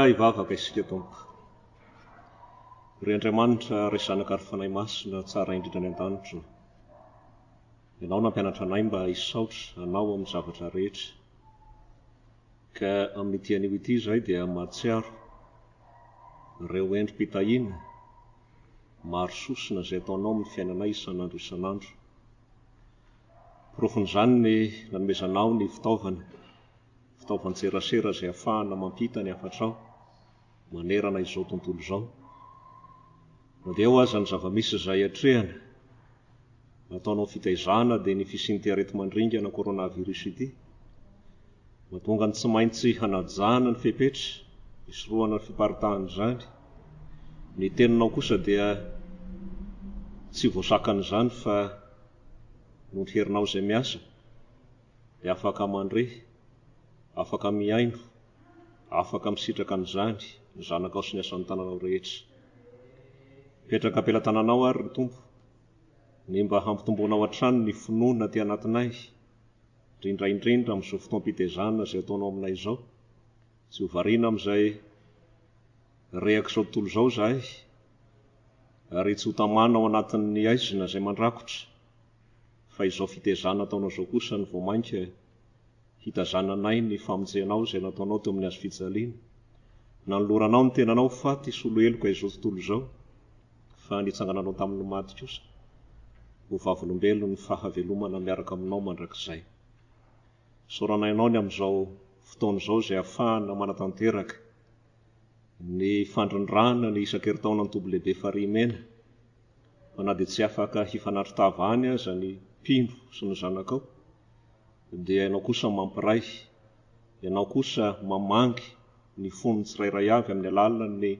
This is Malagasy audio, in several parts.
ivavaka isika tompo. Ry Andriamanitra ry zanaka ary fanahy masina tsara indrindra ny an-danitra. Ianao nampianatra anay mba hisaotra anao amin'ny zavatra rehetra. Ka amin'ity anio ity izay dia mahatsiaro ireo endrim-pitahiana maro sosina izay ataonao amin'ny fiainanay isan'andro isan'andro. Porofon'izany ny nanomezanao ny fitaovan-tserasera izay ahafahana mampita ny hafatrao manerana izao tontolo izao. Na dia eo aza ny zava-misy izay hatrehana ataonao fitaizana dia ny fisian'ity areti-mandringana koronavirus ity. Mahatonga ny tsy maintsy hanajana ny fepetra hisorohana ny fiparitahan' izany. Ny teninao kosa dia tsy voasakan'izany fa noho ny herinao izay miasa dia afaka mandre, afaka miaino, afaka misitraka an'izany ny zanakao sy ny asan'ny tananao rehetra. Petraka ampelatananao ary ny Tompo, ny mba hampitomboanao hatrany ny finoana aty anatinay, indrindra amin'izao fotoam-pitezana izay ataonao aminay izao. Tsy ho variana amin'izay rehaka izao tontolo izao izahay, ary tsy ho tamana ao anatin'ny aizina izay mandrakotra, fa izao fitezana ataonao izao kosa ny voamainka hitazananay ny famonjenao izay nataonao teo amin'ny hazo fijaliana. Nanoloranao ny tenanao faty solo heloka izao tontolo izao, fa nitsangananao tamin'ny maty kosa. Ho vavolombelo ny fahavelomana miaraka aminao mandrakizay. Saoranainao ny amin'izao fotoana izao izay ahafahana manatanteraka ny fandrindrana ny isan-taona ny Tobilehibe Ankaramalaza, fa na dia tsy afaka hifanatri-tava any aza ny mpindro sy ny zanakao, dia ianao kosa mampiray, ianao kosa mamangy ny fonony tsirairay avy amin'ny alalan'ny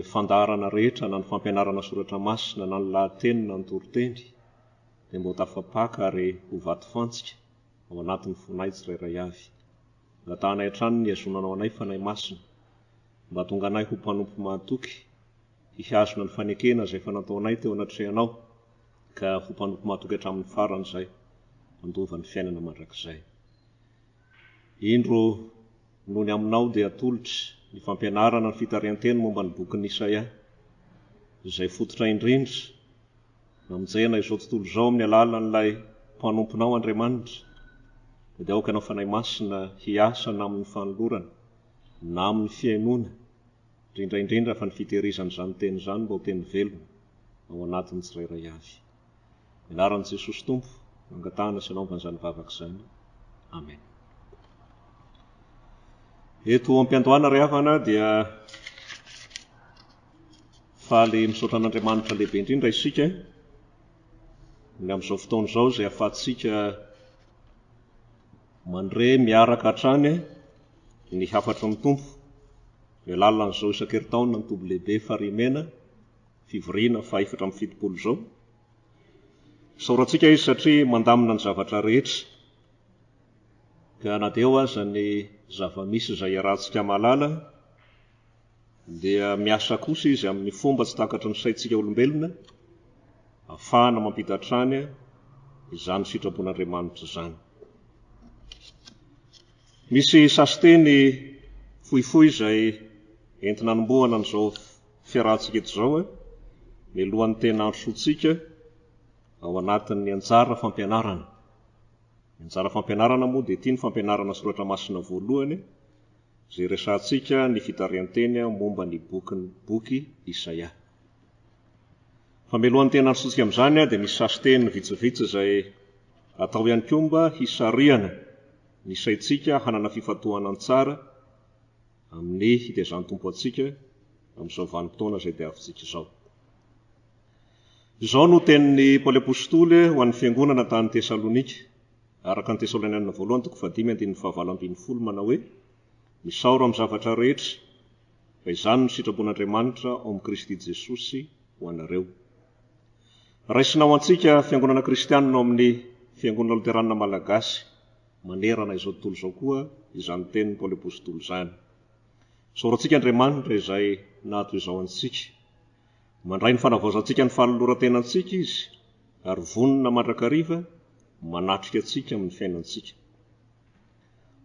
fandaharana rehetra, na ny Fampianarana Soratra Masina, na ny lahateny, na ny Toriteny, dia mba ho tafapaka ary ho vaty fantsika ao anatin'ny fonay tsirairay avy. Ngatahanay hatrany ny azonanao anay fanahy masina, mba tonga anay ho mpanompo mahatoky, hihazona ny fanekena izay fanataonay teo anatrehanao, ka ho mpanompo mahatoky hatramin'ny faran'izay, andova ny fiainana mandrakizay. Indro noho ny aminao dia atolotra ny fampianarana ny Fitarihan-teny momba ny boky ny Isaia, izay fototra indrindra namonjena izao tontolo izao amin'ny alalan'ilay mpanomponao Andriamanitra. Dia aoka ianao fanahy masina hiasa na amin'ny fanolorana, na amin'ny fiainoana, indrindra fa ny fitehirizan'izany teny izany mba ho teny velona ao anatin'ny tsirairay avy. Anaran'i Jesosy Tompo, mangatahana sy anaovana izany vavaka izany. Amen. Eto am-piandohana ry havana dia faly misaotra an'Andriamanitra lehibe indrindra isika ny amin'izao fotoana izao izay ahafahantsika mandre miaraka hatrany ny hafatry ny Tompo ny alalan'izao isan-taona ny Tobilehibe Ankaramalaza, fivoriana fa 470 izao. Saorantsika izy satria mandamina ny zavatra rehetra, ka na dia eo aza ny zava-misy izay iarahantsika mahalala, dia miasa kosa izy amin'ny fomba tsy takatry ny saintsika olombelona, ahafahana mampita hatrany izany sitrapon'Andriamanitra izany. Misy sasiteny fohifohy izay entina hanombohana an'izao fiarahantsika eto izao, mialohan'ny tena androsoantsika ao anatin'ny anjara fampianarana. Ny anjara fampianarana moa dia ity ny Fampianarana Soratra Masina voalohany, izay resahantsika ny Fitarihan-teny momba ny boky Isaia. Fa mialohan'ny tena androsoantsika amin'izany dia misy sasiteny vitsivitsy izay atao ihany koa mba hisariana ny saintsika hanana fifatohana tsara amin'ny hitezan'ny Tompo antsika amin'izao vanim-potoana izay dia avintsika izao. Izao no tenin'ny Paoly Apôstôly ho an'ny fiangonana tany Tesalonika, araka ny Tesalonianina voalohany 5:9-12 manao hoe: misaoro amin'ny zavatra rehetra, fa izany no sitrapon'Andriamanitra ao amin'ny Kristy Jesosy ho anareo. Raisina ho antsika fiangonana kristianina ao amin'ny fiangonana loterana malagasy manerana izao tontolo izao koa izany tenin'ny Paoly Apôstôly izany. Saorantsika Andriamanitra izay nahato izao antsika, mandray ny fanavaozantsika ny fahaloloran-tenantsika izy, ary vonona mandrakariva manatrika antsika amin'ny fiainantsika.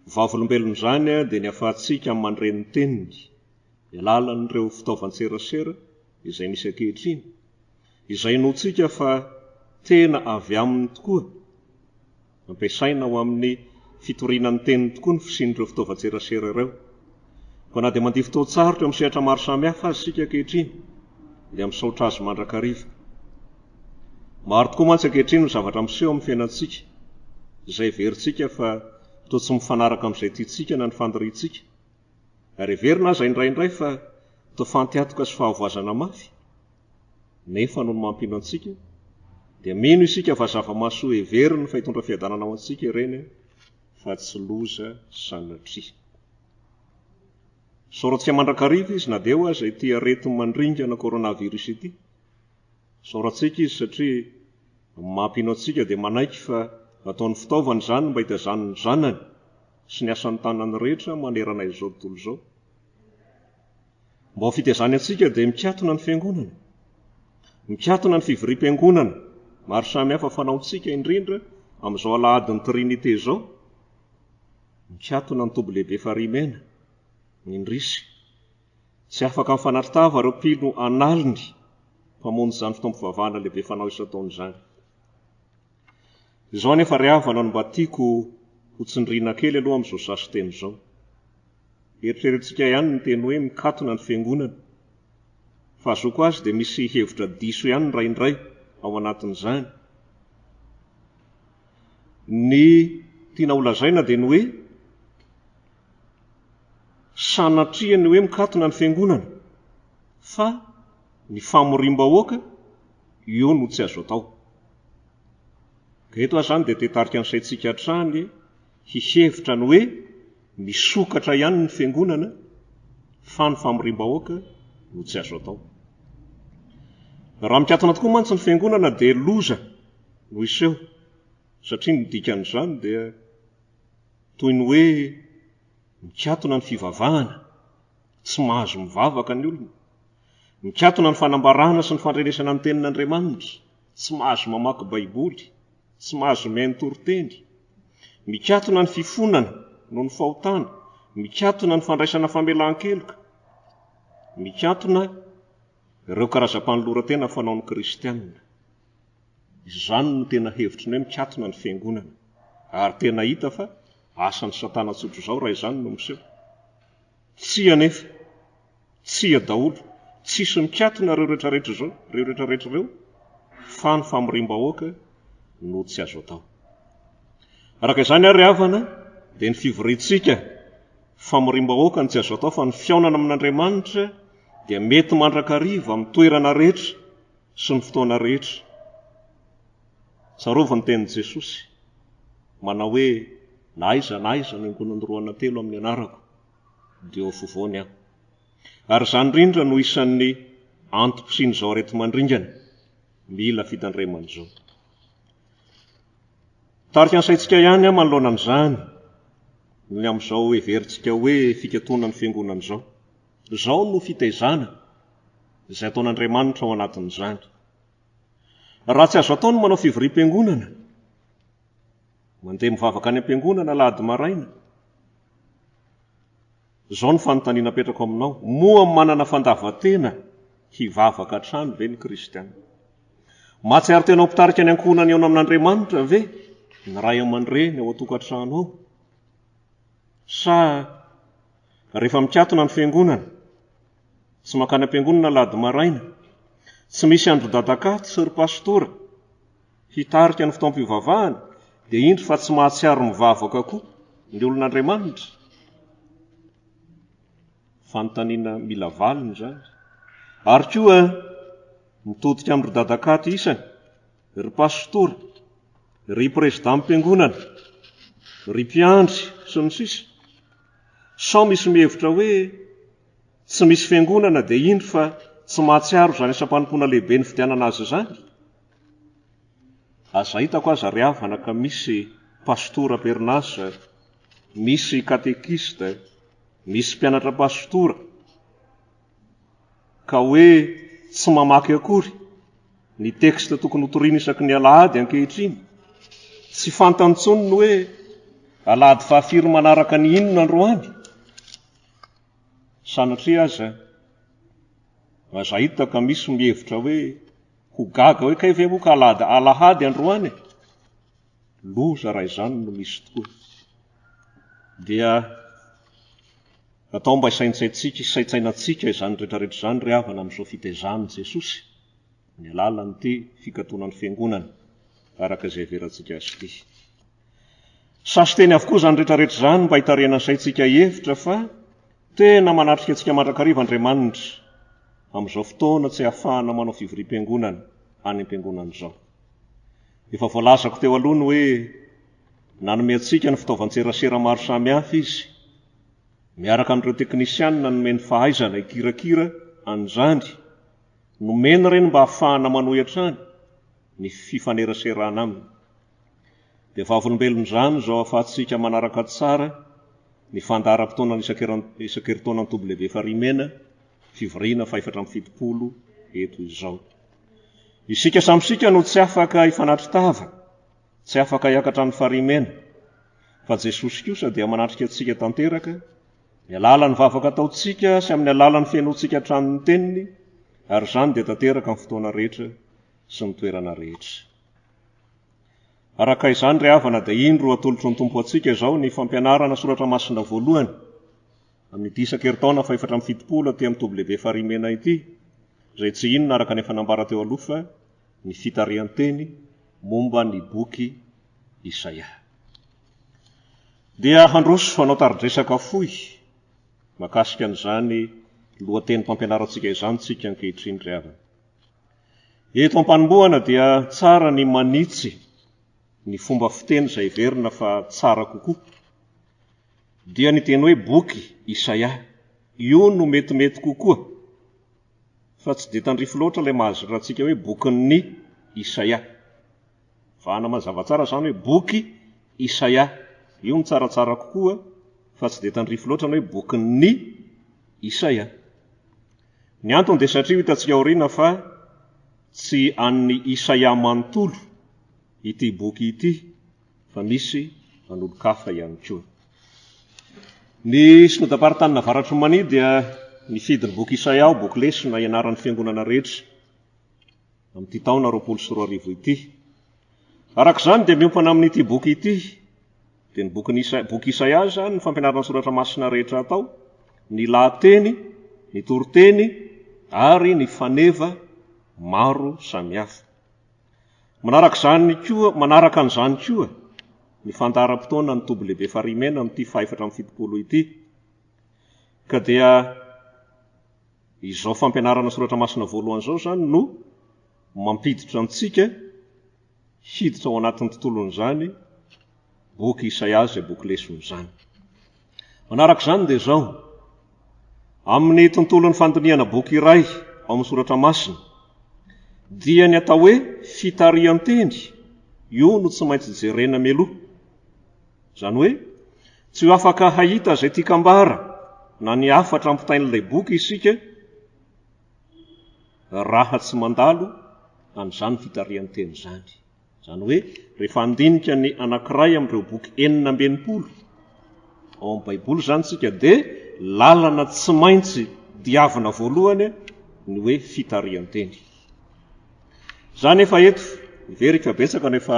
Vavolombelona izany dia ny ahafahantsika amin'ny mandreny teniny, alalan'ireo fitaovan-tserasera izay misy ankehitriny, izay notsika fa tena avy aminy tokoa, ampiasaina ao amin'ny fitorianan'ny teniny tokoa ny fisian'ireo fitaovan-tserasera ireo. Fa na dia mandihy fotoan-tsarotra amin'ny sehatra maro samihafa azy sika ankehitriny, dia misaotra azy mandrakariva. Maro tokoa mantsy ankehitriny ny zavatra miseho amin'ny fiainantsika, izay verintsika fa toa tsy mifanaraka amin'izay tiantsika na ny fandiriantsika, ary verina aza indraindray fa toa fantiatoka sy fahavoazana mafy, nefa noho ny mampino antsika, dia mino isika fa zava-mahasoa heveriny ny fahitondra fiadanana ao antsika ireny, fa tsy loza sanatria. Soratsika mandrakariva izy na dia ho aza ity aretin'ny mandringana coronavirus ity. Soratsika izy satria mampino antsika dia manaiky fa ataon'ny fitaovany izany mba hitazan'ny zanany sy ny asan'ny tanany rehetra manerana izao tontolo izao. Mba ho fitezany antsika dia mikatona ny fiangonana, mikatona ny fivorim-piangonana maro samihafa fanaontsika indrindra amin'izao alahadin'ny trinité izao, mikatona ny Tobilehibe Ankaramalaza, ny ndrisy, tsy afaka mifanartava ireo mpino analiny mpamonjy izany fotoam-pivavahana lehibe fanao isan-taona izany. Izao nefa ry havana no mba tiako ho tsindriana kely aloha amin'izao sasiteny izao. Eritreretintsika ihany ny teny hoe mikatona ny fiangonana, fa azoko azy dia misy hevitra diso ihany raindray ao anatin'izany. Ny tiana ho lazaina dia ny hoe sanatria ny hoe mikatona ny fiangonana, fa ny famorim-bahoaka io no tsy azo atao. Eto zany dia tetarika ny saintsika hatrany hihevitra ny hoe misokatra ihany ny fiangonana, fa ny famorim-bahoaka no tsy azo atao. Raha mikatona tokoa mantsy ny fiangonana dia loza no iseho, satria ny dikan'izany dia toy ny hoe mikatona ny fivavahana, tsy mahazo mivavaka ny olona, mikatona ny fanambarana sy ny fandrenesana ny tenin'Andriamanitra, tsy mahazo mamaky baiboly, tsy mahazo mihaino toriteny, mikatona ny fifonana noho ny fahotana, mikatona ny fandraisana famelan-keloka, mikatona ireo karazam-panoloran-tena fanaon'ny kristianina. Izany no tena hevitry ny hoe mikatona ny fiangonana, ary tena hita fa asan'ny satana tsotro izao raha izany no miseho. Tsy anefa, tsy daholo, tsisy mikatona ireo rehetrarehetra ireo, fa ny famorim-bahoaka no tsy azo atao. Araka izany ary havana dia ny fivorintsika famorim-bahoaka no tsy azo atao, fa ny fiaonana amin'Andriamanitra dia mety mandrakariva amin'ny toerana rehetra sy ny fotoana rehetra. Tsarovy ny tenin'i Jesosy, manao hoe na aiza no angonany roana telo amin'ny anarako, dia ho fovoany aho. Ary izany indrindra no isan'ny antom-pisian'izao areti-mandringana, mila fitandremana izao. Tarika ny saintsika ihany manoloana an'izany, ny amin'izao heverintsika hoe fikatona ny fiangonana izao. Izao no fitaizana izay ataon'Andriamanitra ao anatin'izany. Raha tsy azo atao ny manao fivorim-piangonana, mandeha mivavaka any am-piangonana alahady maraina, izao ny fanontaniana apetrako aminao, moa manana fandavan-tena hivavaka hatrany ve ny kristianina? Mahatsiaro tena ho mpitarika ny ankohonany ao amin'Andriamanitra ve ny ray aman-dreny ao an-tokantrano ao? Sa rehefa mikatona ny fiangonana, tsy mankany am-piangonana alahady maraina, tsy misy andro dadakaty sy ry pastora hitarika ny fotoam-pivavahana, dia indro fa tsy mahatsiaro mivavaka koa ny olon'Andriamanitra? Fanontaniana mila valiny izany. Ary koa mitodika amin'ny dadakaty isany, ry pastora, ry président-mpiangonana, ry mpiandry sy ny sisa, sao misy mihevitra hoe tsy misy fiangonana dia indro fa tsy mahatsiaro izany asa-panompoana lehibe ny fidianana azy izany? Aza hitako aza ry havana ka misy pastora perinasa, misy katekista, misy mpianatra pastora, ka hoe tsy mamaky akory ny teksta tokony hotoriana isaky ny alahady ankehitriny, tsy fantany intsony ny hoe alady fahafiry manaraka ny inona androany sanatria aza aza hitaka misy mihevitra hoe ho gaga hoe kay ve moa ka alahady androany loza raha izany no misy tokoa dia atao mba isaitsainantsika izany rehetrarehetra izany ry havana amin'izao fitaizany Jesosy ny alalany ty fikatonan'ny fiangonana araka izay verantsika azy ity. Sasy teny avokoa izany rehetrarehetra izany mba hitarena ny saintsika hevitra fa tena manatrika antsika mandrakariva Andriamanitra amin'izao fotoana tsy ahafahana manao fivorim-piangonana any am-piangonana izao. Efa voalazako teo aloha ny hoe nanome antsika ny fitaovan-tserasera maro samihafa izy, miaraka amin'ireo teknisianina nomeny fahaizana hikirakira an'izany, nomeny ireny mba ahafahana manohy hatrany ny fifaneraserana aminy. Dia vavolombelona izany izao ahafahantsika manaraka tsara ny fandaharam-potoana isan-keritaonan'ny Tobilehibe Ankaramalaza fivoriana fa 470 eto izao. Isika samysika no tsy afaka hifanatri-tava, tsy afaka hiakatra ny farimena, fa Jesosy kosa dia manatrika antsika tanteraka ny alalan'ny vavaka ataontsika sy amin'ny alalan'ny fiainoantsika hatramin'ny teniny, ary izany dia tanteraka amin'ny fotoana rehetra sy ny toerana rehetra. Araka izany ry havana dia indro atolotro ny tompo antsika izao ny Fampianarana Soratra Masina voalohany amin'ity isan-keritaona fa 470 aty amin'ny Tobilehibe Ankaramalaza ity, izay tsy inona araka ny fanambara teo aloha fa ny Fitarihan-teny momba ny boky Isaia. Dia handroso anao taridresaka fohy makasika an'izany lohateny mpampianarantsika izany tsika ankehitriny ry havana. Eto am-panombohana dia tsara ny manitsy ny fomba fiteny izay verina fa tsara kokoa. Dia ny teny hoe boky Isaia, io no metimety kokoa, fa tsy dia tandrifo loatra ilay mahazatra antsika hoe bokin'ny Isaia. Vahana mazava tsara izany hoe boky Isaia, io no tsaratsara kokoa, fa tsy dia tandrifo loatra ny hoe bokin'ny Isaia. Ny antony dia satria hitantsika aoriana fa tsy an'ny Isaia manontolo ity boky ity, fa misy an'olo-kafa ihany koa. Ny synodam-paritany navaratra Mania dia nifidiny boky Isaia ao, boky lesona ianaran'ny fiangonana rehetra amin'ity taona 2024 ity. Araka izany dia miompana amin'ity boky ity, dia ny boky Isaia izany ny Fampianarana Soratra Masina rehetra atao, ny lahateny, ny toriteny ary ny faneva maro samihafa. Manaraka an'izany koa ny fandaharam-potoana ny Tobilehibe Ankaramalaza amin'ity faha 470 ity. Ka dia izao Fampianarana Soratra Masina voalohany izao izany no mampiditra antsika hiditra ao anatin'ny tontolon'izany boky Isaia izay boky leson'izany. Manaraka izany dia izao, amin'ny tontolon'ny fandiniana boky iray ao amin'ny Soratra Masina dia ny atao hoe Fitarihan-teny, io no tsy maintsy jerena meloha. Izany hoe tsy ho afaka hahita izay tiakambara na ny afatra ampitain'ilay boky isika raha tsy mandalo an'izany Fitarihan-teny izany. Izany hoe rehefa andinika ny anankiray amin'ireo boky 490 ao amin'ny Baiboly izany tsika dia lalana tsy maintsy diavina voalohany ny hoe Fitarihan-teny. Izany efa eto iverika betsaka nefa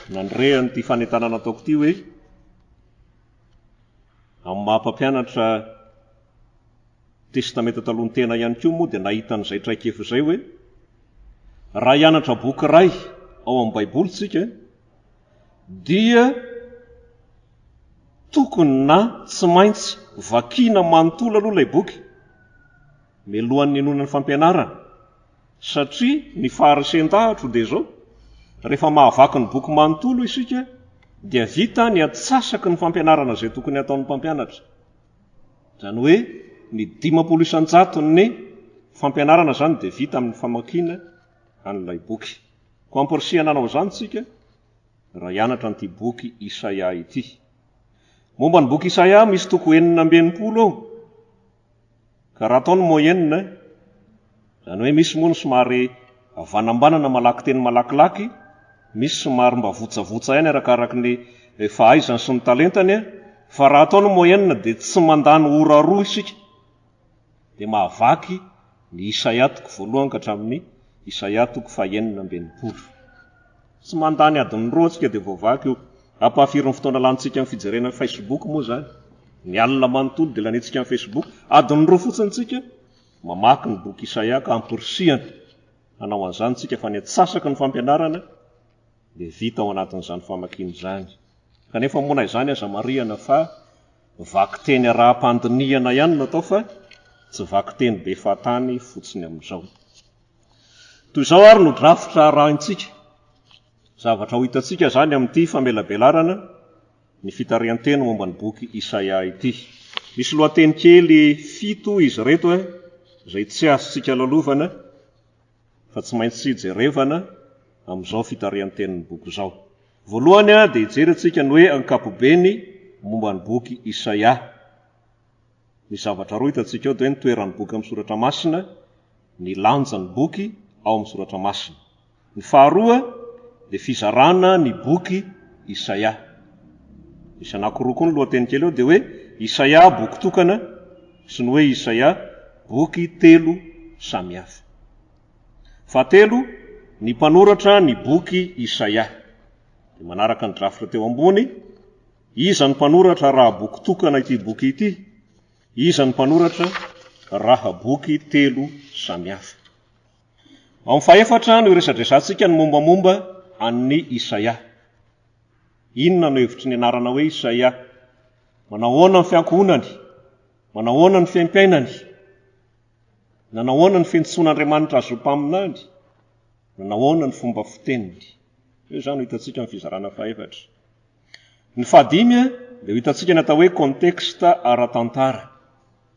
nandrehan'ity fanentanana ataoko ity hoe amin'ny maha-mpampianatra testamenta talohan'ny tena ihany koa moa dia nahita an'izay traikefa izay hoe raha hianatra boky iray ao amin'ny Baiboly tsika dia tokony na tsy maintsy vakiana manontolo aloha ilay boky melohan'ny inonan'ny fampianarana, satria ny faharisen-dahatra dia izao, rehefa mahavaky ny boky manontolo isika dia vita ny atsasaky ny fampianarana izay tokony ataon'ny mpampianatra. Izany hoe ny 500% ny fampianarana izany dia vita amin'ny famakiana an'ilay boky. Ko amporisihana anao izany tsika raha hianatra an'ity boky Isaia ity. Momba ny boky Isaia misy toko 490 ao, ka raha ataony moyenne, izany hoe misy moa ny somary vanambanana malaky teny malakilaky, misy somary mba votsavotsa ihany arakaraka ny fahaizany sy ny talentany, fa raha ataony moyenne dia tsy mandany ora roa isika, dia mahavaky ny Isaia toko voalohany ka hatramin'ny Isaia toko fahaenina amby enimpolo. Tsy mandany adiny roa antsika dia voavaky io. Ampahafiry ny fotoana lantsika amin'ny fijerena Facebook moa zany. Ny alina manontolo dia lanitsika amin'ny Facebook. Adiny roa fotsiny tsika mamaky ny boky Isaia ka ampirisihana. Hanao an'izany tsika fa ny atsasaky ny fampianarana dia vita ao anatin'izany famakiana izany. Kanefa mona izany aza marihana fa vaky teny ara-pandinihana ihany natao fa tsy vaky teny be fahatany fotsiny amin'izao. Toy izao ary no drafitra arahintsika. Zavatra ho hitantsika zany amin'ity famelabelarana ny fitarihan-teny momba ny boky Isaia ity. Misy lohateny kely 7 izy reto izay tsy azontsika lalovana fa tsy maintsy jerevana amin'izao fitarihan-tenin'ny boky izao. Voalohany dia hijery antsika ny hoe ankapobeny momba ny boky Isaia. Ny zavatra roa hitantsika eo dia ny toeran'ny boky amin'ny soratra masina, ny lanjan'ny boky ao amin'ny soratra masina. Ny faharoa dia fizarana ny boky Isaia. Misy anankiroa koa ny lohateny kely eo dia hoe Isaia boky tokana sy ny hoe Isaia boky telo samihafa. Fahatelo, ny mpanoratra ny boky Isaia. Dia manaraka ny drafitra teo ambony, iza ny mpanoratra raha boky tokana ity boky ity, iza ny mpanoratra raha boky telo samihafa. Ao amin'ny fahaefatra no resadresantsika ny mombamomba an'ny Isaia. Inona no hevitry ny anarana hoe Isaia? Manao ahoana ny fiankohonany? Manao ahoana ny fiaim-piainany? Nanao ahoana ny fiantsoan'Andriamanitra azo mpaminany? Nanao ahoana ny fomba fiteniny? Io zany ho hitantsika amin'ny fizarana fahaefatra. Ny fahadimy dia ho hitantsika ny atao hoe konteksta ara-tantara.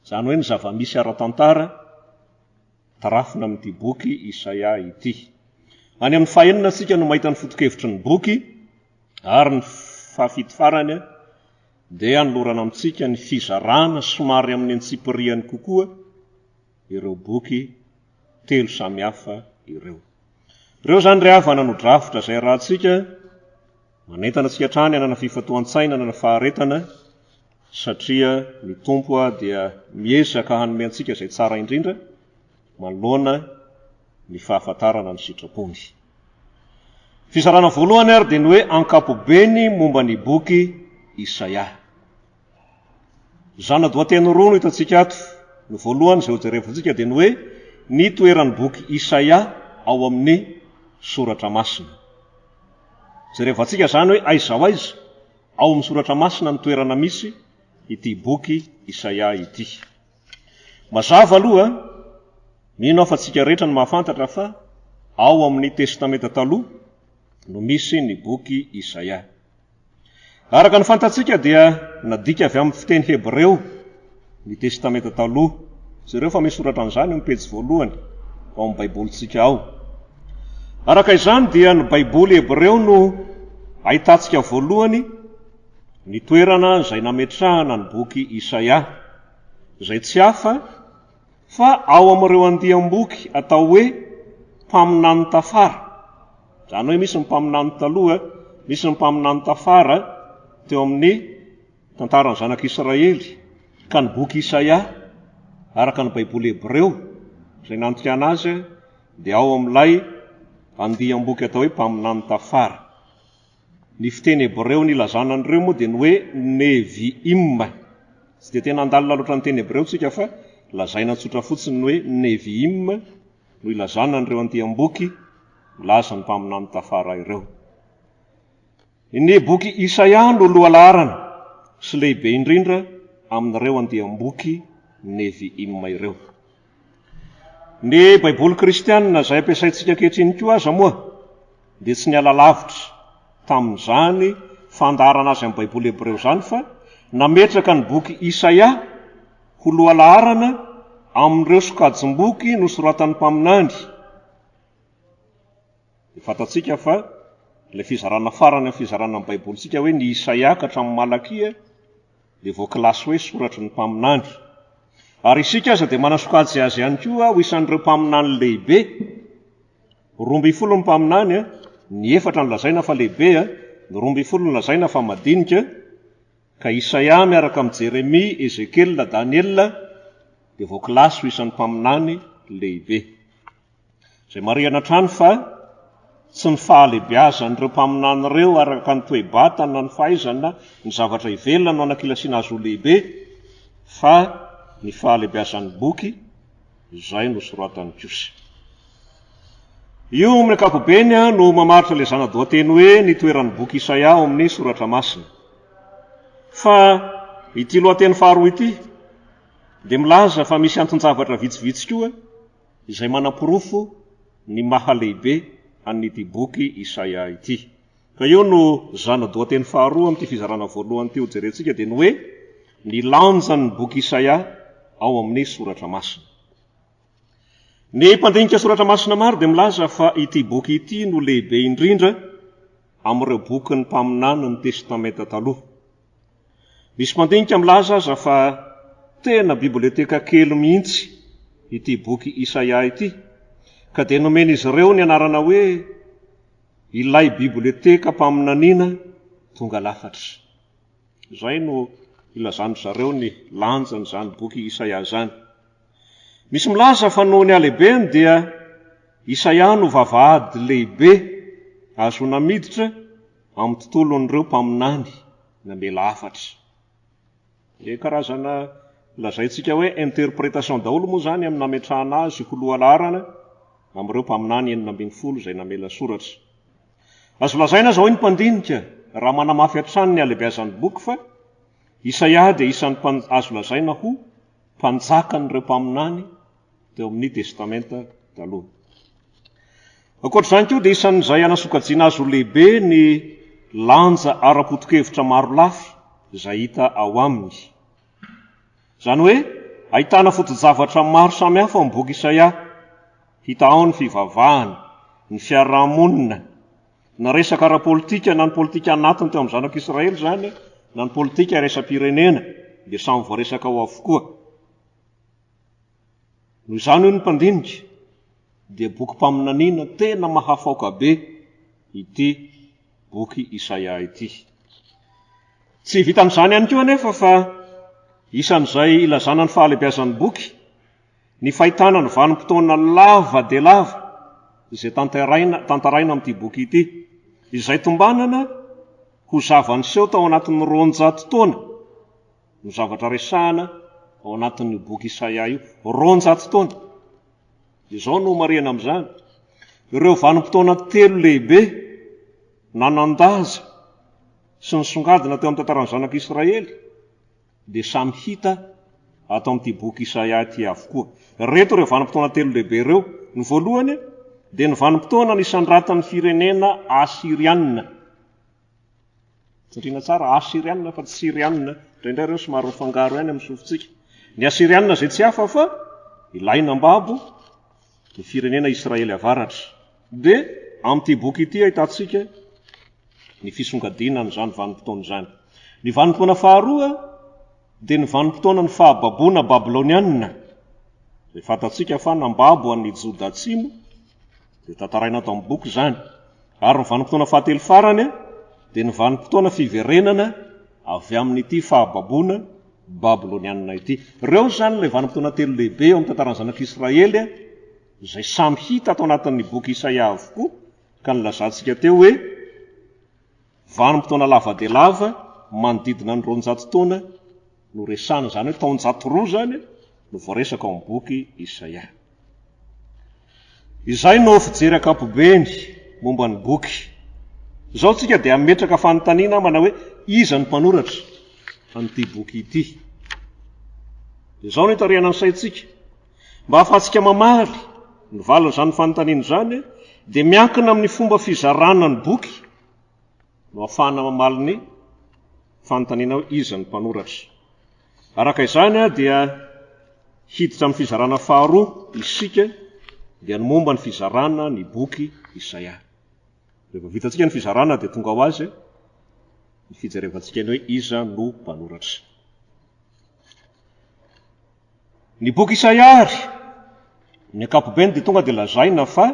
Zany hoe ny zava-misy ara-tantara tarafina amin'ity boky Isaia ity. Any amin'ny fahaenina antsika no mahita ny foto-kevitry ny boky ary ny fahafito farany dia anolorana amintsika ny fizarana somary amin'ny antsipiriany kokoa ireo boky telo samihafa ireo. Ireo zany ry havana no drafitra izay rahantsika manentana antsika hatrany hanana fifatoan-tsaina, hanana faharetana, satria ny tompo dia miezaka hanome antsika izay tsara indrindra manoloana ny fahafantarana ny sitrapony. Fizarana voalohany ary dia ny hoe ankapobeny momba ny boky Isaia. Zana-dohateny roa no hitantsika ato. Ny voalohany izay ho jerevantsika dia ny hoe ny toeran'ny boky Isaia ao amin'ny soratra masina. Jerevantsika zany hoe aiza ho aiza ao amin'ny soratra masina ny toerana misy ity boky Isaia ity. Mazava aloha, mino aho fa tsika rehetra no mahafantatra fa ao amin'ny testamenta taloha no misy ny boky Isaia. Araka ny fantatsika dia nadika avy amin'ny fiteny hebreo ny testamenta taloha. Zareo fa misy soratra an'izany amin'ny pejy voalohany ao amin'ny baibolitsika ao. Araka izany dia ny baiboly hebreo no ahitantsika voalohany ny toerana izay nametrahana ny boky Isaia, izay tsy hafa fa ao amin'ireo andiam-boky atao hoe mpaminany tafara. Zany hoe misy ny mpaminany taloha, misy ny mpaminany tafara teo amin'ny tantaran'ny zanak'Israely. Ka ny boky Isaia, araka ny baiboly hebreo izay nantika anazy, dia ao amin'ilay andiam-boky atao hoe mpaminany tafara. Ny fiteny hebreo ny ilazana an'ireo moa dia ny hoe neviim. Tsy dia tena andalina loatra ny teny hebreo tsika fa lazaina tsotra fotsiny ny hoe neviim no ilazana an'ireo andiam-boky laza ny mpaminany tafara ireo. Ny boky Isaia no lohalaharana sy lehibe indrindra amin'ireo andiam-boky neviim ireo. Ny baiboly kristianina izay ampiasaintsika ankehitriny koa aza moa dia tsy niala lavitra tamin'izany fandaharana azy amin'ny baiboly hebreo izany fa nametraka ny boky Isaia ho lohalaharana amin'ireo sokajim-boky nosoratan'ny mpaminany. Fantatsika fa ilay fizarana farany amin'ny fizarana amin'ny baibolitsika hoe ny Isaia ka hatramin'ny Malakia dia voakilasy hoe soratry ny mpaminany. Ary isika aza dia manasokajy azy ihany koa ho isan'ireo mpaminany lehibe. 12 ny mpaminany, ny efatra ny lazaina fa lehibe ny 12 lazaina fa madinika ka Isaia miaraka amin'ny Jeremia, Ezekiel, Daniel dia voakilasy ho isan'ny mpaminany lehibe. Izay marihana trano fa tsy ny fahalehibeazan'ireo mpaminany ireo araka ny toe-batana, ny fahaizana, ny zavatra ivelona no anankilasiana azy ho lehibe, fa ny fahalehibeazan'ny boky izay no soratany kosa. Io amin'ny ankapobeny no mamaritra ilay zana-dohateny hoe ny toeran'ny boky Isaia ao amin'ny Soratra Masina. Fa ity lohateny faharoa ity dia milaza fa misy anton-javatra vitsivitsy koa izay manam-porofo ny mahalehibe an'ity boky Isaia ity. Ka io no zana-dohateny faharoa amin'ity fizarana voalohany ity ho jerentsika dia ny hoe ny lanjan'ny boky Isaia ao amin'ny Soratra Masina. Ny mpandinika Soratra Masina maro dia milaza fa ity boky ity no lehibe indrindra amin'ireo boky ny mpaminany ny testamenta taloha. Misy mpandinika milaza aza fa tena biblioteka kely mihitsy ity boky Isaia ity, ka dia nomen'izy ireo ny anarana hoe ilay biblioteka mpaminaniana tonga lafatra. Izay no ilazany zareo ny lanjan'izany boky Isaia zany. Misy milaza fa noho ny halehibeny dia Isaia no vavahady lehibe azo namiditra amin'ny tontolon'ireo mpaminany namela hafatra. Karazana lazaintsika hoe interprétation daholo moa zany amin'ny nametrahana azy ho lohalarana amin'ireo mpaminany 12 izay namela soratra. Azo lazaina zao ny mpandinika raha manamafy hatrany ny halehibeazan'ny boky fa Isaia dia isan'ny azo lazaina ho mpanjakan'ireo mpaminany teo amin'ny testamenta taloha. Ankoatr'izany koa dia isan'izay anasokajiana azy ho lehibe ny lanja ara-potokevitra maro lafy izay hita ao aminy. Izany hoe ahitana foto-javatra maro samihafa amin'ny boky Isaia. Hita ao ny fivavahana, ny fiarahamonina, na resaka ara-politika na ny politika anatiny teo amin'ny zanak'Israely zany, na ny politika raisam-pirenena dia samy voaresaka ao avokoa. Noho izany io ny mpandinika dia boky mpaminaniana tena mahafaoka be ity boky Isaia ity. Tsy vitan'izany ihany koa anefa fa isan'izay ilazana ny fahalehibeazan'ny boky ny fahitana ny vanim-potoana lava dia lava izay tantaraina amin'ity boky ity, izay tombanana ho zava-niseho tao anatin'ny 200 taona no zavatra resahana ao anatin'ny boky Isaia io. 200 taona. Izao no marihana amin'izany. Ireo vanim-potoana 3 lehibe nanandaza sy ny songadina teo amin'ny tantaran'ny zanak'Israely dia samy hita ato amin'ity boky Isaia ity avokoa. Reto ireo vanim-potoana 3 lehibe ireo. Ny voalohany dia ny vanim-potoana nisandratan'ny firenena Asiriana. Tsindriana tsara, Asiriana fa tsy Siriana, indraindray ireo somary mifangaro ihany amin'ny sofintsika. Ny Asiriana izay tsy hafa fa ilay nambabo ny firenena Israely avaratra. Dia amin'ity boky ity ahitantsika ny fisongadiana n'izany vanim-potoana izany. Ny vanim-potoana faharoa dia ny vanim-potoana ny fahababoana Babiloniana. Izay fantatsika fa nambabo an'ny Joda Atsimo, dia tantaraina ato amin'ny boky izany. Ary ny vanim-potoana fahatelo farany dia ny vanim-potoana fiverenana avy amin'ity fahababoana Babiloniana ity. Ireo zany ilay vanim-potoana 3 lehibe eo amin'ny tantaran'ny zanak'Israely izay samy hita ato anatin'ny boky Isaia avokoa, ka nilazantsika teo hoe vanim-potoana lava dia lava manodidina ny 200 taona no resahana, zany hoe taona 102 zany no voaresaka ao amin'ny boky Isaia. Izay no fijery ankapobeny momba ny boky. Izao tsika dia ametraka fanontaniana manao hoe iza ny mpanoratra an'ity boky ity. Izao no hitarihana ny saintsika. Mba ahafahantsika mamaly ny valin'izany fanontaniana izany dia miankina amin'ny fomba fizarana ny boky no ahafahana mamaly ny fanontaniana hoe iza ny mpanoratra. Araka izany dia hiditra amin'ny fizarana faharoa isika dia ny momba ny fizarana ny boky Isaia. Rehefa vitantsika ny fizarana dia tonga ho azy ny fijerevantsika ny hoe iza no mpanoratra. Ny boky Isaia ary ny ankapobeny dia tonga dia lazaina fa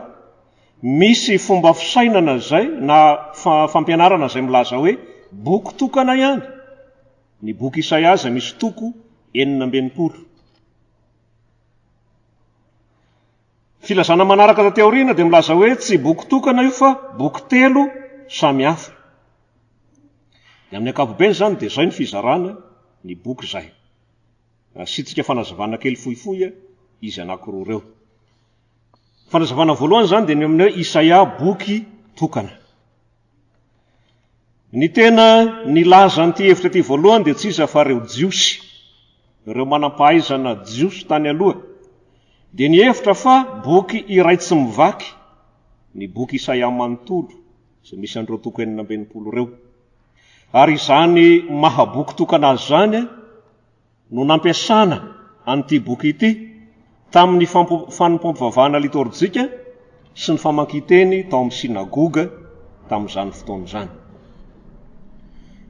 misy fomba fisainana zay na fampianarana zay milaza hoe boky tokana ihany. Ny boky Isaia zay misy toko 9. Filazana manaraka tateoriana dia milaza hoe tsy boky tokana io fa boky 3 samy hafa. Dia amin'ny ankapobeny zany dia zay ny fizarana ny boky zay. Asitsika fanazavana kely fohifohy izy anankiroa ireo. Fanazavana voalohany zany dia ny amin'ny hoe Isaia boky tokana. Ny tena nilaza an'ity hevitra ity voalohany dia tsy iza fa reo jiosy, ireo manampahaizana jiosy tany aloha, dia ny hevitra fa boky iray tsy mivaky ny boky Isaia manontolo izay misy an'ireo toko 9 ireo. Ary izany mahaboky tokana azy zany no nampiasana an'ity boky ity tamin'ny fanompam-pivavahana litorjika sy ny famakian-teny tao amin'ny sinagoga tamin'izany fotoana izany.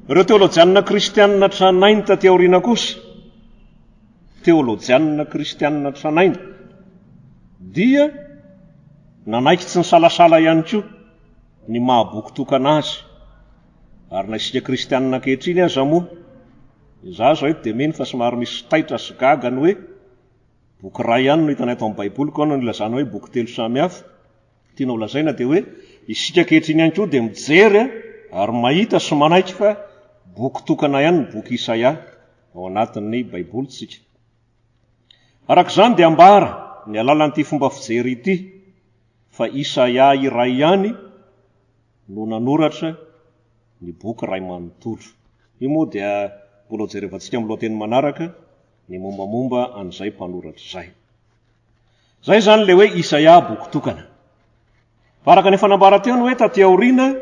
Ireo teolojianina kristianina tranainy taty aoriana kosa, teolojianina kristianina tranainy dia nanaiky tsy ny salasala ihany koa ny mahaboky tokana azy. Ary na isika kristianina ankehitriny aza moa, izaho zao eto dia mino fa somary misy taitra sy gaga ny hoe boky ray ihany no hitanay ato amin'ny baiboliko ao no nilazana hoe boky 3 samy hafa. Tianao lazaina dia hoe isika ankehitriny ihany koa dia mijery ary mahita sy manaiky fa boky tokana ihany ny boky Isaia ao anatin'ny baibolitsika. Arak'izany dia ambara ny alalan'ity fomba fijery ity fa Isaia iray ihany no nanoratra ny boky ray manontolo. Io moa dia mbola jerevantsika amin'ny lohateny manaraka ny mombamomba an'izay mpanoratra izay. Zay zany le hoe Isaia boky tokana. Araka ny fanambara teo ny hoe taty aoriana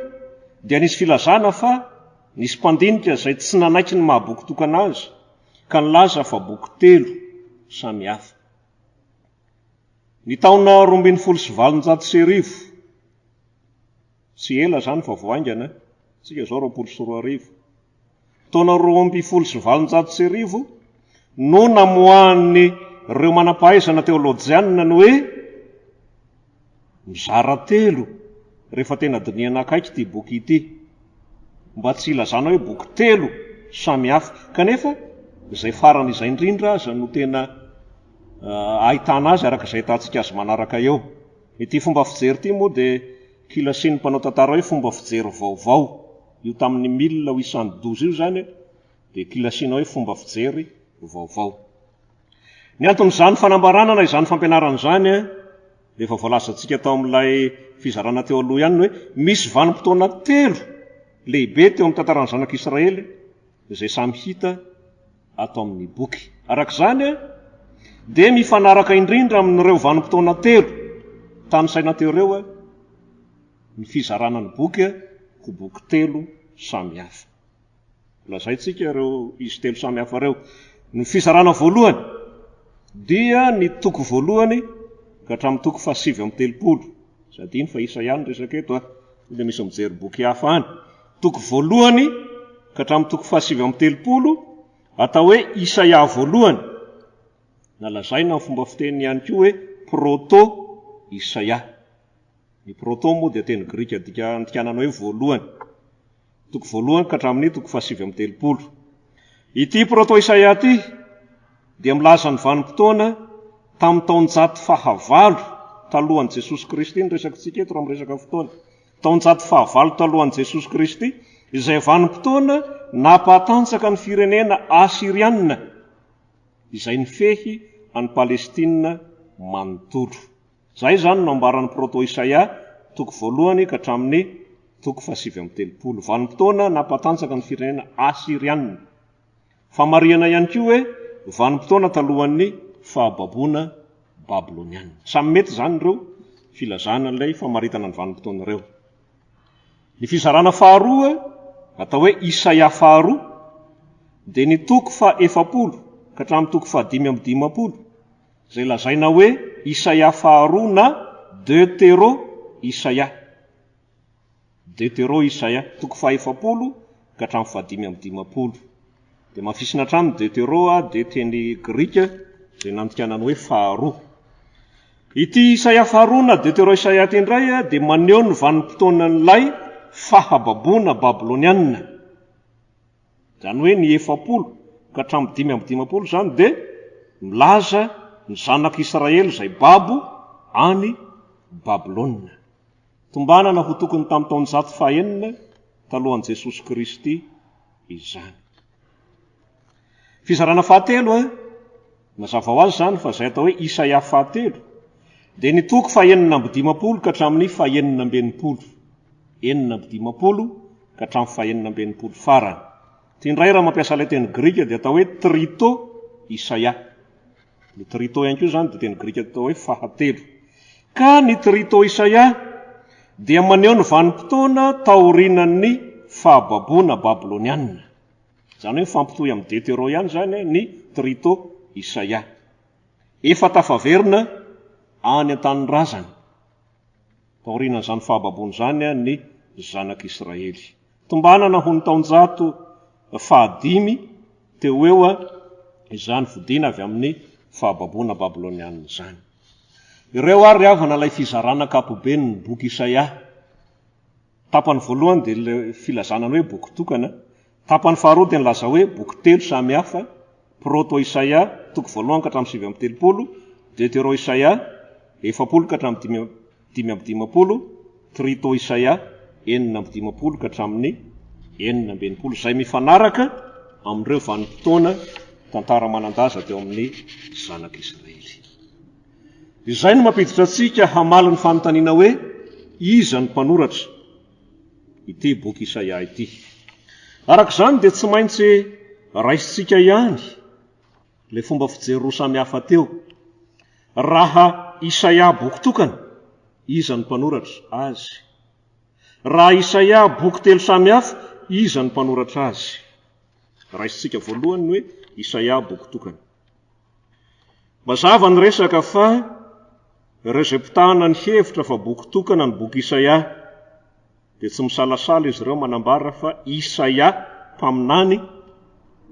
dia nisy filazana fa nisy mpandinika izay tsy nanaiky ny mahaboky tokana azy ka nilaza fa boky 3 samy hafa. Ny taona 2019 tsy ela zany fa voaingana, tsika zao 2020. Taona 2019 no namoahany ireo manampahaizana teolojianina ny hoe mizara 3 rehefa tena diniana akaiky ity boky ity, mba tsy ilazana hoe boky 3 samy hafa. Kanefa izay farany izay indrindra aza no tena ahitana azy araka izay hitantsika azy manaraka eo. Ity fomba fijery ity moa dia kilasian'ny mpanao tantara hoe fomba fijery vaovao. Io tamin'ny 1812 io zany dia kilasiana hoe fomba fijery vaovao. Ny anton'izany fanambarana na izany fampianarana izany dia efa voalazantsika tao amin'ilay fizarana teo aloha ihany hoe misy vanim-potoana 3 lehibe teo amin'ny tantaran'ny zanak'Israely izay samy hita ato amin'ny boky. Arak'izany dia mifanaraka indrindra amin'ireo vanim-potoana 3 tany saina teo ireo ny fizarana ny boky ho boky 3 samy hafa. Lazaintsika ireo izy 3 samy hafa ireo. Ny fizarana voalohany dia ny toko voalohany ka hatramin'ny toko 730. Sady iny fa Isaia ny resaka eto dia misy mijery boky hafa any. Toko voalohany ka hatramin'ny toko 730 atao hoe Isaia voalohany. Nalazaina ny fomba fiteny ihany koa hoe proto Isaia. Ny proto moa dia teny grika andikanana hoe voalohany. Toko voalohany ka hatramin'ny toko 730. Ity proto Isaia ity dia milaza ny vanim-potoana tamin'ny taonjato faha 9 talohan'i Jesosy Kristy. Ny resakitsika eto raha miresaka fotoana. Taonjato faha 9 talohan'i Jesosy Kristy, izay vanim-potoana nampatanjaka ny firenena Asirianina izay nifehy any Palestina manontolo. Zay zany no ambaran'ny proto Isaia toko voalohany ka hatramin'ny toko 730. Vanim-potoana nampatanjaka ny firenena Asirianina. Famariana ihany koa hoe vanim-potoana talohan'ny fahababoana Babiloniana. Samy mety zany ireo filazana ilay famaritana ny vanim-potoana ireo. Ny fizarana faharoa atao hoe Isaia faharoa dia ny toko 70 ka hatramin'ny toko 550 izay lazaina hoe Isaia faharoa na Deutéro Isaia. Deutéro Isaia toko 70 ka hatramin'ny 550. Dia mafisina hatramin'ny Deutéro dia teny grika izay nandikanany hoe faharoa. Ity Isaia faharoana dia tero Isaia ty indray dia maneho ny vanim-potoanan'ilay fahababoana babilonianina. Zany hoe ny 70 ka hatramin'ny 550 zany dia milaza ny zanak'Israely izay babo any Babilôna. Tombanana ho tokony tamin'ny taona 109 talohan'i Jesosy Kristy izany. Fizarana fahatelo mazava ho azy zany fa izay atao hoe Isaia fahatelo dia nitoko fa 950 ka hatramin'ny fa 990. 950 ka hatramin'ny fa 990 farany. Ty indray raha mampiasa ilay teny Grika dia atao hoe trito Isaia. Ny trito ihany koa zany dia teny Grika atao hoe fahatelo. Ka ny trito Isaia dia maneho ny vanim-potoana taorinan'ny fahababoana babilonianina. Zany hoe fampitohy amin'ny Deutéro ihany zany ny trito Isaia. Efa tafaverina any an-tanin'ny razana. Taorinan'izany fahababoana zany ny zanak'Israely. Tombanana ho ny taon-jato 5 teo eo izany fodina avy amin'ny fahababoana babilonianina zany. Ireo ary avana ilay fizarana kapoben'ny boky Isaia. Tapany voalohany dia ilay filazanany hoe boky tokana. Tapany faharoa dia nilaza hoe boky telo samy hafa. Proto Isaia toko voalohany ka hatramin'ny 730, Deutéro Isaia 70 ka hatramin'ny 550, Trito Isaia 950 ka hatramin'ny 990, izay mifanaraka amin'ireo vanim-potoana tantara manan-daza teo amin'ny zanak'Israely. Izay no mampiditra antsika hamaly ny fanontaniana hoe iza ny mpanoratra ity boky Isaia ity. Arak'izany dia tsy maintsy raisintsika ihany ilay fomba fijery roa samy hafa teo. Raha Isaia boky tokana, iza ny mpanoratra azy? Raha Isaia boky telo samy hafa, iza ny mpanoratra azy? Raisintsika voalohany hoe Isaia boky tokana. Mazava ny resaka fa ireo izay mpitahana ny hevitra fa boky tokana ny boky Isaia dia tsy misalasala izy ireo manambara fa Isaia mpaminany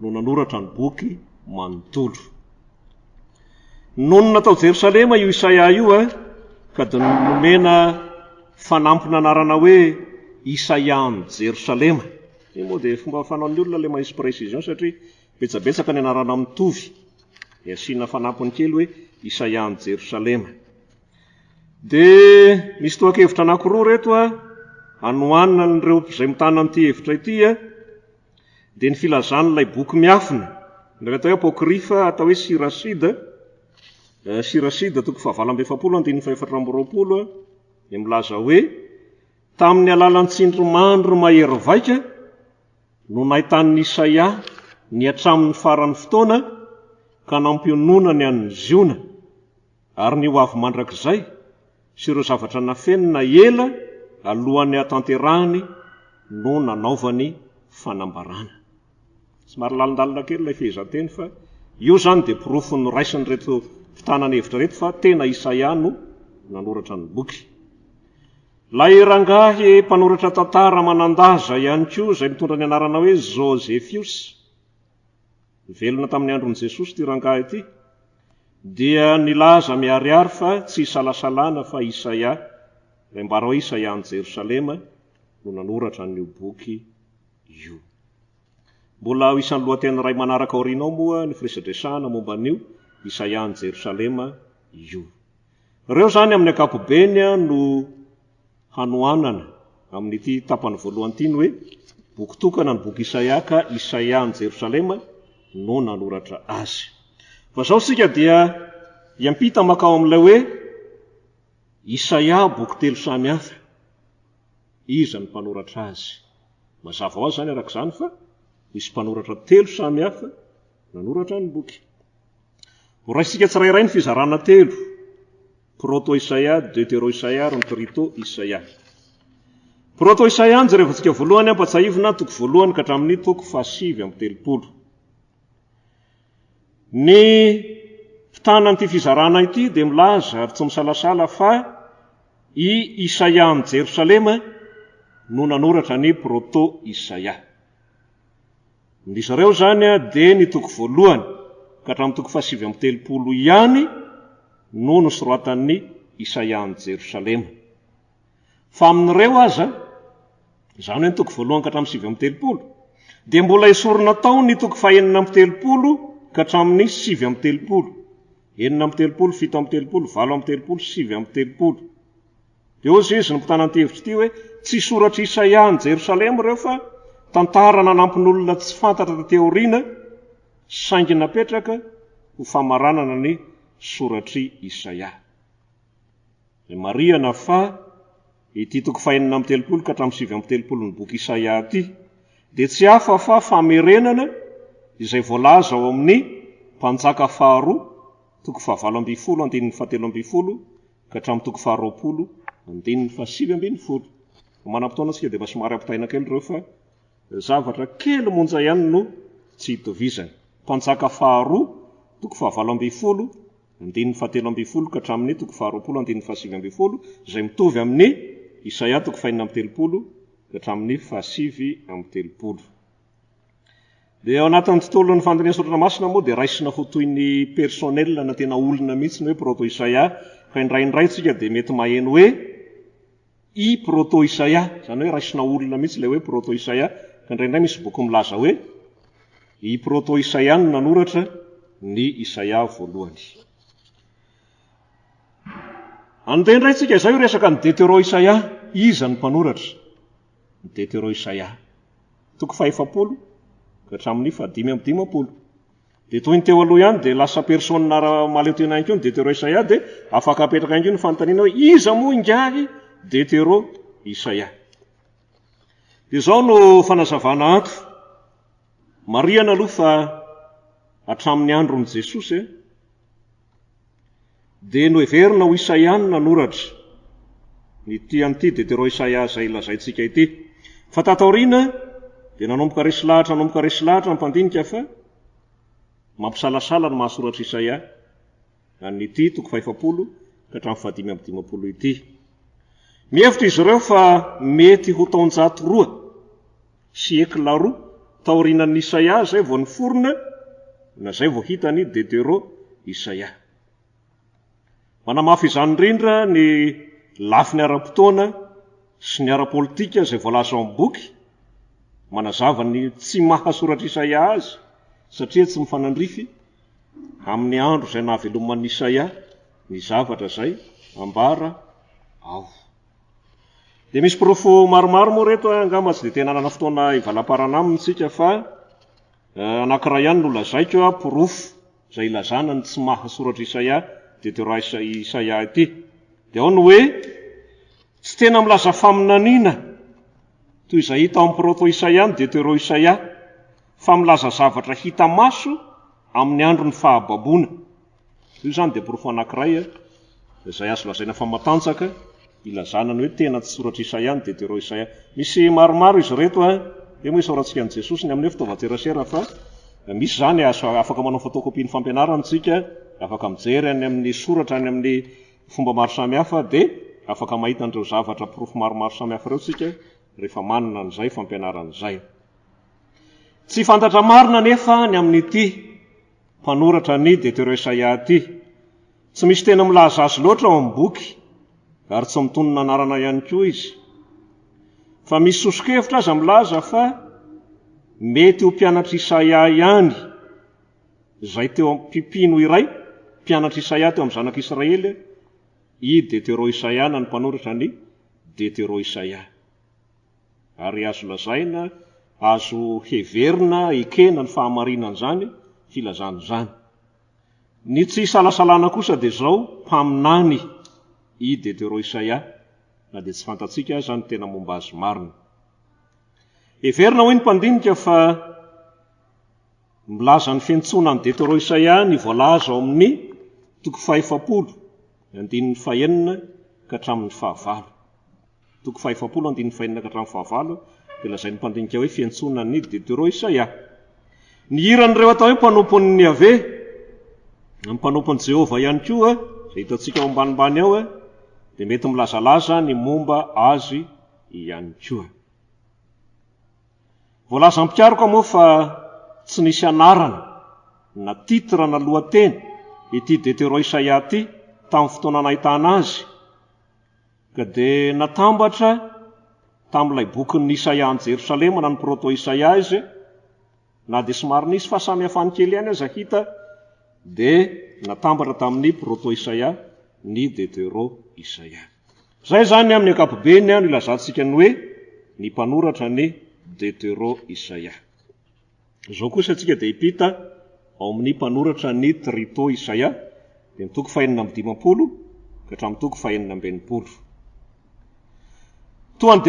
no nanoratra ny boky manontolo. Nono natao Jerosalema io Isaia io ka dia nomena fanampina anarana hoe Isaian Jerosalema. Io moa dia fomba fanaon'ny olona ilay manisy précision satria betsabetsaka ny anarana mitovy. Dia asiana fanampiny kely hoe Isaian Jerosalema. Dia misy tohan-kevitra anankiroa reto anohanina n'ireo izay mitana an'ity hevitra ity dia ny filazan'ilay boky miafina. Ny atao hoe apokrifa atao hoe Sirasida toko 720 dia milaza hoe tamin'ny alalan'ny tsindrimandry mahery vaika no nahitan'ny Isaia ny hatramin'ny faran'ny fotoana ka nampionona ny an'ny ziona ary ny ho avy mandrakizay sy ireo zavatra nafenina ela alohan'ny hatanterahany no nanaovany fanambarana. Somary lalindalina kely ilay fehezanteny fa io zany dia pirofo ny raisiny reto fitanana hevitra reto fa tena Isaia no nanoratra ny boky. Lay rangahy mpanoratra tantara manan-daza ihany koa izay mitondra ny anarana hoe Josefius, velona tamin'ny andron'i Jesosy ty rangahy ity, dia nilaza miariary fa tsy salasalana fa Isaia, ilay mbara hoe Isaia any Jerosalema no nanoratra n'io boky io. Mbola ho isan'ny lohateny ray manaraka aorianao moa ny firesadresahana momba an'io Isaia any Jerosalema io. Ireo zany amin'ny ankapobeny no hanohanana amin'ity tapany voalohany ity ny hoe boky tokana ny boky Isaia ka Isaia any Jerosalema no nanoratra azy. Fa zao sika dia iampita makao amin'ilay hoe Isaia boky telo samy hafa, iza ny mpanoratra azy? Mazava ho azy zany arak'izany fa misy mpanoratra telo samy hafa nanoratra ny boky. Raisika tsirairay ny fizarana telo: Proto Isaia, Deutéro Isaia ary ny Trito Isaia. Proto Isaia ny jerevantsika voalohany ampatsahivina toko voalohany ka hatramin'ny toko 730. Ny mpitana an'ity fizarana ity dia milaza ary tsy misalasala fa i Isaia any Jerosalema no nanoratra ny Proto Isaia. Misy ireo zany dia ny toko voalohany ka hatramin'ny toko 730 ihany no nosoratan'ny Isaia any Jerosalema. Fa amin'ireo aza, izany hoe ny toko voalohany ka hatramin'ny 7:30, dia mbola esorina tao ny toko 4:30 ka hatramin'ny 7:30, 4:30, 7:30, 8:30, 7:30. Dia ozy izy ny mpitanantevitra ity hoe tsy soratra Isaia any Jerosalema ireo fa tantara nanampin'olona tsy fantatra taty aoriana, saingy napetraka ho famaranana ny soratry Isaia. Dia marihana fa ity toko 4:30 ka hatramin'ny 7:30 ny boky Isaia ity dia tsy hafa fa famerenana izay voalaza ao amin'ny mpanjaka faharoa, toko 7:20 andininy 7:30 ka hatramin'ny toko 20 andininy 7:20. Manam-potoana tsika dia mba somary ampitaina kely ireo fa zavatra kely monja ihany no tsy hitovizany. Mpanjaka faharoa, toko 7:20 andininy 7:30 ka hatramin'ny toko 20 andininy 7:20, izay mitovy amin'ny Isaia toko 4:30 ka hatramin'ny 7:30. Dia ao anatin'ny tontolon'ny Fampianarana Soratra Masina moa dia raisina ho toy ny personnel na tena olona mihitsy hoe proto Isaia, fa indraindray tsika dia mety maheno hoe i proto Isaia, izany hoe raisina olona mihitsy ilay hoe proto Isaia, ka indraindray misy boky milaza hoe i proto Isaia no nanoratra ny Isaia voalohany. Andendray tsika izay ho resaka ny Deutéro Isaia, iza ny mpanoratra? Ny Deutéro Isaia, toko 7 ka hatramin'ny 5:10. Dia toy ny teo aloha ihany dia lasa persona maleo tena ihany koa ny Deutéro Isaia, dia afaka apetraka ihany koa ny fanontaniana hoe iza moa ingahy Deutéro Isaia. Dia izao no fanazavana ato. Marihana aloha fa hatramin'ny andron'i Jesosy dia noheverina ho Isaia no nanoratra nyity an'ity Deutéro Isaia izay lazaintsika ity. Fa tataoriana dia nanomboka resy lahatra ny mpandinika fa mampisalasala ny mahasoratra Isaia an'ity toko 7 ka hatramin'ny 5:10 ity. Mihevitra izy ireo fa mety ho taonjato 2 siècle roa taorianan'ny Isaia izay vao niforona na izay vao hitany Deutéro Isaia. Manamafy izany indrindra ny lafiny ara-potoana sy ny ara-politika izay voalaza ao amin'ny boky, manazava ny tsy mahasoratra Isaia azy satria tsy mifanandrify amin'ny andro izay nahaveloman'ny Isaia ny zavatra izay ambara ao. Dia misy profo maromaro moa reto angamba tsy dia tena nanana fotoana ivalam-parana amintsika fa anankiray ihany no lazaiko profo izay ilazana ny tsy mahasoratra Isaia, Deutéro Isaia ity. Dia ao no hoe tsy tena milaza faminaniana toy izay hita amin'ny proto Isaia ny Deutéro Isaia, fa milaza zavatra hita maso amin'ny andron'ny fahababoana. Io izany dia profo anankiray izay azo lazaina fa matanjaka ilazana ny hoe tena tsy soratra Isaia ny Deutéro Isaia. Misy maromaro izy reto dia moa isaorantsika an'i Jesosy ny amin'ny fitaovan-tserasera fa misy izany afaka manao fotokopian'ny fampianarana tsika, afaka mijery any amin'ny soratra any amin'ny fomba maro samihafa dia afaka mahita an'ireo zavatra profo maromaro samihafa ireo tsika rehefa manana an'izay fampianarana izay. Tsy fantatra marina nefa ny amin'ity mpanoratra ny Deutéro Isaia ity. Tsy misy tena milaza azy loatra ao amin'ny boky, ary tsy mitonona anarana ihany koa izy. Fa misy sosokevitra aza milaza fa mety ho mpianatra Isaia ihany izay teo mpipino iray, mpianatra Isaia teo amin'ny zanak'Israely, i Deutéro Isaia na ny mpanoratra ny Deutéro Isaia. Ary azo lazaina, azo heverina, ekena ny fahamarinana izany, filazana izany. Ny tsy salasalana kosa dia izao mpaminany i Deutéro Isaia, na dia tsy fantatsika izany tena momba azy marina. Heverina hoy ny mpandinika fa milaza ny fiantsoana ny Deutéro Isaia ny voalaza ao amin'ny toko 7 andininy 9 ka hatramin'ny 10. Toko 7 andininy 9 ka hatramin'ny 10 dia lazain'ny mpandinika hoe fiantsoana ny Deutéro Isaia. Ny hiran'ireo atao hoe mpanompon'ny Ave, ny mpanompon'i Jehova ihany koa izay hitantsika ao ambanimbany ao dia mety milazalaza ny momba azy ihany koa. Voalaza ampiariko moa fa tsy nisy anarana na titra na lohateny ity Deutéro Isaia ity tamin'ny fotoana nahitana azy ka dia natambatra tamin'ilay bokin'ny Isaia any Jerosalema na ny proto Isaia izy, na dia somary nisy fahasamihafany kely ihany aza hita, dia natambatra tamin'ny proto Isaia ny Deutéro Isaia. Zay zany amin'ny ankapobeny no ilazantsika ny hoe ny mpanoratra ny Deutéro Isaia. Izao kosa tsika dia hipita ao amin'ny mpanoratra ny Trito Isaia, dia mitoko 450 ka hatramin'ny toko 480. Toa ny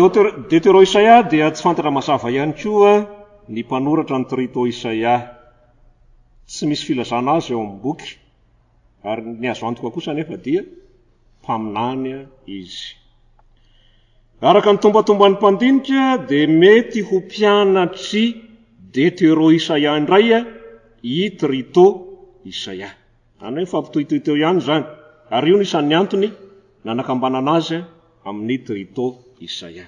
Deutéro Isaia dia tsy fantatra mazava ihany koa ny mpanoratra ny Trito Isaia. Tsy misy filazana azy eo amin'ny boky, ary ny azo antoka kosa nefa dia mpaminany izy. Araka ny tombatomban'ny mpandinika dia mety ho mpianatry Deutéro Isaia indray i Trito Isaia. Any hoe fampitohitohiteo ihany zany, ary io nisan'ny antony nanakambanana azy amin'ny Trito Isaia.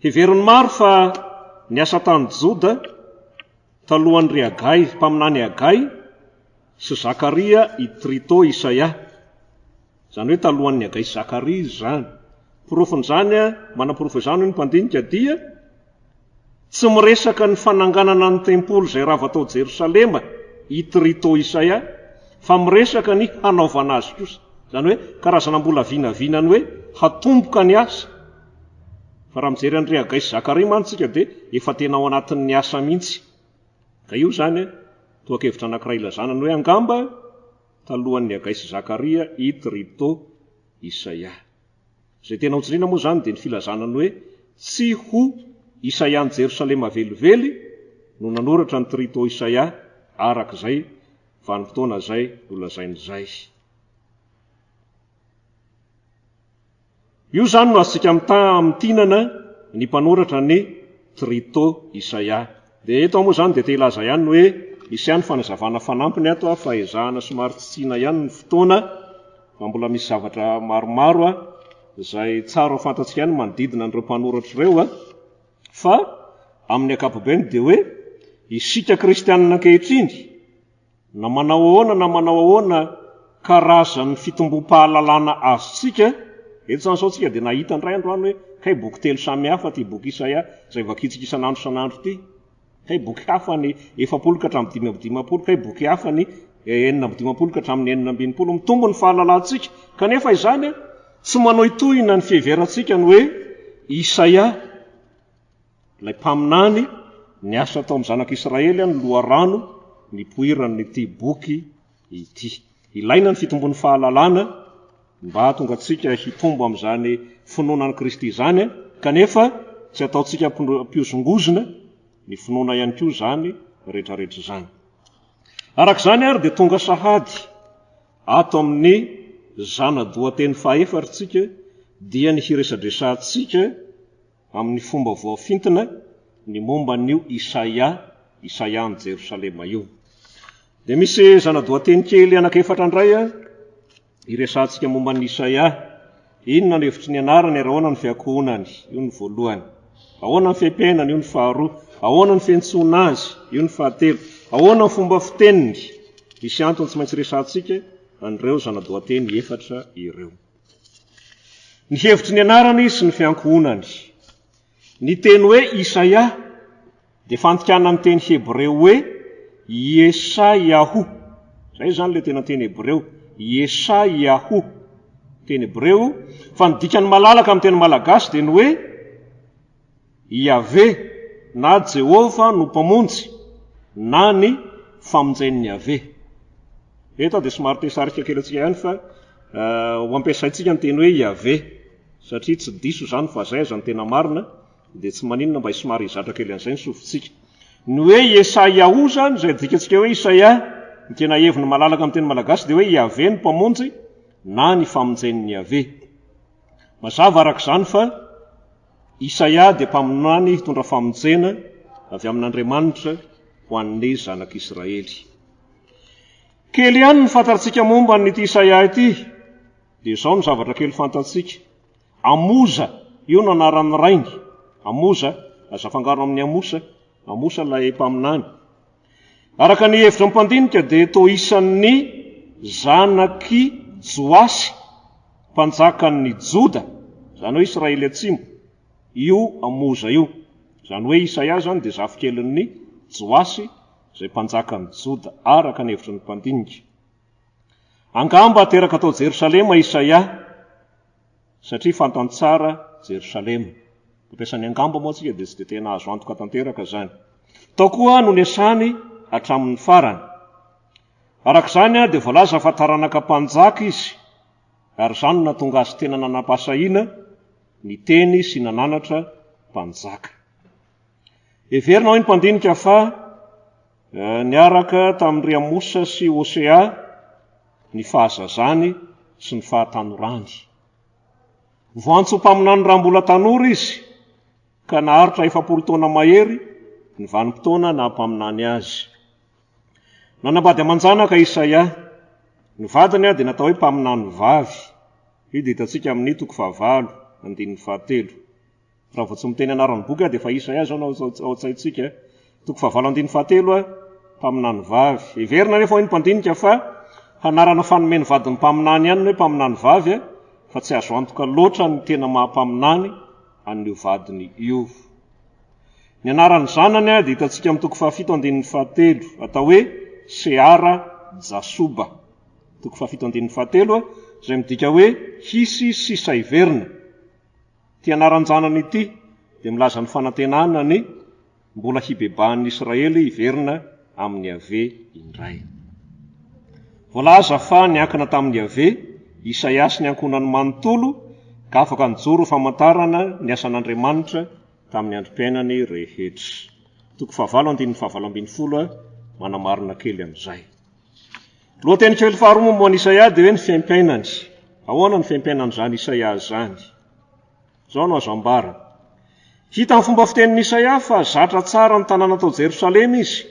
Heveriny maro fa ny asa tany Joda talohan'ny Hagai, mpaminany Hagai sy Zakaria i Trito Isaia. Zany hoe talohan'ny Hagai sy Zakaria zany. Porofin' zany manaporofo izany ny mpandinika dia tsy miresaka ny fananganana ny tempolo izay rava tao Jerosalema i Trito Isaia, fa miresaka ny hanaovana azy kosa. Zany hoe karazana mbola vinavinany hoe hatomboka ny asa. Fa raha mijery an'ry Hagai sy Zakaria mantsika dia efa tena ao anatin'ny asa mihitsy. Ka io zany toa-kevitra anankiray ilazanany hoe angamba talohan'ny Hagai sy Zakaria i Trito Isaia. Zay tena hotsirina moa zany dia ny filazanany hoe tsy ho Isaia ny Jerosalema velively no nanoratra ny Trito Isaia, arak'izay vanim-potoana zay nolazain'izay. Io zany no azontsika mitinana ny mpanoratra ny Trito Isaia. Dia eto moa zany dia te hilaza ihany hoe misy ihany fanazavana fanampiny ato fa ezahana somary tsitsiana ihany ny fotoana, fa mbola misy zavatra maromaro izay tsara ho fantatsika ihany manodidina an'ireo mpanoratra ireo, fa amin'ny ankapobeny dia hoe isika kristianina ankehitriny na manao ahoana karazan'ny fitombom-pahalalana azontsika. Eto zany sao tsika dia nahita ndray androany hoe kay boky 3 samihafa ty boky Isaia izay vakitsika isan'andro san'andro ty, kay boky hafa ny 7 ka hatramin'ny 5 kay boky hafa ny 9 ka hatramin'ny 9, mitombo ny fahalalantsika. Kanefa izany tsy manao itohina ny fiheverantsika ny hoe Isaia, ilay mpaminany ny asa tao amin'ny zanak'Israely ny loharano nipoiran'ity boky ity. Ilaina ny fitombon'ny fahalalana mba tonga antsika hitombo amin'izany finoanan'i Kristy izany, kanefa tsy ataontsika mpiosongozona ny finoana ihany koa zany rehetrarehetra zany. Arak'izany ary dia tonga sahady ato amin'ny zana-dohateny fahefatritsika dia ny hiresadresantsika amin'ny fomba voafintina ny momba n'io Isaia ny Jerosalema io. Dia misy zana-dohateny kely anakefatra indray hiresantsika momba ny Isaia. Inona ny hevitry ny anarany ary ahoana ny fiankohonany, io ny voalohany. Ahoana ny fiainam-piainany, io ny faharoa. Ahoana ny fiantsoana azy, io ny fahatelo. Ahoana ny fomba fiteniny. Misy antony tsy maintsy resantsika an'ireo zana-dohateny efatra ireo. Ny hevitry ny anarany sy ny fiankohonany. Ny teny hoe Isaia dia fantikana amin'ny teny hebreo hoe Yesaiahu. Zay zany le tena teny hebreo, Yesaiahu teny hebreo, fa ny dikany malalaka amin'ny teny malagasy dia ny hoe Yahvé na Jehova no mpamonjy na ny famonjain'ny Yahvé. Eto dia somary tesarika kely atsika ihany fa ho ampiasaintsika ny teny hoe Yahvé, satria tsy diso zany fa zay zany tena marina, dia tsy maninona mba somary hizatra kely an'izay ny sofintsika. Ny hoe Yesaiahu zany izay dikantsika hoe Isaia, ny tena heviny malalaka amin'ny teny malagasy dia hoe Yahvé ny mpamonjy na ny famonjain'ny Yahvé. Mazava arak'izany fa Isaia dia mpaminany hitondra famonjena avy amin'Andriamanitra ho an'ny zanak'Israely. Kely ihany ny fantatsika momba n'ity Isaia ity, dia izao ny zavatra kely fantatsika. Amoza, io no anaran'ny rainy. Amoza, aza fangaro amin'ny Amosa ilay mpaminany. Araka ny hevitra mpandinika dia toa isan'ny zanaky Joasy, mpanjakan'ny Joda, zany hoe Israely atsimo, io amoza io. Zany hoe Isaia zany dia zafikely Joasy izay mpanjakan'ny Joda araka ny hevitry ny mpandinika. Angamba ateraka atao Jerosalema Isaia satria fantany tsara Jerosalema. Mampiasany angamba moa tsika dia tsy dia tena azo antoka tanteraka zany. Tao koa no niasany hatramin'ny farany. Arak'izany dia voalaza fa taranaka mpanjaka izy, ary izany natonga azy tena nanam-pahasahiana ny teny sy nananatra mpanjaka. Heverina hoe ny mpandinika fa niaraka tamin'ny Amosa sy Hosea ny fahazazany sy ny fahatanorany. Voantso mpaminany raha mbola tanora izy, ka naharitra 7 taona mahery ny vanim-potoana na mpaminany azy. Nanambady amanjanaka Isaia, ny vadiny dia natao hoe mpaminany vavy. Io dia hitantsika amin'ny 9:7. Raha vao tsy miteny anaran'ny boky dia fa Isaia zao ao an-tsaintsika. 9:7 mpaminany vavy. Heverina nefa hoe ny mpandinika fa hanarana fanomeny vadiny mpaminany ihany hoe mpaminany vavy, fa tsy azo antoka loatra ny tena mahampaminany an'io vadiny io. Ny anaran'ny zanany dia hitantsika amin'ny 7:7 atao hoe Seara Jasuba. 7:7 izay midika hoe hisy sisa hiverina. Ty anaran'ny zanany ity dia milaza ny fanantenana ny mbola hibebahan'ny Israely hiverina amin'ny ave indray. Voalaza fa niankina tamin'ny ave Isaia sy ny ankonany manontolo ka afaka nijoro famantarana ny asan'Andriamanitra tamin'ny androm-piainany rehetra. 9:7 manamarina kely amin'izay. Lohateny kely faharoa momba an'i Isaia dia hoe ny fiaim-piainany. Ahoana ny fiaim-piainany zany Isaia zany? Zao no azo ambara. Hita amin'ny fomba fitenin'i Isaia fa zatra tsara ny tanàna tao Jerosalema izy.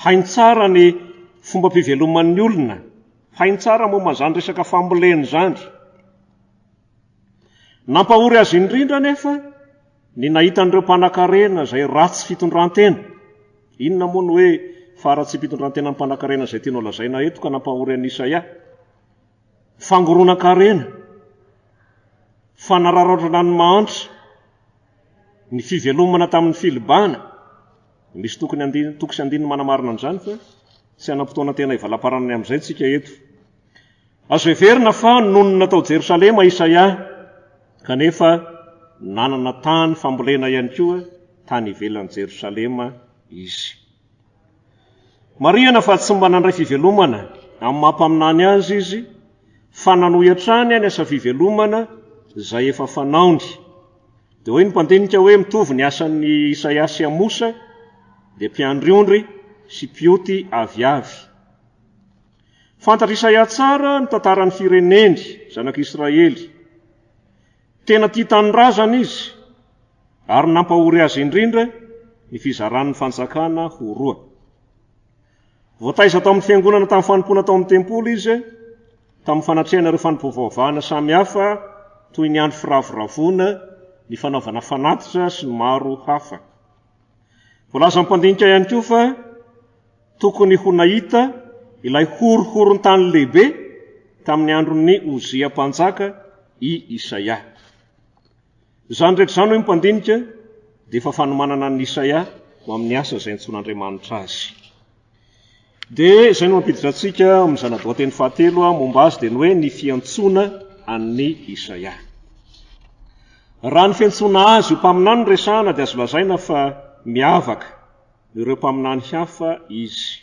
Hainy tsara ny fomba mpiveloman'ny olona. Hainy tsara momba zany resaka famboleny zany. Nampahory azy indrindra nefa ny nahitan'ireo mpanan-karena izay ratsy fitondrantena. Inona moa no hoe faratsy fitondrantena ny mpanan-karena izay tianao lazaina eto ka nampahory an'i Isaia? Fangoronan-karena, fanararaotrana ny mahantra, ny fivelomana tamin'ny filibana. Misy tokosy andiny manamarina an'izany fa tsy anam-potoana tena ivalaparanany amin'izay tsika eto. Azo heverina fa nonona tao Jerosalema Isaia, kanefa nanana tany fambolena ihany koa tany ivelan'i Jerosalema izy. Marihana fa tsy mba nandray fivelomana amin'ny mahampaminany azy izy, fa nanohiatrany ny asa fivelomana izay efa fanaony. Dia hoe ny mpandinika hoe mitovy ny asan'ny Isaia sy Amosa dia mpiandriondry sy mpioty aviavy. Fantatra Isaia tsara ny tantaran'ny fireneny zanak'Israely. Tena tia tanindrazana izy, ary nampahory azy indrindra ny fizaran'ny fanjakana ho roa. Voataiza tao amin'ny fiangonana tamin'ny fanompoana tao amin'ny tempolo izy, tamin'ny fanatrehana ireo fanompoavana samihafa toy ny andro firavoravoana, ny fanaovana fanatitra sy ny maro hafa. Voalaza mpandinika ihany koa fa tokony ho nahita ilay horohoron-tany lehibe tamin'ny andron'ny Ozia mpanjaka i Isaia. Izany rehetra izany hoe mpandinika dia efa fanomanana an'i Isaia ho amin'ny asa izay nitson'Andriamanitra azy. Dia izay no mampiditra antsika amin'ny zana-dohateny fahatelo momba azy dia ny hoe ny fiantsona an'i Isaia. Raha ny fiantsona azy io mpaminany resahana dia azo lazaina fa miavaka ireo mpaminany hafa izy.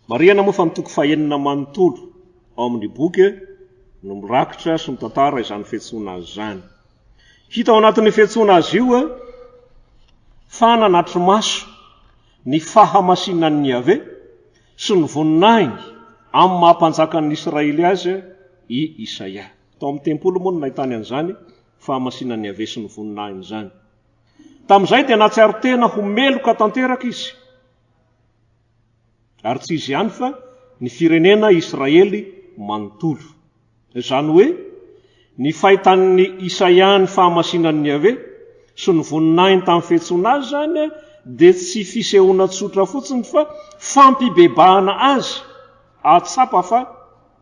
Marihana moa fa ny 9:9 ao amin'ny boky no mirakitra sy mitantara izany fiantsona azy zany. Hita ao anatin'ny fiantsona azy io fa nanatry maso ny faha masinan'ny ave sy ny voninahiny amin'ny mahampanjakan'ny Israely azy i Isaia. Tao amin'ny tempolo moa no nahitany an'izany faha masinan'ny ave sy ny voninahiny zany. Tamin'izay dia nahatsiaro tena ho meloka tanteraka izy. Ary tsy izy ihany fa ny firenena Israely manontolo. Izany hoe ny fahitan'ny Isaia ny fahamasinan'ny ave sy ny voninahiny tamin'ny fiantsona azy zany dia tsy fisehoana tsotra fotsiny fa fampibebahana azy, atsapa fa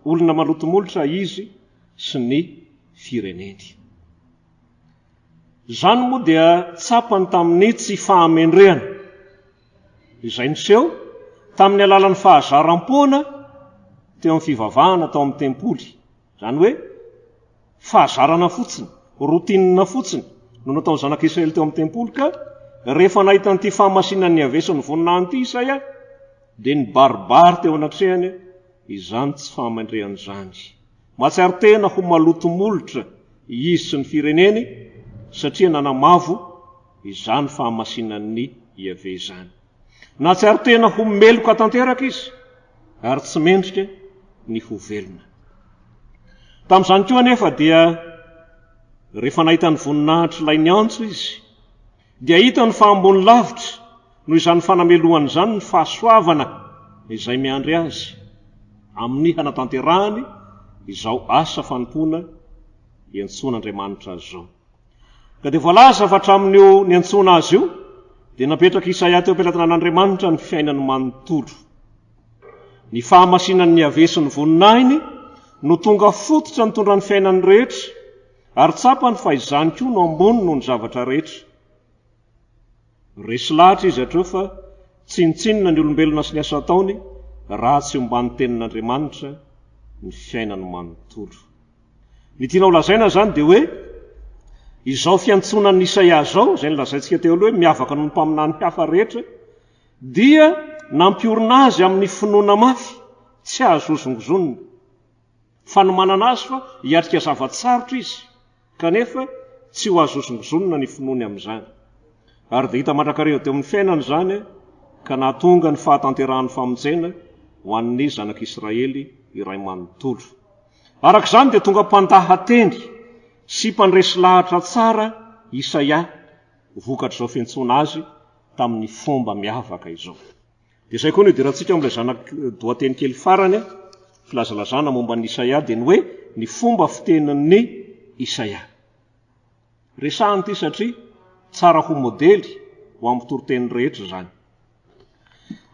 olona malotomolotra izy sy ny fireneny. Zany moa dia tsapany tamin'ny tsy fahamendrehana izay niseho tamin'ny alalan'ny fahazaram-poana teo amin'ny fivavahana tao amin'ny tempoly. Zany hoe fahazarana fotsiny, rotinina fotsiny no nataony zanak'Israely teo amin'ny tempoly, ka rehefa nahita an'ity fahamasinan'ny avesany voninahiny ity Isaia dia nibaribary teo anatrehany, izany tsy fahamendrehana izany. Mahatsiaro tena ho maloto molotra izy sy ny fireneny satria nanamavo izany fahamasinan'ny Iave izany. Nahatsiaro tena ho meloka tanteraka izy ary tsy mendrika ny ho velona. Tamin'izany koa anefa dia rehefa nahita ny voninahitra ilainy antso izy dia hitany fa ambony lavitra noho izany fanamelohany izany ny fahasoavana izay miandry azy amin'ny hanatanterahany izao asa fanompoana iantson'Andriamanitra azy zao. Ka dia voalaza fa hatramin'io niantsona azy io dia napetraka Isaia teo am-pilatranan'Andriamanitra ny fiainany manontolo. Ny fahamasinan'ny Iave sy ny voninahiny no tonga fototra nitondra ny fiainany rehetra, ary tsapany fa izany koa no ambony noho ny zavatra rehetra. Resy lahatra izy hatreo fa tsinitsinina ny olombelona sy ny asa ataony raha tsy ombany tenin'Andriamanitra ny fiainany manontolo. Ny tiana ho lazaina zany dia hoe izao fiantsonan'ny Isaia zao, izay nilazaintsika teo aloha hoe miavaka noho ny mpaminany hafa rehetra, dia nampiorina azy amin'ny finoana mafy, tsy ahazozongozonina. Fanomanana azy fa hiatrika zavatsarotra izy, kanefa tsy ho ahazozongozonina ny finoany amin'izany. Ary dia hita mandrakareo teo amin'ny fiainany izany, ka nahatonga ny fahatanterahan'ny famonjena ho an'ny zanak'Israely iray manontolo. Arak'izany dia tonga mpandahan-teny sy mpandresy lahatra tsara Isaia vokatr'izao fiantsona azy tamin'ny fomba miavaka izao. Dia izay koa no idirantsika amin'ilay zanak-dohateny kely farany, filazalazana momba ny Isaia dia ny hoe ny fomba fitenin'ny Isaia. Resahany ity satria tsara ho modely ho amin'ny toriteny rehetra izany.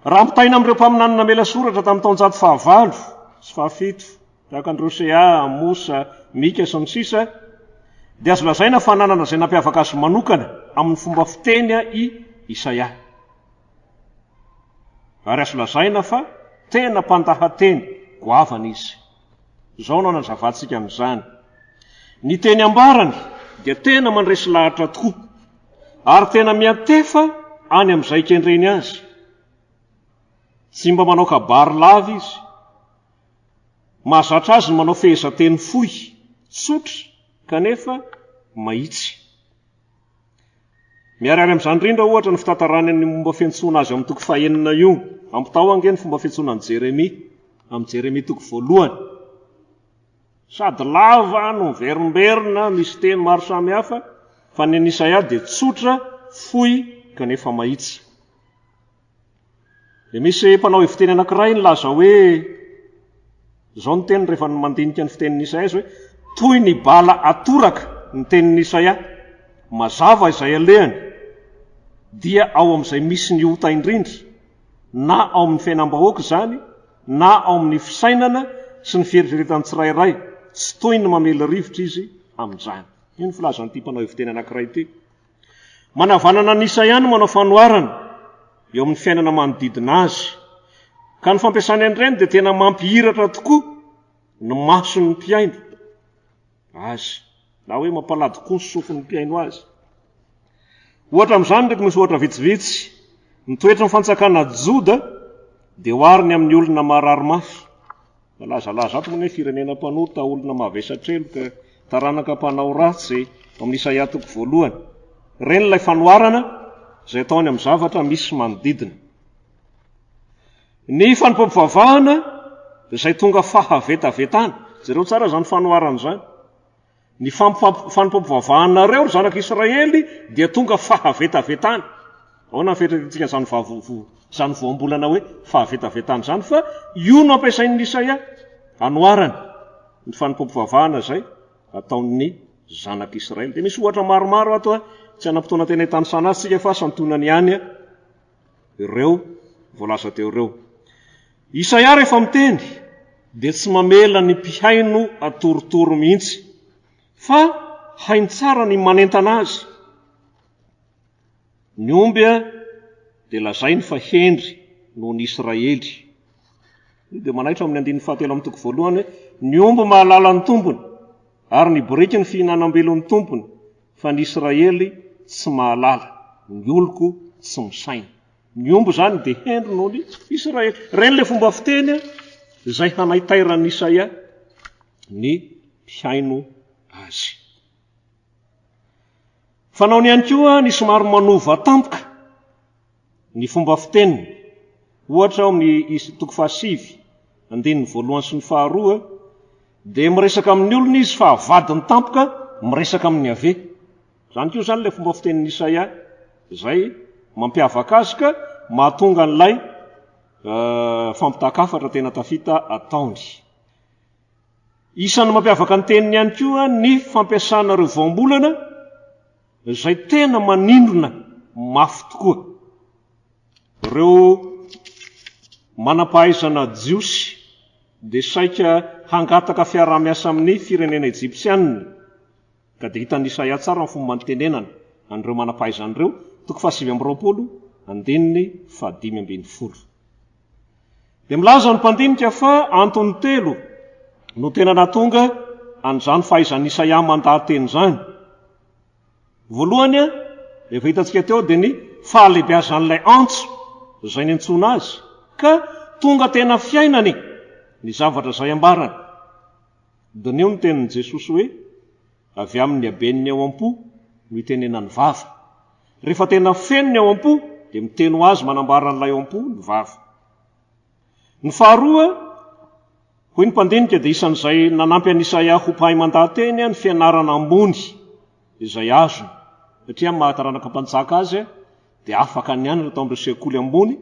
Raha mpitaina amin'ireo mpaminany namela soratra tamin'ny taonjato fahavalo sy fahafito, tahaka ny Rosea, Amosa, Mika sy ny sisa, dia azo lazaina fa nanana izay nampiavaka azy manokana amin'ny fomba fiteny i Isaia. Ary azo lazaina fa tena mpandahan-teny goavana izy. Izao no nazavantsika amin'izany. Ny teny ambarany dia tena mandresy lahatra tokoa, ary tena miantefa any amin'izay kendreny azy. Tsy mba manao kabary lava izy. Mahazatra azy ny manao fehezanteny fohy, tsotra, kanefa mahitsy. Miarary amin'izany indrindra ohatra ny fitantarany ny momba fiantsona azy amin'ny toko fahaenina io, ampitao ange ny fomba fiantsonan'i Jeremia, amin'ny Jeremia toko voalohany. Sady lava no verimberina, misy teny maro samihafa, fa ny Isaia dia tsotra, fohy, kanefa mahitsy. Dia misy mpanao heviteny anankiray nilaza hoe, izao ny teny rehefa mandinika ny fitenin'ny Isaia hoe, toy ny bala atoraka ny tenin'ny Isaia, mazava izay alehany, dia ao amin'izay misy ny ota indrindra, na ao amin'ny fiainam-bahoaka izany, na ao amin'ny fisainana sy ny fieritreretany tsirairay, tsy toy ny mamela rivotra izy amin'izany. Io ny filazan'ity mpanao heviteny anankiray ity. Manavanana ny Isaia no manao fanoharana eo amin'ny fiainana manodidina azy, ka ny fampiasany an'ireny dia tena mampihiratra tokoa ny mason'ny mpiaino azy, na hoe mampalady koa ny sofin'ny mpiaino azy. Ohatra amin'izany ndraiky misy ohatra vitsivitsy, ny toetra ny fantsakana Joda dia ohariny amin'ny olona marary mafy. Malazalaza ato moa hoe firenena mpanota, olona mahavesatrelo ka taranaka mpanao ratsy amin'ny Isaia toko voalohany. Ireny ilay fanoharana izay ataony amin'ny zavatra misy manodidina. Ny fanompam-pivavahana izay tonga fahavetavetana, jereo tsara izany fanoharana izany. Ny fanompam-pivavahanareo ry zanak'Israely dia tonga fahavetavetana. Ahoana fetretintsika izany voambolana hoe fahavetavetana izany, fa io no ampiasain'ny Isaia anoharana ny fanompam-pivavahana izay ataon'ny zanak'Israely. Dia misy ohatra maromaro ato, tsy hanam-potoana tena hitanysana azy tsika fa santonany ihany ireo voalaza teo ireo. Isaia rehefa miteny dia tsy mamela ny mpihaino atorotoro mihitsy, fa hainy tsara ny manentana azy. Ny omby dia lazainy fa hendry noho ny Israely. Dia manaitra amin'ny 7:1 ny omby mahalala ny tompony, ary ny biriky ny fihinanam-belon'ny tompony, fa ny Israely tsy mahalala, ny oloko tsy misaina. Ny omby zany dia hendry noho ny Israely. Reny le fomba fiteny izay hanaitairan'ny Isaia ny mpihaino azy. Fanaony ihany koa ny somary manova tampoka ny fomba fiteniny. Ohatra ao amin'ny 7:1 sy ny 2, dia miresaka amin'ny olona izy fa avadiny tampoka miresaka amin'ny ave. Zany koa zany le fomba fitenin'ny Isaia izay mampiavaka azy ka mahatonga an'ilay fampitakafatra tena tafita ataony. Isan'ny mampiavaka ny teniny ihany koa ny fampiasana ireo voambolana izay tena manindrona mafy tokoa. Ireo manampahaizana jiosy dia saika hangataka fiara-miasa amin'ny firenena Egyptianina, ka dia hitan'ny Isaia tsara ny fomba nitenenana an'ireo manampahaizan'ireo. 7:5. Dia milaza ny mpandinika fa antony telo no tena natonga an'izany fahaizan'ny Isaia mandahateny zany. Voalohany, efa hitantsika teo, dia ny fahalehibeazan'ilay antso izay ny antsoina azy, ka tonga tena fiainany ny zavatra izay ambarany. Donné ny tenin'i Jesosy hoe, avy amin'ny habeniny ao am-po no itenenany vava. Rehefa tena feniny ao am-po dia miteny ho azy manambaran'ilay ao am-po ny vava. Ny faharoa, hoy ny mpandinika, dia isan'izay nanampy an'i Isaia ho mpahay mandahateny ny fianarana ambony izay azony. Satria mahataranaka mpanjaka azy dia afaka nianatra tao amin'ireo sekoly ambony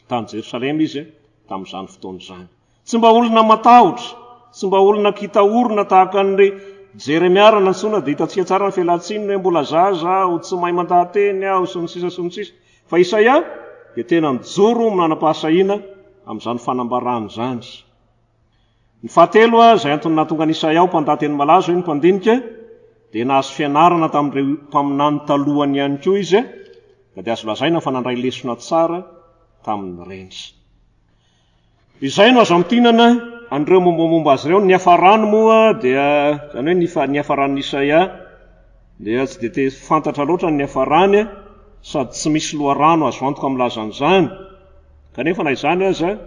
tany Jerosalema izy tamin'izany fotoana izany. Tsy mba olona matahotra, tsy mba olona kitaorona tahaka ny Jeremia nantsona, dia hitantsika tsara ny fialantsiny hoe mbola zaza aho, tsy mahay mandahateny aho, sy ny sisa sy ny sisa. Fa Isaia dia tena nijoro manam-pahasahiana amin'izany fanambarany zany. Ny fahatelo izay antony nahatonga ny Isaia ho mpandahateny malaza hoe ny mpandinika, dia nahazo fianarana tamin'ireo mpaminany talohany ihany koa izy, ka dia azo lazaina fa nandray lesona tsara tamin'ny reny. Izay no azo amtinana an'ireo mombamomba azy ireo. Ny hafarany moa dia zany hoe ny hafaran'ny Isaia dia tsy dia te fantatra loatra ny hafarany, sady tsy misy loharano azo antoka milaza an'izany. Kanefa na izany aza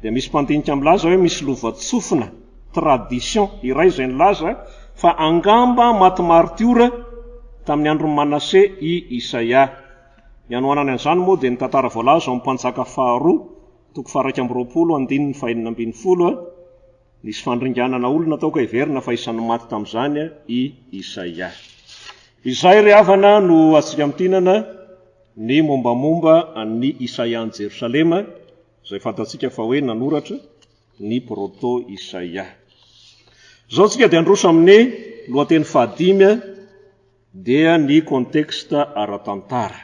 dia misy mpandinika milaza hoe misy lovatsofina tradition iray izay nilaza fa angamba maty martiora tamin'ny andron'ny Manase i Isaia. Ny anoanany an'izany moa dia ny tantara voalaza ao amin'ny mpanjaka faharoa 2:1-20, nisy fandringanana olona taoka hiverina fa isan'ny maty tamin'izany i Isaia. Izay ry havana no atsika mitinana ny mombamomba ny Isaia any Jerosalema, izay fantatsika fa hoe nanoratra ny proto Isaia. Zao tsika dia androso amin'ny lohateny 5 dia ny konteksta ara-tantara.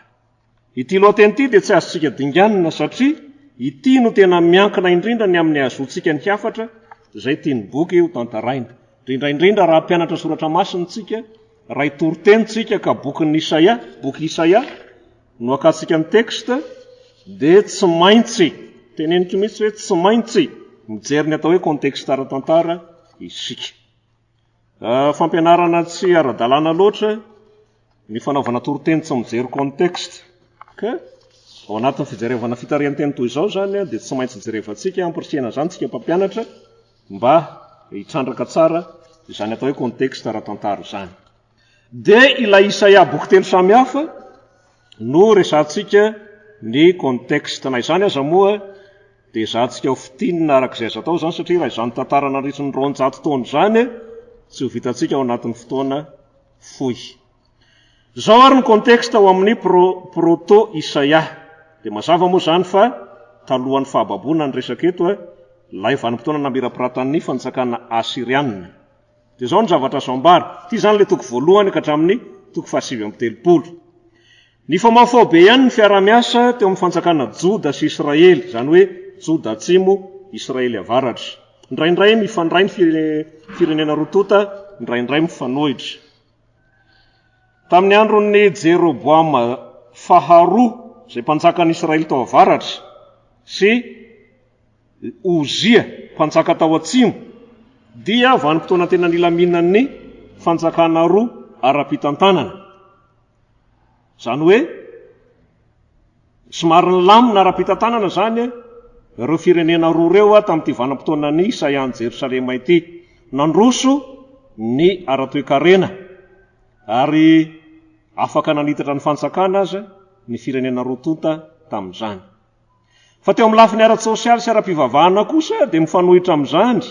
Ity lohateny ity dia tsy azontsika dinganina satria ity no tena miankina indrindra ny amin'ny azontsika ny hafatra izay tiany boky ho tantaraina. Indrindra raha mpianatra soratra masina tsika, raha itorytenitsika ka boky Isaia no akatsika ny teksta, dia tsy maintsy, teneniko mihitsy hoe tsy maintsy mijery ny atao hoe konteksta ara-tantara isika. Fampianarana tsy ara-dalàna loatra ny fanaovana toryteny tsy mijery konteksta, ka ao anatin'ny fijerevana fitarihan-teny toy izao zany dia tsy maintsy jerevantsika ampirisihana zany tsika mpampianatra mba hitrandraka tsara izany atao hoe konteksta ara-tantara zany. Dia ilay Isaia boky telo samihafa no resantsika ny konteksta. Na izany aza moa dia izahantsika ho fitinina arak'izay azo atao zany, satria raha izany tantara nandritra ny 200 taona zany tsy ho vitantsika ao anatin'ny fotoana fohy. Zao ary ny konteksta ao amin'ny proto Isaia. Dia mazava moa zany fa talohan'ny fahababona ny resaka eto ilay vanim-potoana namiram-piratany fanjakana Asirianina. Dia zao ny zavatra azo ambara. Ity zany ilay toko voalohany ka hatramin'ny toko 7:30. Ny famafao be ihany ny fiara-miasa teo amin'ny fanjakana Joda sy Israely, zany hoe Joda Atsimo, Israely avaratra. Indraindray mifandray ny firenena rotota, indraindray mifanohitra. Tamin'ny andron'ny Jeroboama faharoa, izay mpanjakan'ny Israely tao avaratra, sy Ozia, mpanjaka tao atsimo, dia vanim-potoana tena nilaminan'ny fanjakana roa ara-pitantanana. Zany hoe, somary lamina ara-pitantanana zany ireo firenena roa reo tamin'ity vanim-potoana ny Isaia any Jerosalema ity. Nandroso ny ara-toe-karena ary afaka nanitatra ny fanjakana aza ny firenena rotota tamin'izany. Fa teo amin'ny lafiny ara-tsosialy sy ara-pivavahana kosa dia mifanohitra amin'izany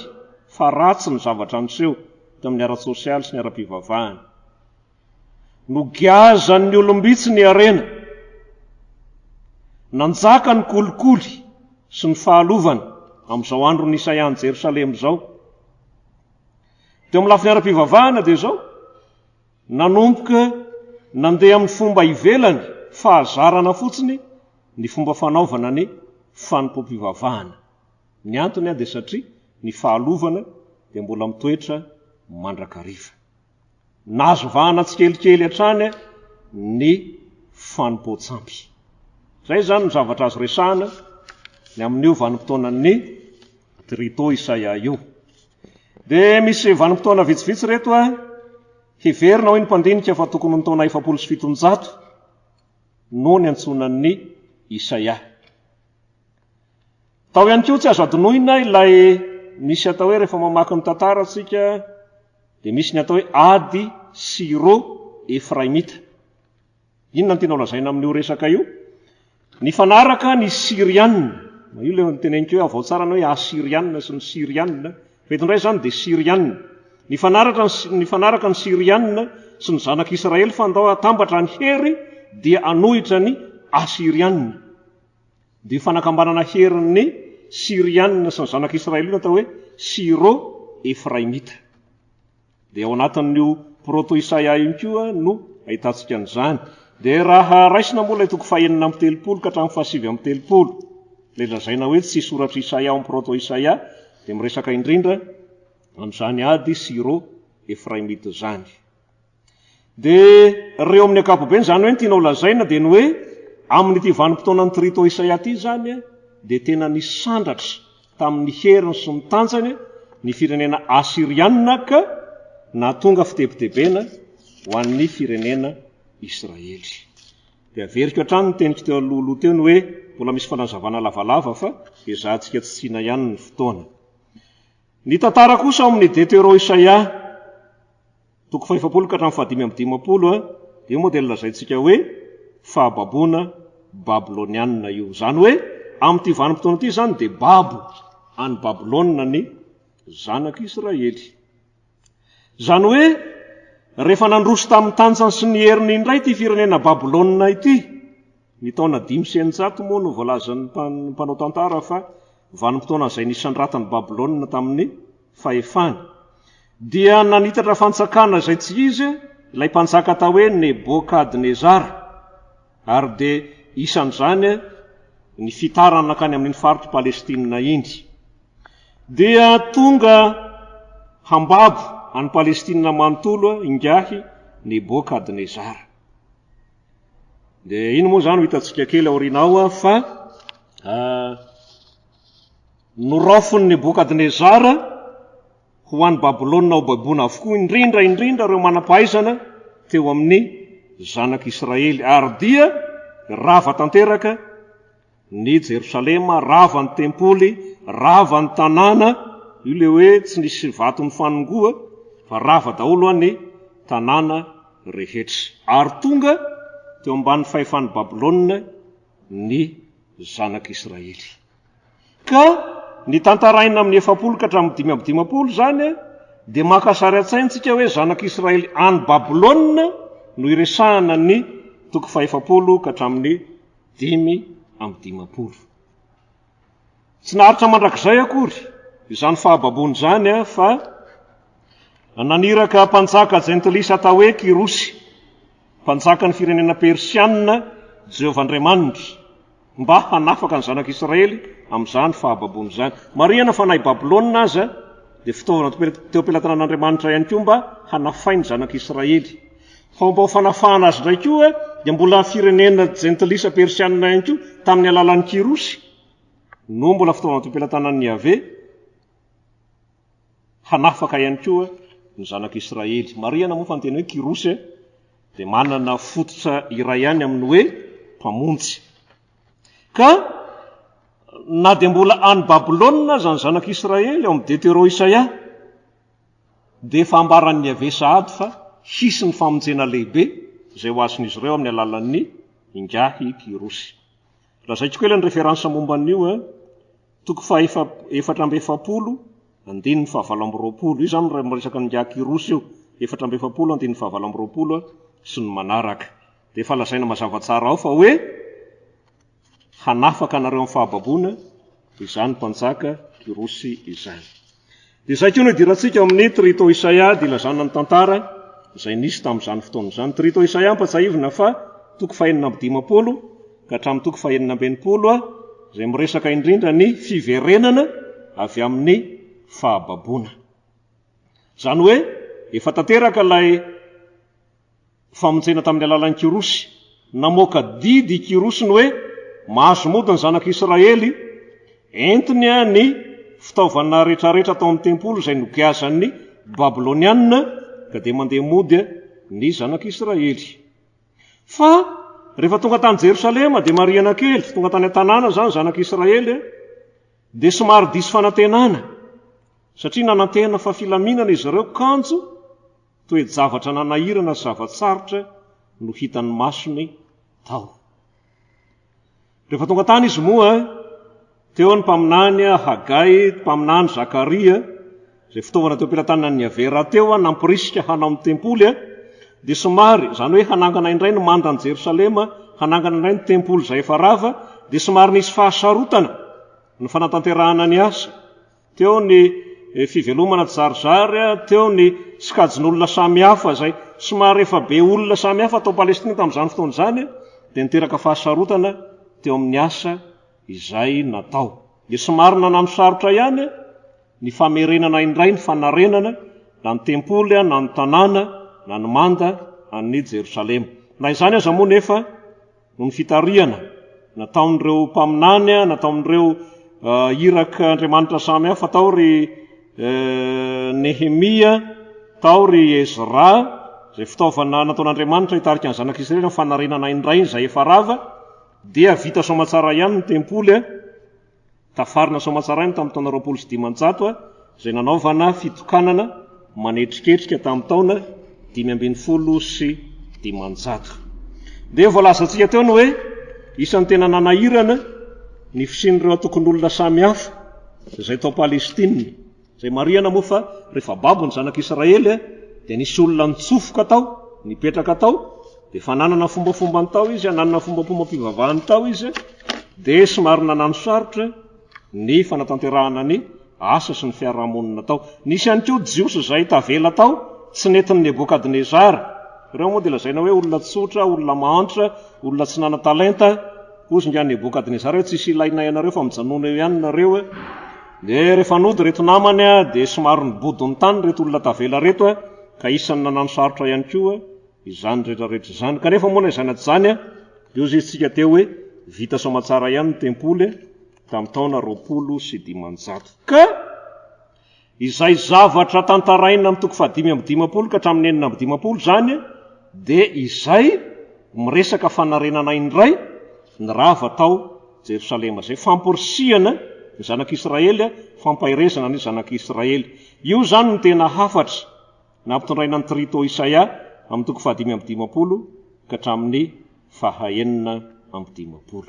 fa ratsy ny zavatra niseho teo amin'ny ara-tsosialy sy ny ara-pivavahana. Nogiazan'ny olombitsy ny arena, nanjaka ny kolikoly sy ny fahalovana amin'izao andro ny Isaia any Jerosalema izao. Teo amin'ny lafiny ara-pivavahana dia izao, nanomboka nandeha amin'ny fomba ivelany fahazarana fotsiny ny fomba fanaovana ny fanompo-pivavahana. Ny antony dia satria ny fahalovana dia mbola mitoetra mandrakariva. Nazo vahana tsikelikely hatrany ny fanompo-tsampy. Zay zany ny zavatra azo resahana ny amin'io vanim-potoanan'ny trito Isaia io. Dia misy vanim-potoana vitsivitsy reto heverina hoe ny mpandinika fa tokony ny taona 700 no ny antsonan'ny Isaia. Tao ihany koa tsy azo adinoina ilay misy atao hoe rehefa mamaky ny tantara tsika dia misy ny atao hoe ady siro efraimita. Inona ny tena lazaina amin'io resaka io? Ny fanaraka ny sirianina, io le teneniko hoe avao tsara hoe asirianina sy ny sirianina, fetindray zany dia sirianina. Ny fanaraka ny sirianina sy ny zanak'Israely fa andao atambatra ny hery dia anohitra ny asirianina. Dia fanakambanana herin'ny sirianina sy ny zanak'Israely io atao hoe siro efraimita. Dia ao anatin'io proto Isaia io koa no ahitantsika an'izany. Dia raha raisina moa ilay toko 470 ka hatramin'ny 770, ilay lazaina hoe tsy soratra Isaia ao amin'ny proto Isaia, dia miresaka indrindra amin'izany ady siro efraimita zany. Dia reo amin'ny ankapobeny zany hoe ny tianao lazaina dia ny hoe amin'ity vanim-potoanan'ny trito Isaia ity zany dia tena nisandratra tamin'ny heriny sy ny tanjany ny firenena asirianina ka nahatonga fitebitebena ho an'ny firenena Israely. Dia averiko hatrany ny teniko teo alohaloha teo ny hoe mbola misy fanazavana lavalava fa ezahantsika tsy tsina ihany ny fotoana. Ny tantara kosa ao amin'ny Deutero Isaia toko 5 ka hatramin'ny 550 dia moa dia lazaintsika hoe fahababoana babilonianina io. Zany hoe amin'ity vanim-potoana ity zany dia babo any Babilôna ny zanak'Israely. Zany hoe rehefa nandroso tamin'ny tanjany sy ny heriny indray ity firenena Babilôna ity, ny taona 500 moa no voalazan'ny mpanao tantara fa vanim-potoana izay nisandratany Babilôna tamin'ny fahefany, dia nanitatra fanjakana izay tsy izy ilay mpanjaka atao hoe Nebokadnezara, ary dia isan'izany ny fitarana nakany amin'ny faritry Palestina iny. Dia tonga hambabo any Palestina manontolo ingahy Nebokadnezara. Dia iny moa zany ho hitantsika kely aorinao fa norofony Nebokadnezara ho an'ny Babilôna ho baboana avokoa indrindra ireo manampahaizana teo amin'ny zanak'Israely, ary dia rava tanteraka ny Jerosalema, rava ny tempoly, rava ny tanàna, io le hoe tsy nisy vato ny fanongoa fa rava daholo ny tanàna rehetra, ary tonga teo ambanin'ny fahefan'ny Babilôna ny zanak'Israely. Ka ny tantaraina amin'ny 7 ka hatramin'ny 550 zany dia makasary an-tsaintsika hoe zanak'Israely any Babilôna no iresahana ny toko 7 ka hatramin'ny 550. Tsy naharitra mandrakizay akory izany fahababoany zany fa naniraka mpanjaka jentilisa atao hoe Kirosy, mpanjaka ny firenena Persianina, Jehovandriamanitra, mba hanafaka ny zanak'Israely amin'izany fahababony zany. Marihana fa nay Babilôna aza dia fitaovana teo am-pilatana an'Andriamanitra ihany koa mba hanafainy zanak'Israely. Fomba fanafahana azy indray koa dia mbola firenena jentilisa persianina ihany koa tamin'ny alalan'ny Kirosy no mbola fitaovana teo am-pilatana ny Yahvé hanafaka ihany koa ny zanak'Israely. Marihana moa fa ny teny hoe Kirosy dia manana fototra iray ihany amin'ny hoe mpamonjy. Ka na dia mbola any Babilôna zany zanak'Israely ao amin'ny Deutéro Isaia dia efa ambaran'ny Yahvé sahady fa hisy ny famonjena lehibe izay ho azon'izy ireo amin'ny alalan'ny ingahy Kirosy. Lazaiko kely ny referansa momba an'io toko fa 420 andininy 720. Io zany miresaka ny ingahy Kirosy io 420 andininy 720 sy ny manaraka. Dia efa lazaina mazava tsara ao fa hoe hanafaka anareo amin'ny fahababona izany mpanjaka Kirosy izany. Dia izay koa no idirantsika amin'ny Toriteny Isaia dia ilazana ny tantara izay nisy tamin'izany fotoana izany. Toriteny Isaia ampatsahivina fa toko 450 ka hatramin'ny toko 490 izay miresaka indrindra ny fiverenana avy amin'ny fahababona. Izany hoe efa tanteraka ilay famonjena tamin'ny alalan'ny Kirosy, namoaka didy Kirosy ny hoe mahazo mody ny zanak'Israely entiny ny fitaovana rehetrarehetra tao amin'ny tempolo izay nogiazan'ny Babilôniana ka dia mandeha mody ny zanak'Israely. Fa rehefa tonga tany Jerosalema dia marihana kely, tonga tany an-tanàna zany zanak'Israely dia somary diso fanantenana satria nanantena fa filaminana izy ireo kanjo toe zavatra nanahirana zavatsarotra no hitan'ny masony tao. Rehefa tonga tany izy moa teo ny mpaminany Hagai, mpaminany Zakaria izay fitaovana teo am-pilatana ny Yahvé rahateo nampirisika hanao amin'ny tempoly dia somary izany hoe hanangana indray ny mandan'i Jerosalema, hanangana indray ny tempoly izay efa rava dia somary nisy fahasarotana ny fanatanterahana ny asa. Teo ny fivelomana jarizary, teo ny sikajin'olona samihafa izay somary efa be olona samihafa atao Palestina tamin'izany fotoana izany dia niteraka fahasarotana teo amin'ny asa izay natao. Dia somary nanamsarotra ihany ny famerenana indray ny fanarenana na ny tempoly na ny tanàna na ny manda an'ny Jerosalema. Na izany aza moa nefa no ny fitarihana nataon'ireo mpaminany, nataon'ireo iraka Andriamanitra samihafa, tao ry Nehemia, tao ry Ezra, izay fitaovana nataon'Andriamanitra hitarika ny zanak'Israely ny fanarenana indray izay efa rava dia vita soamatsara ihany ny tempoly tafarina soamatsara ihany tamin'ny taona 250 izay nanaovana fitokanana manetriketrika tamin'ny taona 550. Dia voalazantsika teo ny hoe isan'ny tena nanahirana ny fisian'ireo atokon'olona samihafa izay tao Palestina. Izay marihana moa fa rehefa babo ny zanak'Israely dia nisy olona nitsofoka tao, nipetraka tao, dia fa nanana fombafombany tao izy, nanana fombafombam-pivavahany tao izy, dia somary nanano sarotra ny fanatanterahana ny asa sy ny fiarahamonina tao. Nisy ihany koa jiosy izay tavela tao tsy nentin'ny Nebokadnezara. Ireo moa dia lazaina hoe olona tsotra, olona mahantra, olona tsy nana-talenta, ozy ngy Nebokadnezara hoe tsisy ilainay anareo fa mijanona eo ihany nareo. Dia rehefa nody reto namany dia somary nibodiny tany reto olona tavela reto ka isan'ny nanano sarotra ihany koa izany rehetrarehetra izany. Kanefa moa na izany aty-zany io zitsika teo hoe vita soamatsara ihany ny tempoly tamin'ny taona 250. Ka izay zavatra tantaraina amin'ny toko 550 ka hatramin'ny 450 zany dia izay miresaka fanarenana indray ny rava tao Jerosalema, izay famporisihana ny zanak'Israely, fampahirezana ny zanak'Israely. Io zany no tena hafatra nampitondraina ny Toriteny Isaia amin'ny toko 550 ka hatramin'ny 650.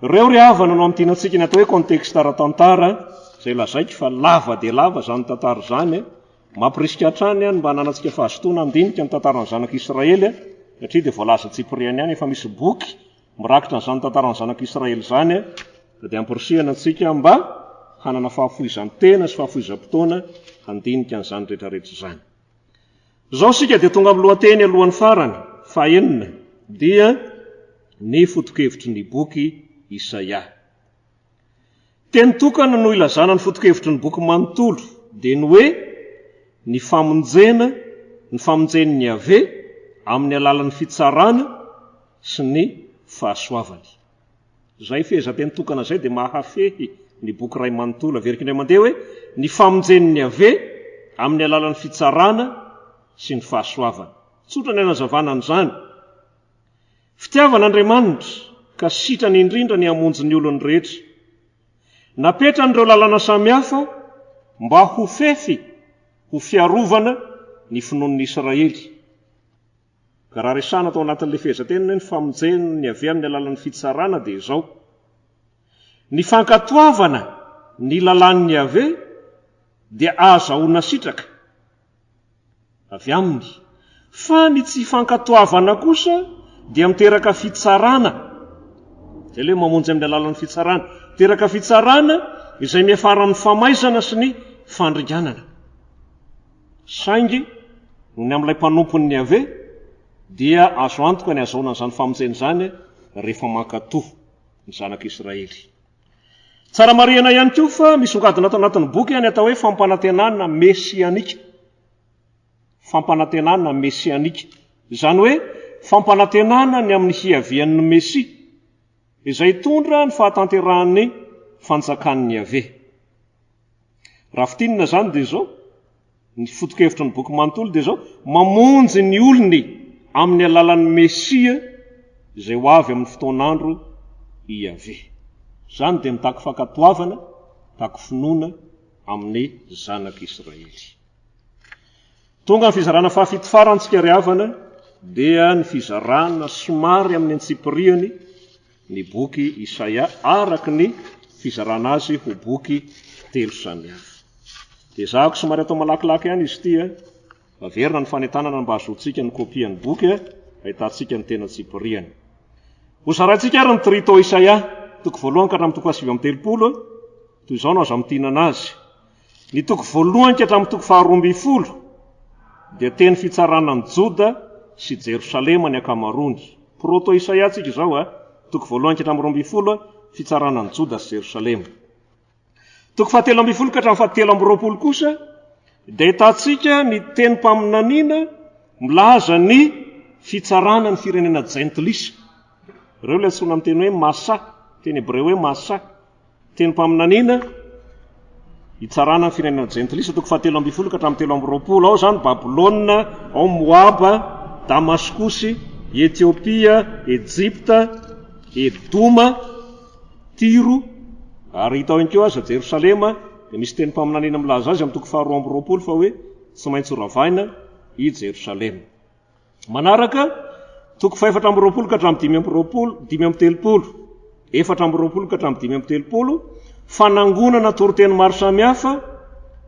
Ireo ry havana no amtinantsika ny atao hoe konteksta ara-tantara izay lazaiko fa lava dia lava zany tantara zany, mampirisika hatrany mba hananantsika fahazotoana andinika ny tantaran'ny zanak'Israely satria dia voalaza Tsipriana ihany efa misy boky mirakitra n'izany tantaran'ny zanak'Israely zany dia ampirisihana antsika mba hanana fahafoizan-tena sy fahafoizam-potoana handinika n'izany rehetrarehetra izany. Izao sika dia tonga amin'ny lohateny alohan'ny farany, fahaenina, dia ny foto-kevitry ny boky Isaia. Teny tokana no ilazana ny foto-kevitry ny boky manontolo dia ny hoe ny famonjen'ny ave amin'ny alalan'ny fitsarana sy ny fahasoavany. Zay feza teny tokana zay dia mahafehy ny boky ray manontolo averika indray mandeha hoe ny famonjen'ny ave amin'ny alalan'ny fitsarana sy ny fahasoavany. Tsotra ny anazavana an'izany. Fitiavan'Andriamanitra ka sitrany indrindra ny hamonjy ny olony rehetra. Napetran'ireo lalana samihafa mba ho fefy ho fiarovana ny finoan'ny Israely. Ka raha resana tao anatin'ilay fehezanteny ny famonjen'ny ave amin'ny alalan'ny fitsarana dia izao. Ny fankatoavana ny lalan'ny ave dia azahoana sitraka avy aminy, fa ny tsy fankatoavana kosa dia miteraka fitsarana. Zay ilay mamonjy amin'ny alalan'ny fitsarana. Miteraka fitsarana izay miafaran'ny famaizana sy ny fandringanana. Saingy ny amin'ilay mpanompon'ny ave dia azo antoka ny azahoana n'izany famonjena izany rehefa mankatoa ny zanak'Israely. Tsara marihana ihany koa fa misongadina tao anatin'ny boky any atao hoe fampanantenana mesianika. Fampanantenana mesianika. Izany hoe fampanantenana ny amin'ny hiavian'ny Mesia izay tondra ny fahatanterahany fanjakan'ny ave. Raha fitinina izany dia izao, ny foto-kevitry ny boky manontolo dia izao, mamonjy ny olony amin'ny alalan'ny Mesia izay ho avy amin'ny fotoan'andro iave. Izany dia mitaky fankatoavana, mitaky finoana amin'ny zanak'Israely. Tonga ny fizarana fahafito farantsika ry havana dia ny fizarana somary amin'ny antsipiriany ny boky Isaia araka ny fizarana azy ho boky telo samihafa. Dia zahako somary atao malakilaky ihany izy ity, averina ny fanentanana mba azotsika ny kopian'ny boky, ahitantsika ny tena antsipiriany. Ho zaraintsika ary ny Toriteny Isaia, toko voalohany ka hatramin'ny toko 7-30, toy izao no azo amintinana azy. Ny toko voalohany ka hatramin'ny toko 12 dia teny fitsarana ny Joda sy Jerosalema ny akamarony. Proto Isaia tsika izao, toko voalohany ka hatramin'ny 12, fitsarana ny Joda sy Jerosalema. Toko 17 ka hatramin'ny 17 kosa dia ahitantsika ny teny mpaminaniana milaza ny fitsarana ny firenena jentilisa. Ireo ilay antsoina amin'ny teny hoe Masa, teny hebreo hoe Masa. Teny mpaminaniana hitsarana ny firenena jentilisa, toko 17 ka hatramin'ny 20. Ao zany Babilôna, ao Moaba, Damaskosy, Etiopia, Ejipta, Edoma, Tiro, ary hita ihany koa aza Jerosalema, dia misy teny mpaminaniana milaza azy amin'ny toko 12 fa hoe tsy maintsy horavahina i Jerosalema. Manaraka toko 14 ka hatramin'ny 5:30, 14 ka hatramin'ny 5:30, fanangonana toriteny maro samihafa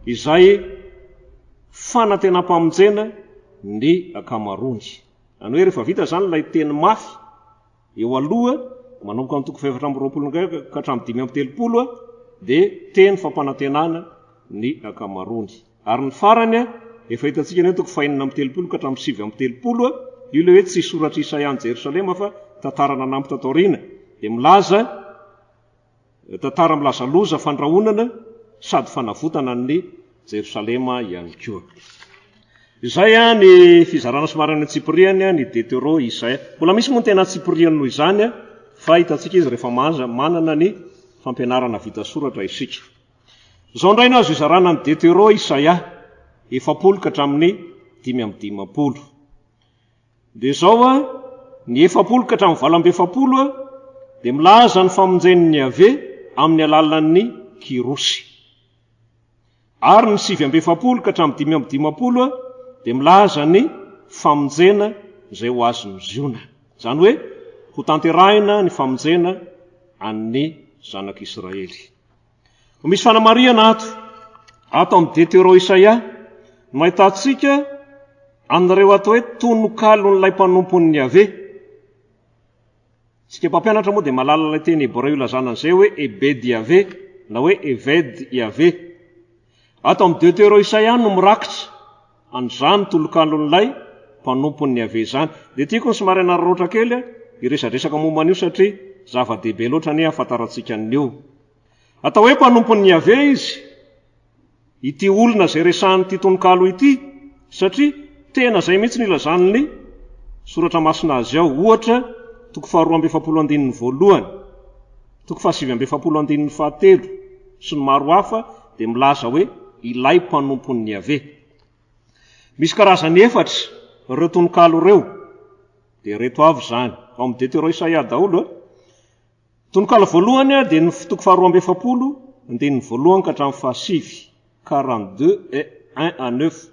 izay fanantenam-pamonjena ny akamarony. Any hoe rehefa vita zany ilay teny mafy eo aloha, manomboka amin'ny toko 14 ka hatramin'ny 5:30, dia teny fampanantenana ny akamarony. Ary ny farany efa hitantsika ny toko 4:30 ka hatramin'ny 7:30, io ilay hoe tsy soratra Isaia ny Jerosalema fa tantara nanampy tato aoriana, dia milaza tantara milaza loza fandrahonana sady fanavotana ny Jerosalema ihany koa. Izay ny fizarana somary any antsipiriany ny Deutéro Isaia. Mbola misy moa ny tena antsipiriany noho izany, fa hitantsika izy rehefa manana ny fampianarana vita soratra isika. Izao indray no azo izarana ny Deutéro Isaia 70 ka hatramin'ny 5:50. Dia izao ny 70 ka hatramin'ny 7:70 dia milaza ny famonjen'ny ave amin'ny alalan'ny kirosy. Ary ny 7:70 ka hatramin'ny 5:50 dia milaza ny famonjena izay ho azon'ny ziona. Izany hoe ho tanterahina ny famonjena an'ny zanak'Israely. Misy fanamariana ato amin'ny Deutéro Isaia, mahitantsika amin'ireo atao hoe tonokalon'ilay mpanompon'ny ave. Sika mpampianatra moa dia malala ilay teny hebreo ilazana an'izay hoe ebedy ave na hoe evedy iave. Ato amin'ny Deutéro Isaia no mirakitra an'izany tolokalon'ilay mpanompon'ny ave izany. Dia tiako ny somary anararaotra kely iresadresaka momba an'io satria zava-dehibe loatra ny afantarantsika an'io. Atao hoe mpanompon'ny ave izy, ity olona izay resahan'ity tononkalo ity, satria tena izay mihitsy ny ilazan'ny soratra masina azy ao. Ohatra, toko 2:7, toko 7:7, sy ny maro hafa dia milaza hoe ilay mpanompon'ny ave. Misy karazany 4 ireo tononkalo ireo, dia reto avy izany ao amin'ny Deutéro Isaia daholo. Tononkalo voalohany dia ny toko 2:7, andininy voalohany ka hatramin'ny 7, 42 et 1-9.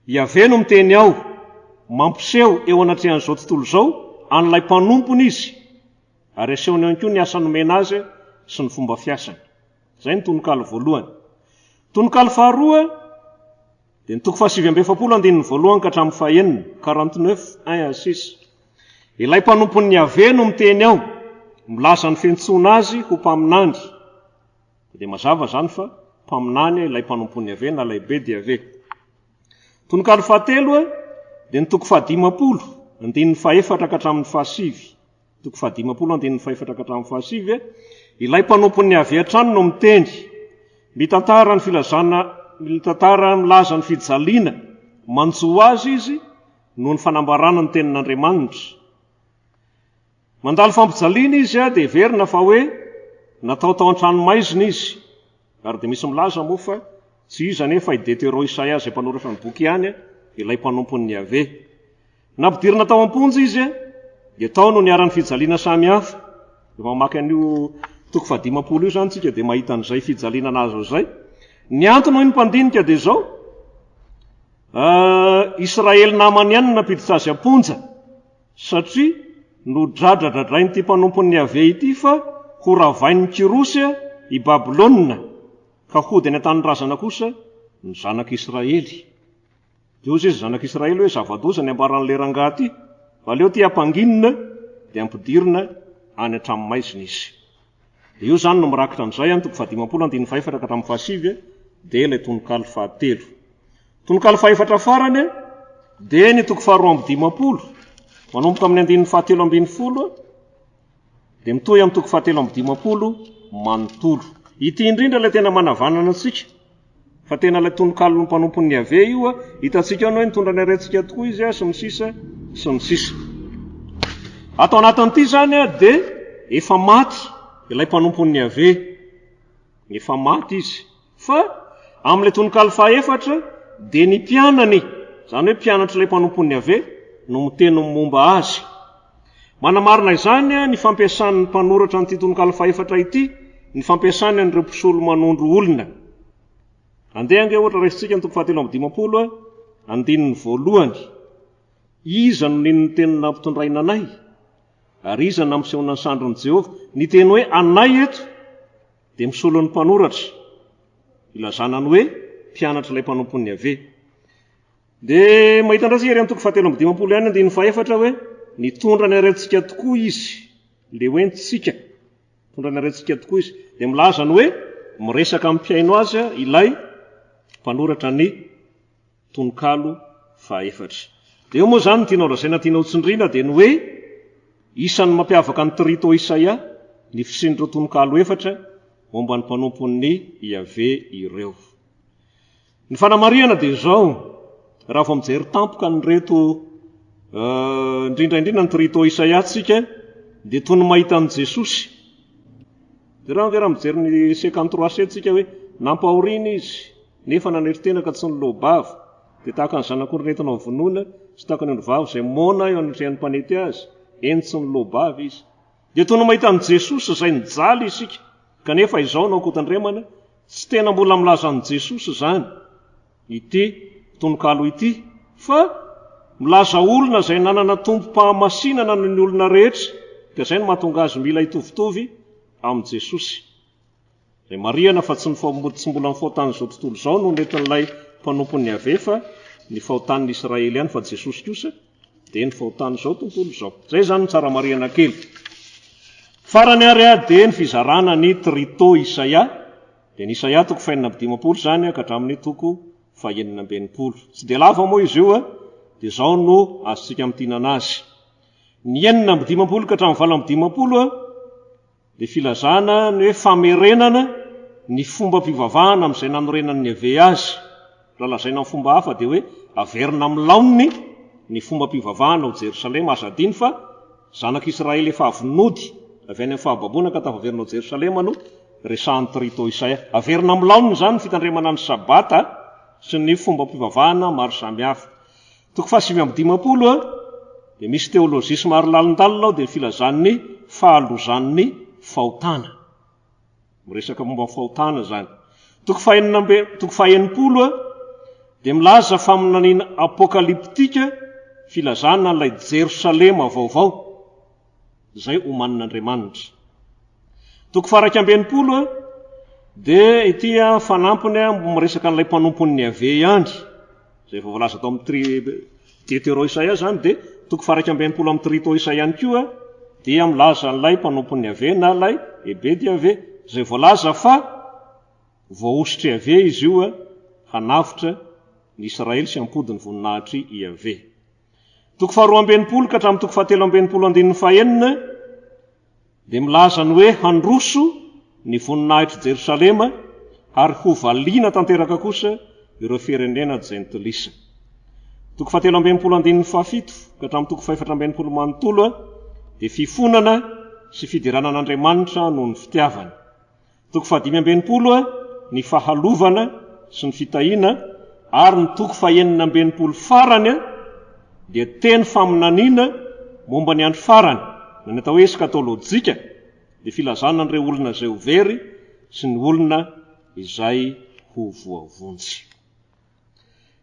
Iave no miteny ao, mampiseho eo anatrehan'izao tontolo izao an'ilay mpanompony izy, ary asehony ihany koa ny asa nomena azy sy ny fomba fiasany. Izay ny tononkalo voalohany. Tononkalo faharoa dia ny toko 7:7, andininy voalohany ka hatramin'ny 9, 49, 1-6. Ilay mpanompon'ny ave no miteny ao, milaza ny fiantsoana azy ho mpaminany. Dia mazava zany fa mpaminany ilay mpanompon'ny ave na lehibe dia ave. Tononkalo fahatelo dia ny toko 10, andininy 4 ka hatramin'ny 7. Toko 10, andininy 4 ka hatramin'ny 7. Ilay mpanompon'ny ave hatrany no miteny, mitantara ny filazana, mitantara milaza ny fijaliana, manjo azy izy noho ny fanambarana ny tenin'Andriamanitra. Mandalo fampijaliana izy dia verina fa hoe natao tao an-tranomaizina izy. Ary dia misy milaza moa fa tsy iza nefa i Deutéro Isaia izay mpanoratra ny boky ihany, ilay mpanompon'ny ave. Nampidirina tao am-ponjy izy dia tao no niara-ny fijaliana samy hafa. Efa mamaky an'io toko 10 io zany tsika dia mahita an'izay fijaliana anazy izay. Ny antony hoy ny mpandinika dia izao, Israely namany ihany napiditra azy am-ponja, satria nodradradradrain'ity mpanompon'ny ave ity fa ho ravain'ny Kirosy i Babilôna, ka hody any an-tany razana kosa ny zanak'Israely. Diozy izy zanak'Israely hoe zava-doza ny ambaran'le rangahy ity, fa leo ty ampanginina dia ampidirina any an-tranomaizina izy. Dia io zany no mirakitra an'izay any toko 10, andininy 4 ka hatramin'ny 7, dia ilay tononkalo fahatelo. Tononkalo fahefatra farany dia ny toko 2:10, manomboka amin'ny andininy 7:10, dia mitohy amin'ny toko 7:10 manontolo. Ity indrindra ilay tena manavanana antsika, fa tena ilay tononkalo ny mpanompon'ny ave io, hitantsika hoe nitondra ny arentsika tokoa izy sy ny sisa sy ny sisa. Atao anatin'ity zany dia efa maty ilay mpanompon'ny ave, efa maty izy. Fa amin'ilay tononkalo fahefatra dia ny mpianany, izany hoe mpianatra ilay mpanompon'ny ave no miteny momba azy. Manamarina izany ny fampiasan'ny mpanoratra n'ity tononkalo fahefatra ity, ny fampiasany an'ireo mpisolo manondro olona. Andeha ange ohatra raisitsika ny toko 7:10, andininy voalohany. Iza no nin'ny teny nampitondraina anay, ary iza nampisehona ny sandron'i Jehova. Ny teny hoe anay eto dia misolo ny mpanoratra, ilazana ny hoe mpianatra ilay mpanompon'ny ave. Dia mahita andrasika ery amin'ny toko 7:10 ihany andininy 4 hoe nitondra ny arentsika tokoa izy, le hoe ntsika tondra ny arentsika tokoa izy. Dia milaza ny hoe miresaka mpiaino azy ilay mpanoratra ny tononkalo fahefatra. Dia eo moa zany ny tianao lazaina tianao tsindrina dia ny hoe isan'ny mampiavaka ny Toriteny Isaia ny fisian'ireo tononkalo 4 momba ny mpanompon'ny ave ireo. Ny fanamariana dia izao, raha vao mijery tampoka ny reto indrindraindrindra ny Toriteny Isaia tsika dia toy ny mahita an'i Jesosy. Dia raha mijery ny 53 tsika hoe nampahoriana izy nefa naneritena ka tsy ny loabava, dia tahaka ny zanak'olona entina vonoina sy tahaka ny ondrovavy izay mona eo anatrehan'ny mpanety azy, eny tsy ny loabava izy. Dia toy ny mahita an'i Jesosy izay nijaly isika, kanefa izao no ankotandremana tsy tena mbola milaza an'i Jesosy zany ity tononkalo ity, fa milaza olona izay nanana tompo-pahamasinana noho ny olona rehetra, ka izay no mahatonga azy mila hitovitovy amin'i Jesosy. Izay marihana fa tsy mbola nifahotan'izao tontolo izao no netin'ilay mpanompon'ny ave, fa ny fahotan'ny Israely ihany, fa Jesosy kosa dia ny fahotan'izao tontolo izao. Izay zany ny tsara marihana kely. Farany ary dia ny fizarana ny Toriteny Isaia, dia ny Isaia toko 4:10 zany ka hatramin'ny toko 9:20. Tsy dia lava moa izy io, dia izao no azontsika mitinana azy. Ny 9:10 ka hatramin'ny 7:10 dia filazana ny hoe famerenana ny fomba mpivavahana amin'izay nanorenan'ny ave azy. Raha lazaina amin'ny fomba hafa dia hoe averina amin'ny laoniny ny fomba mpivavahana ao Jerosalema, aza adiny fa zanak'Israely efa avy nody avy any amin'ny fahababona ka tafaverina ao Jerosalema no resahan'ny Toriteny Isaia. Averina amin'ny laoniny izany ny fitandremana ny sabata sy ny fomba mpivavahana maro samihafa. Toko 5:15 dia misy teolozisy maro lalindalina ao dia filazan'ny fahalozan'ny fahotana. Miresaka momba fahotana zany. Toko 5:90 dia milaza faminaniana apokaliptika filazana ilay Jerosalema vaovao izay homanin'Andriamanitra. Toko 2:90 dia ity fanampiny miresaka an'ilay mpanompon'ny ave ihany izay efa voalaza tao amin'ny Dieu Isaia zany. Dia toko 2:90 amin'ny Toriteny Isaia ihany koa dia milaza an'ilay mpanompon'ny ave na ilay ebedy ave izay voalaza fa voaositry ave izy io hanavitra ny Israely sy ampody ny voninahitry i ave. Toko 2:90 ka hatramin'ny toko 7:90 dia milaza ny hoe handroso ny voninahitry Jerosalema ary ho valiana tanteraka kosa ireo firenena jentilisa. Toko 7:17 ka hatramin'ny toko 4:90 dia fifonana sy fidiranan'Andriamanitra noho ny fitiavana. Toko 5:90 ny fahalovana sy ny fitahiana, ary ny toko 9:90 farany dia teny faminaniana momba ny andro farany, ny atao hoe eskatolojika, dia filazana an'ireo olona izay ho very sy ny olona izay ho voavonjy.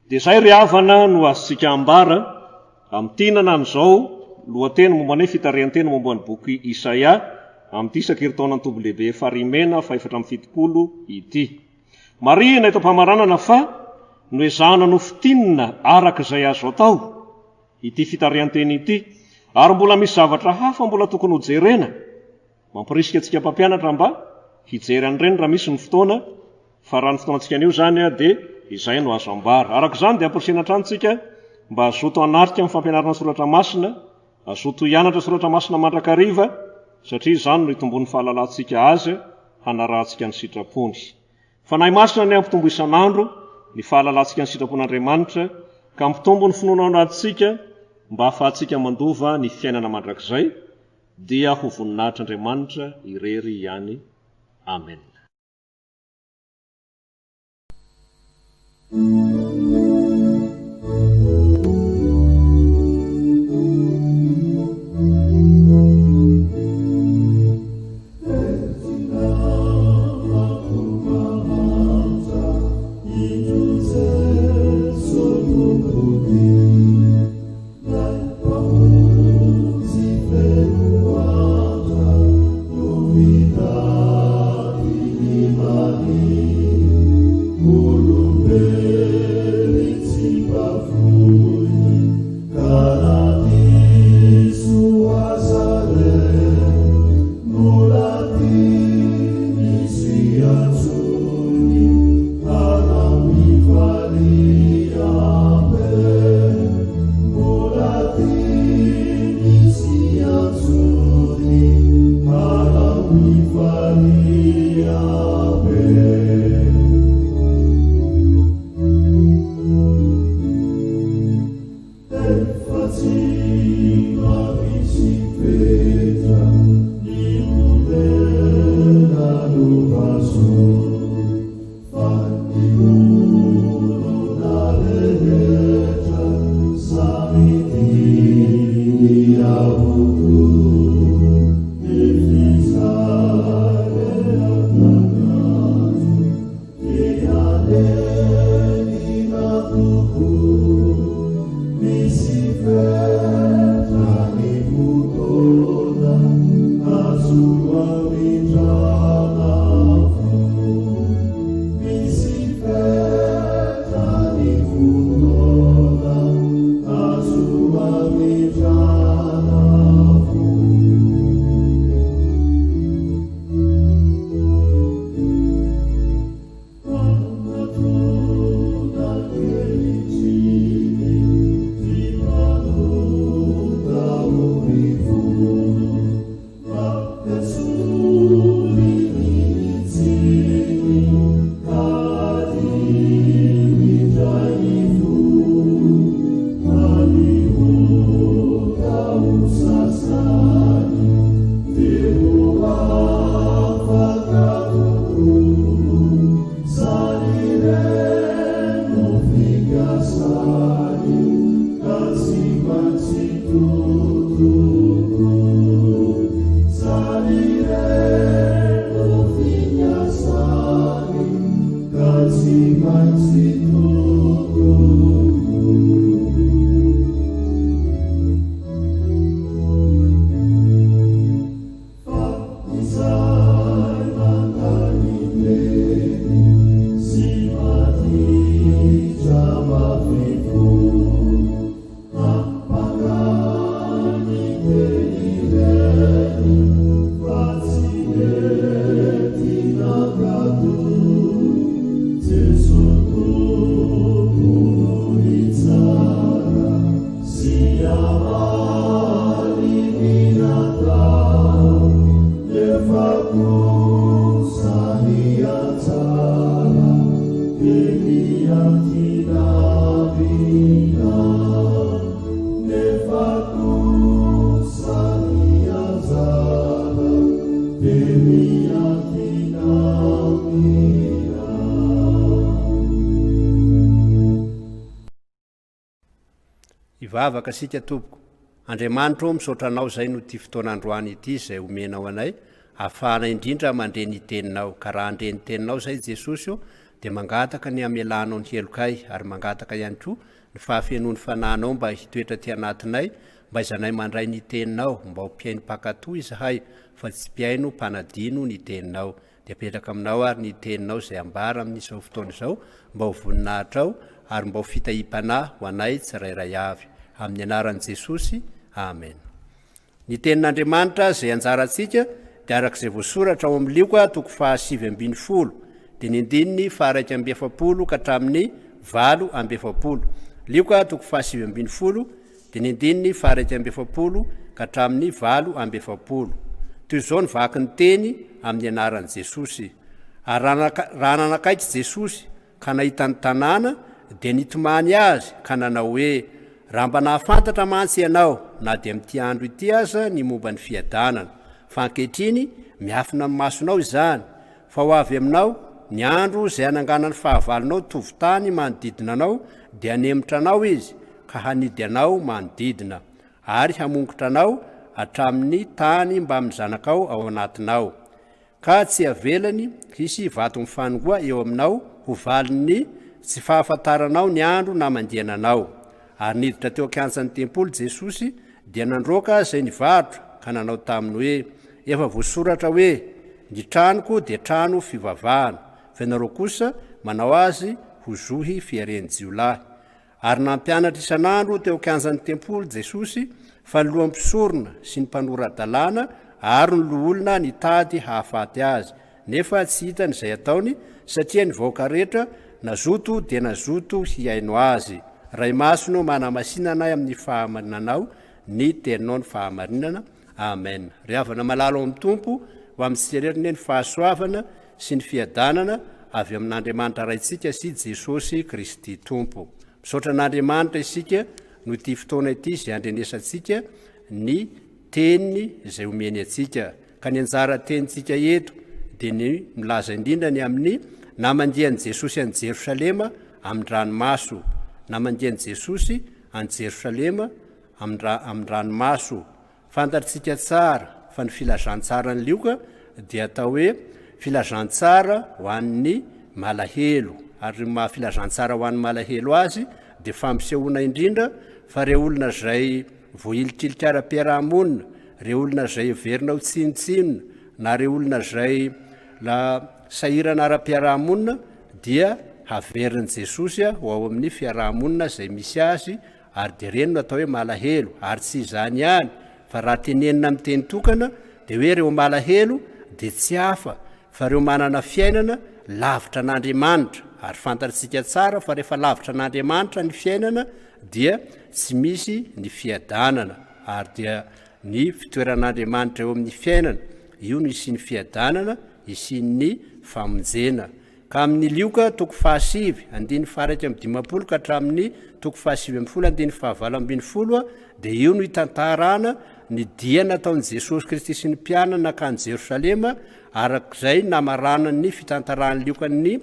Dia izay ry havana no azontsika ambara amin'ny tinana an'izao lohateny momba ny fitarihan-teny momba ny boky Isaia amin'ity isan-taonan'ny Tobilehibe Ankaramalaza 470 ity. Marihana eto am-pamaranana fa noezahana no fitinina araka izay azo atao ity fitarihan-teny ity, ary mbola misy zavatra hafa mbola tokony ho jerena. Mampirisika antsika mpampianatra mba hijery an'ireny raha misy ny fotoana, fa raha ny fotoanantsika anio zany dia izay no azo ambara. Araka izany dia ampirisina trantsika mba azoto anatrika amin'ny Fampianarana Soratra Masina, azoto hianatra Soratra Masina mandrakariva, satria izany no itombon'ny fahalalantsika azy hanarantsika ny sitrapony. Fanahy masina ny ampitombo isan'andro ny fahalalantsika ny sitrapon'Andriamanitra, ka ampitombo ny finoana anatsika mba ahafahantsika mandova ny fiainana mandrakizay, dia ho voninahitr'Andriamanitra irery ihany. Amen. Vida ivavaka sika tompoko Andriamanitra misaotra anao zay no ty fotoana androany ity zay omenao anay afahana indrindra mandre ny teninao ka raha andre ny teninao zay Jesosy dia mangataka ny amelanao ny helokay ary mangataka ihany koa ny fahafianoany fananao mba hitoetra ty anatinay mba izanay mandray ny teninao mba ho piaino pakatoa izahay fa tsy piaino mpanadino ny teninao dia petraka aminao ary ny teninao zay ambara amin'izao fotoana izao mba ho voninahitra ao ary mba ho fitahim-panahy ho anay tsirairay avy amin'ny anaran'i Jesosy amen. Ny tenin'Andriamanitra zay anjarantsika dia arak'izay voasoratra ao amin'ny Lioka 7:20 dia ny andininy 1:7 ka hatramin'ny 8:7. Lioka 7:20 dia ny andininy 1:7 ka hatramin'ny 8:7. Toy izao ny vaky ny teny amin'ny anaran'i Jesosy. Ary raha nanakaiky Jesosy ka nahita ny tanàna dia nitomany azy ka nanao hoe raha mba nahafantatra mantsy ianao na dia amin'ity andro ity aza ny momba ny fiadanana fa ankehitriny miafina amin'ny masonao izany fa ho avy aminao ny andro zay ananganany fahavalonao tovy tany manodidina anao dia hanemitra anao izy ka hanidy anao manodidina ary hamongotra anao hatramin'ny tany mba amin'ny zanakao ao anatinao ka tsy avelany hisy vato mifanongoa eo aminao ho valiny tsy fahafantaranao ny andro na mandiananao. Ary niditra teo an-kianjan'ny tempolo Jesosy dia nandroaka zay nivarotra ka nanao taminy hoe efa voasoratra hoe ny tranoko dia trano fivavahana fa ianareo kosa manao azy ho zohy fiaren'ny jiolahy. Ary nampianatra isan'andro teo an-kianjan'ny tempolo Jesosy fa ny lohampisorona sy ny mpanora-dalàna ary ny loholona nitady hahafaty azy nefa tsy hitany izay ataony satria ny vahoaka rehetra nazoto dia nazoto hiaino azy. Ray masono manamasina anay amin'ny fahamarinanao ny teninao ny fahamarinana amen. Ry havana malalo amin'ny tompo ho amin'ny tsireriny ny fahasoavana sy ny fiadanana avy amin'Andriamanitra raitsika sy Jesosy Kristy tompo. Misaotra an'Andriamanitra isika no ity fotoana ity zay andrenesantsika ny teniny zay omeny atsika ka ny anjara tenitsika eto dia ny milaza indrindra ny amin'ny namandian'i Jesosy any Jerosalema amin'ny ranomaso. Namandian'i Jesosy any Jerosalema amin'ny ranomaso. Fantatritsika tsara fa ny filazantsara ny Lioka dia atao hoe filazantsara ho an'ny malahelo ary maha filazantsara ho an'ny malahelo azy dia fampisehoana indrindra fa ireo olona zay voailitrilitra ara-piarahamonina, ireo olona zay verina ho tsinotsinona na ireo olona zay sahirana ara-piarahamonina dia haverin'i Jesosy ho ao amin'ny fiarahamonina zay misy azy ary dia reny no atao hoe malahelo ary tsy izany ihany fa raha tenenina amin'ny teny tokana dia hoe ireo malahelo dia tsy hafa fa ireo manana fiainana lavitra an'Andriamanitra ary fantatritsika tsara fa rehefa lavitra an'Andriamanitra ny fiainana dia tsy misy ny fiadanana ary dia ny fitoeran'Andriamanitra eo amin'ny fiainana io no isian'ny fiadanana isian'ny famonjena. Ka amin'ny Lioka 7:15 ka hatramin'ny 7:17 dia io no hitantarana ny dia nataon'i Jesosy Kristy sy ny mpianana nakany Jerosalema arak'izay namarana ny fitantarany Lioka ny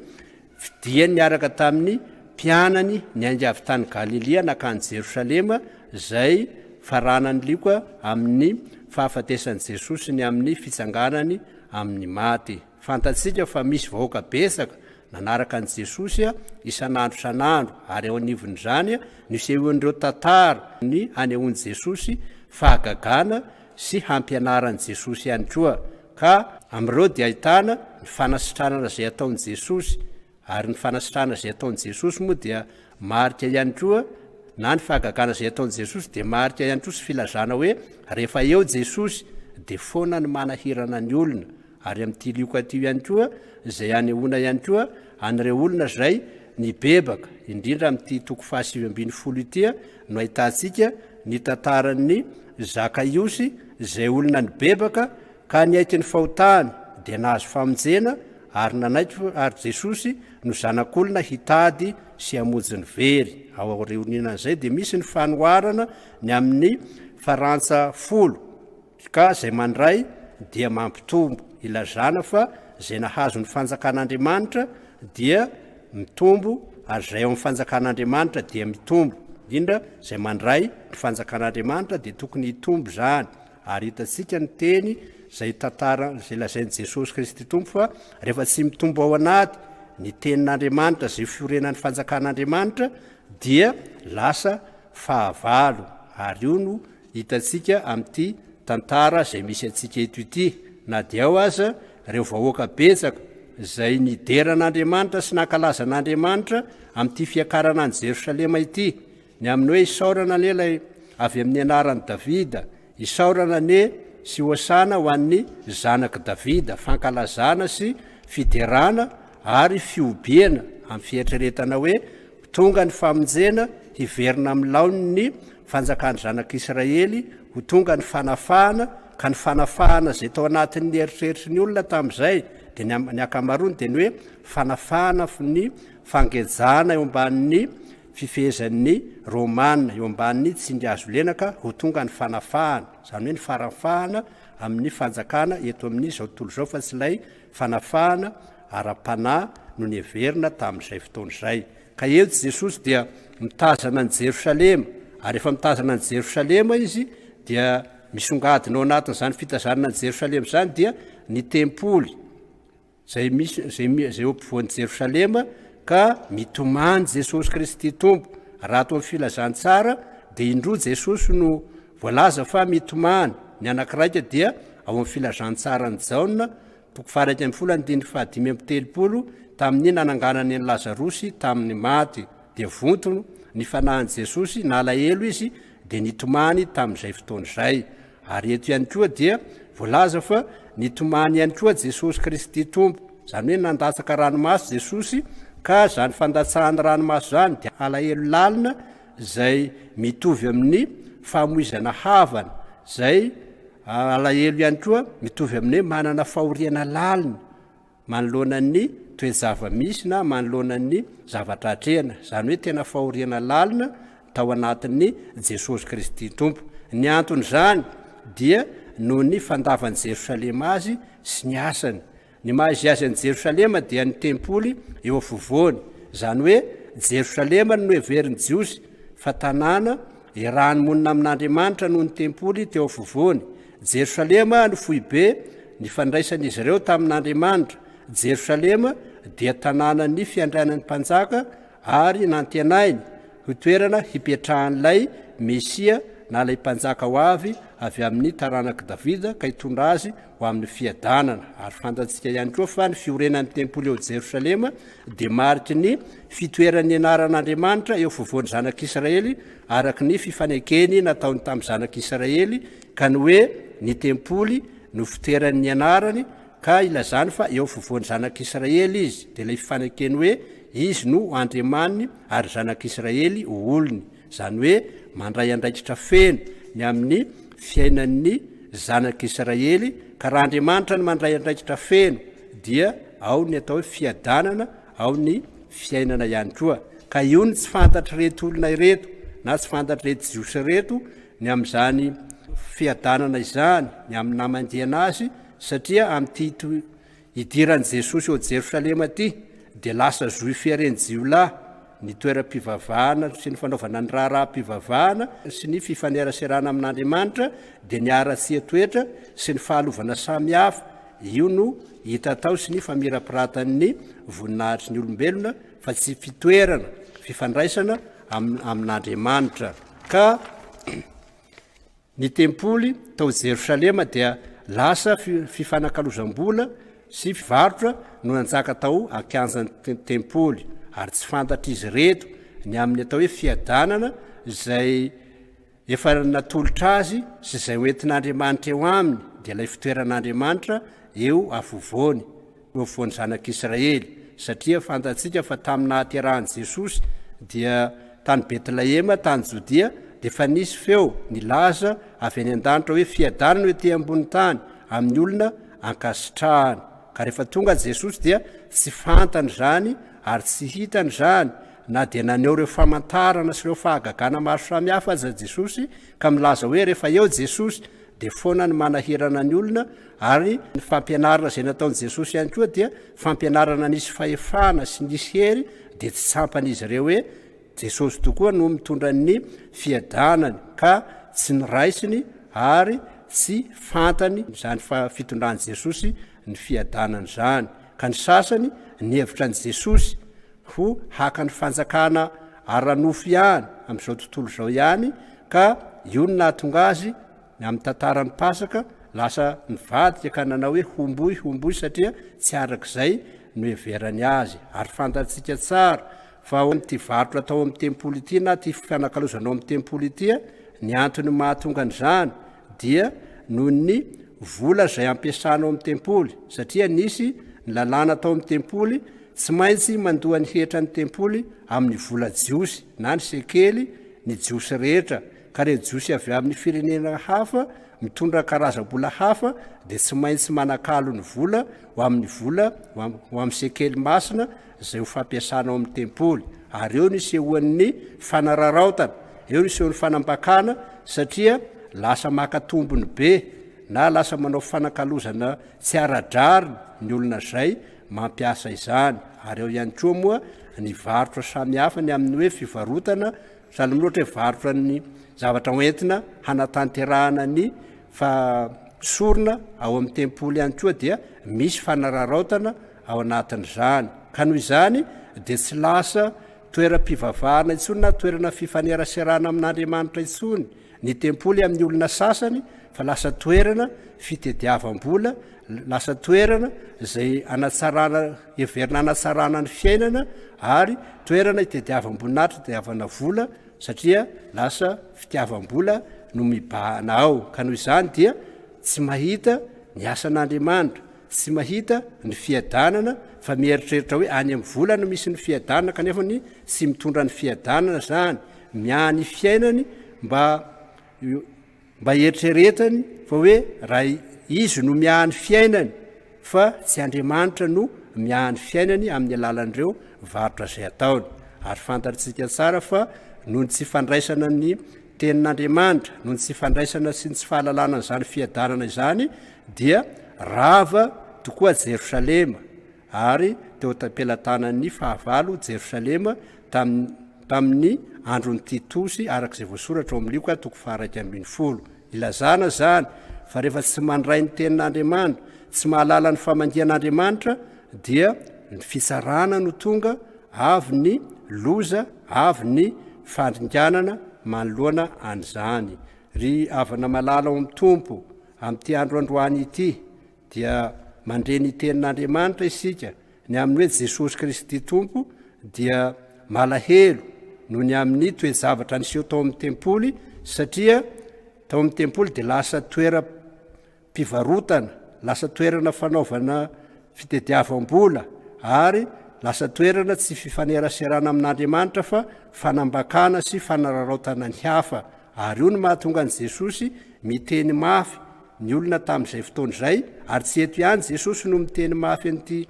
fidiany niaraka tamin'ny mpianany ny aingy avy tany Galilea nakany Jerosalema zay faranany Lioka amin'ny fahafatesan'i Jesosy ny amin'ny fitsanganany amin'ny maty. Fantatsika fa misy vahoaka betsaka nanaraka an'i Jesosy isan'andro san'andro ary ao anivon'izany nisehoan'ireo tantara ny hanehoan'i Jesosy fahagagana sy hampianaran'i Jesosy ihany koa. Ka amin'ireo dia ahitana ny fanasitranana zay ataon'i Jesosy ary ny fanasitranana zay ataon'i Jesosy moa dia marika ihany koa na ny fahagagana zay ataon'i Jesosy dia marika ihany koa sy filazana hoe rehefa eo Jesosy dia foana ny manahirana ny olona. Ary amin'ity Lioka ty ihany koa zay hanehoana ihany koa an'ireo olona zay nibebaka indrindra amin'ity 7:20 ity no ahitantsika ny tantaran'ny Zakaiosy zay olona nibebaka ka niaiky ny fahotany dia nahazo famonjena ary nanaiky ary Jesosy no zanak'olona hitady sy hamonjy ny very. Ao aoreoninan'izay dia misy ny fanoharana ny amin'ny farantsa 10 ka zay mandray dia mampitombo ilazana fa zay nahazo ny fanjakan'Andriamanitra dia mitombo ary zay ao amin'ny fanjakan'Andriamanitra dia mitombo. indrindra zay mandray ny fanjakan'andriamanitra dia tokony hitombo zany ary hitatsika ny teny zay tantara zay lazain'i Jesosy Kristy tompo fa rehefa tsy mitombo ao anaty ny tenin'andriamanitra zay fiorenan'ny fanjakan'andriamanitra dia lasa fahavalo ary io no hitatsika amin'ity tantara zay misy atsika eto ity na dia ao aza reo vahoaka betsaka zay nideran'andriamanitra sy nankalaza an'andriamanitra amin'ity fiakarana any Jerosalema ity ny amin'ny hoe isaorana lelay avy amin'ny anaran'i Davida isaorana ne sy hoasana ho an'ny zanaky Davida fankalazana sy fiderana ary fiobiana amin'ny fietreretana hoe tonga ny famonjena hiverina amin'ny laoniny fanjakany zanak'Israely ho tonga ny fanafahana ka ny fanafahana zay tao anatin'ny eritreritry ny olona tamin'izay dia ny akamarony dia ny hoe fanafahana ny fangejana eo ambanin'ny fifehezan'ny Rômanina eo ambanin'ny tsindry azo lenaka ho tonga ny fanafahana zany hoe ny farafahana amin'ny fanjakana eto amin'ny zao tontolo zao fa tsy ilay fanafahana ara-panahy no ny heverina tamin'izay fotoana izay ka eto Jesosy dia mitazana ny Jerosalema ary efa mitazana ny Jerosalema izy dia misongadina ao anatin'izany fitazanana ny Jerosalema zany dia ny tempoly zay eo ampovoan'ny Jerosalema ka mitomany Jesosy Kristy tompo raha atao amin'ny filazantsara dia indroa Jesosy no voalaza fa mitomany ny anakiraika dia ao amin'ny filazantsara ny Jaona toko faraiky amin'ny folo andiny fahadimy amby telopolo tamin'ny nananganany ny Lazarosy tamin'ny maty dia vontono ny fanahin'i Jesosy nalahelo izy dia nitomany tamin'izay fotoana izay ary eto ihany koa dia voalaza fa nitomany ihany koa Jesosy Kristy tompo zany hoe nandatsaka ranomaso Jesosy ka zany fandatsahany ranomaso zany dia alahelo lalina zay mitovy amin'ny famoizana havana zay alahelo ihany koa mitovy amin'ny manana fahoriana lalina manoloanany toezava misy na manoloanany zavatra atrehana zany hoe tena fahoriana lalina tao anatin'ny Jesosy Kristy tompo ny antony zany dia noho ny fandavan'i Jerosalema azy sy ny asany ny mahaziazan'i Jerosalema dia ny tempoly eo afovoany zany hoe Jerosalema no heverin'ny jiosy fa tanàna irahany monina amin'Andriamanitra noho ny tempoly teo afovoany Jerosalema no foibe ny fandraisan'izy ireo tamin'Andriamanitra Jerosalema dia tanàna ny fiandrainan'ny mpanjaka ary nantenainy ho toerana hipetrahan'ilay Mesia na ilay mpanjaka ho avy amin'ny taranaka Davida ka hitondra azy ho amin'ny fiadanana ary fantatsika ihany koa fa ny fiorenan'ny tempoly eo Jerosalema dia mariky ny fitoeran'ny anaran'Andriamanitra eo fovoan'ny zanak'Israely araky ny fifanekeny nataony tamin'ny zanak'Israely ka ny hoe ny tempoly no fitoeran'ny anarany ka ilazany fa eo fovoan'ny zanak'Israely izy dia ilay fifanekeny hoe izy no andriamaniny ary zanak'Israely ho olony zany hoe mandray andraikitra feno ny amin'ny fiainan'ny zanak'Israely ka raha Andriamanitra ny mandray andraikitra feno dia ao ny atao hoe fiadanana ao ny fiainana ihany koa ka io ny tsy fantatry reto olona ireto na tsy fantatry reto jiosy reto ny amin'izany fiadanana izany ny amin'ny namandiana azy satria amin'ity hidiran'i Jesosy eo Jerosalema ity dia lasa zoify jiolahy ny toeram-pivavahana sy ny fanaovana ny raharaha-pivavahana sy ny fifaneraserana amin'Andriamanitra dia ny ara-tsia toetra sy ny fahalovana samihafa io no hita tao sy ny famirapiratany voninahitry ny olombelona fa tsy fitoerana fifandraisana amin'Andriamanitra ka ny tempoly tao Jerosalema dia lasa fifanakalozam-bola sy fivarotra no nanjaka tao ankianjan'ny tempoly ary tsy fantatra izy reto ny amin'ny atao hoe fiadanana zay efa natolotra azy sy zay hoentin'Andriamanitra eo aminy dia ilay fitoeran'Andriamanitra eo afovoany eo afovoany zanak'Israely satria fantatsika fa tamin'ny nahaterahan'i Jesosy dia tany Betlehema tany Jodia dia fa nisy feo nilaza avy any an-danitra hoe fiadanana hoe ety ambony tany amin'ny olona ankasitrahany ka rehefa tonga Jesosy dia tsy fantany zany ary tsy hitany zany na dia naneo ireo famantarana sy ireo fahagagana maro samihafa aza Jesosy ka milaza hoe rehefa eo Jesosy dia foana ny manahirana ny olona ary ny fampianarana zay nataon'i Jesosy ihany koa dia fampianarana nisy fahefana sy nisy hery dia tsy tsampan'izy ireo hoe Jesosy tokoa no mitondra ny fiadanany ka tsy ny raisiny ary tsy fantany zany fitondrany Jesosy ny fiadanany zany. Ka ny sasany ny hevitra ny Jesosy ho haka ny fanjakana aranofo ihany amin'izao tontolo zao ihany, ka io ny nahatonga azy amin'ny tantarany Pasaka lasa nivadika ka nanao hoe homboy satria tsy arak'izay no heverany azy. Ary fantatsika tsara fa ty varotra atao amin'ny tempoly ity na ty fianakalozanao amin'ny tempoly ity, ny antony mahatonga an'izany dia noho ny vola zay ampiasanao amin'ny tempoly, satria nisy ny lalàna atao amin'ny tempoly tsy maintsy mandoa ny hetra ny tempoly amin'ny vola jiosy na ny sekely ny jiosy rehetra, ka re jiosy avy amin'ny firenena hafa mitondra karaza-bola hafa dia tsy maintsy manakalo ny vola ho amin'ny vola ho amin'ny sekely masina zay ho fampiasanao amin'ny tempoly. Ary eo nisehoan'ny fanararaotana, eo nisehoan'ny fanambakana, satria lasa makatombony be na lasa manao fanakalozana tsy aradrariny ny olona zay mampiasa izany. Ary eo ihany koa moa ny varotra samihafa ny amin'ny hoe fivarotana, sahalan'ny loatra hoe varotra ny zavatra hoentina hanatanterahana ny sorona ao amin'ny tempoly ihany koa dia misy fanararaotana ao anatin'izany. Ka noho izany dia tsy lasa toeram-pivavahana intsony na toerana fifaneraserana amin'Andriamanitra intsony ny tempoly amin'ny olona sasany, fa lasa toerana fitediavam-bola, lasa toerana zay heverina anatsarana ny fiainana ary toerana hitediavam-boninahitra, tediavana vola, satria lasa fitiavam-bola no mibahana ao. Ka noho izany dia tsy mahita ny asan'Andriamanitra, tsy mahita ny fiadanana, fa mieritreritra hoe any amin'ny vola no misy ny fiadanana, kanefa ny tsy mitondra ny fiadanana zany, miany fiainany mba eritreretany fa hoe raha izy no miany fiainany fa tsy Andriamanitra no miany fiainany amin'ny alalan'ireo varotra zay ataony. Ary fantatsika tsara fa noho ny tsy fandraisana ny tenin'Andriamanitra, noho ny tsy fandraisana sy ny tsy fahalalana zany fiadanana izany, dia rava tokoa Jerosalema. Ary teo tampelatanan'ny fahavalo Jerosalema tamin'ny andron'ny Titosy, arak'izay voasoratra ao amin'ny Lioka 2:12. Ilazana zany fa rehefa tsy mandray ny tenin'Andriamanitra, tsy mahalala ny famandian'Andriamanitra, dia ny fitsarana no tonga, avy ny loza, avy ny fandringanana manoloana an'izany. Ry havana malala ao amin'ny tompo amin'ity andro androany ity dia mandre ny tenin'Andriamanitra isika, ny amin'ny hoe Jesosy Kristy tompo, dia malahelo noho ny amin'ny toe-javatra niseho tao amin'ny tempoly, satria tao amin'ny tempoly dia lasa toeram-pivarotana, lasa toerana fanaovana fitediavam-bola, ary lasa toerana tsy fifaneraserana amin'Andriamanitra fa fanambakana sy fanararaotana ny hafa. Ary io no mahatonga an' Jesosy miteny mafy ny olona tamin'izay fotoan'izay, ary tsy eto ihany Jesosy no miteny mafy an'ity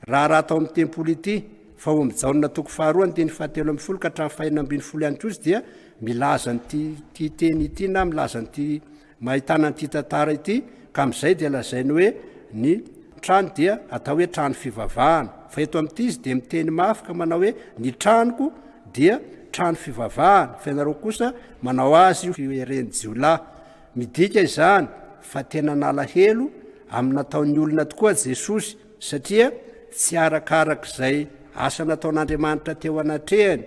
raha tao amin'ny tempoly ity, fa ho mijaonina toko 2:7 ka hatramin'ny 5:12 ihany koa izy dia milaza nyty teny ity na milaza nyty mahitana nyty tantara ity, ka amin'izay dia lazainy hoe ny trano dia atao hoe trano fivavahana. Fa eto amin'ity izy dia miteny mafy ka manao hoe ny tranoko dia trano fivavahana, fa ianareo kosa manao azy iereny jiolahy. Midika izany fa tena nalahelo amin'ny nataon'ny olona tokoa Jesosy, satria tsy arakarak'izay asa nataon'Andriamanitra teo anatrehany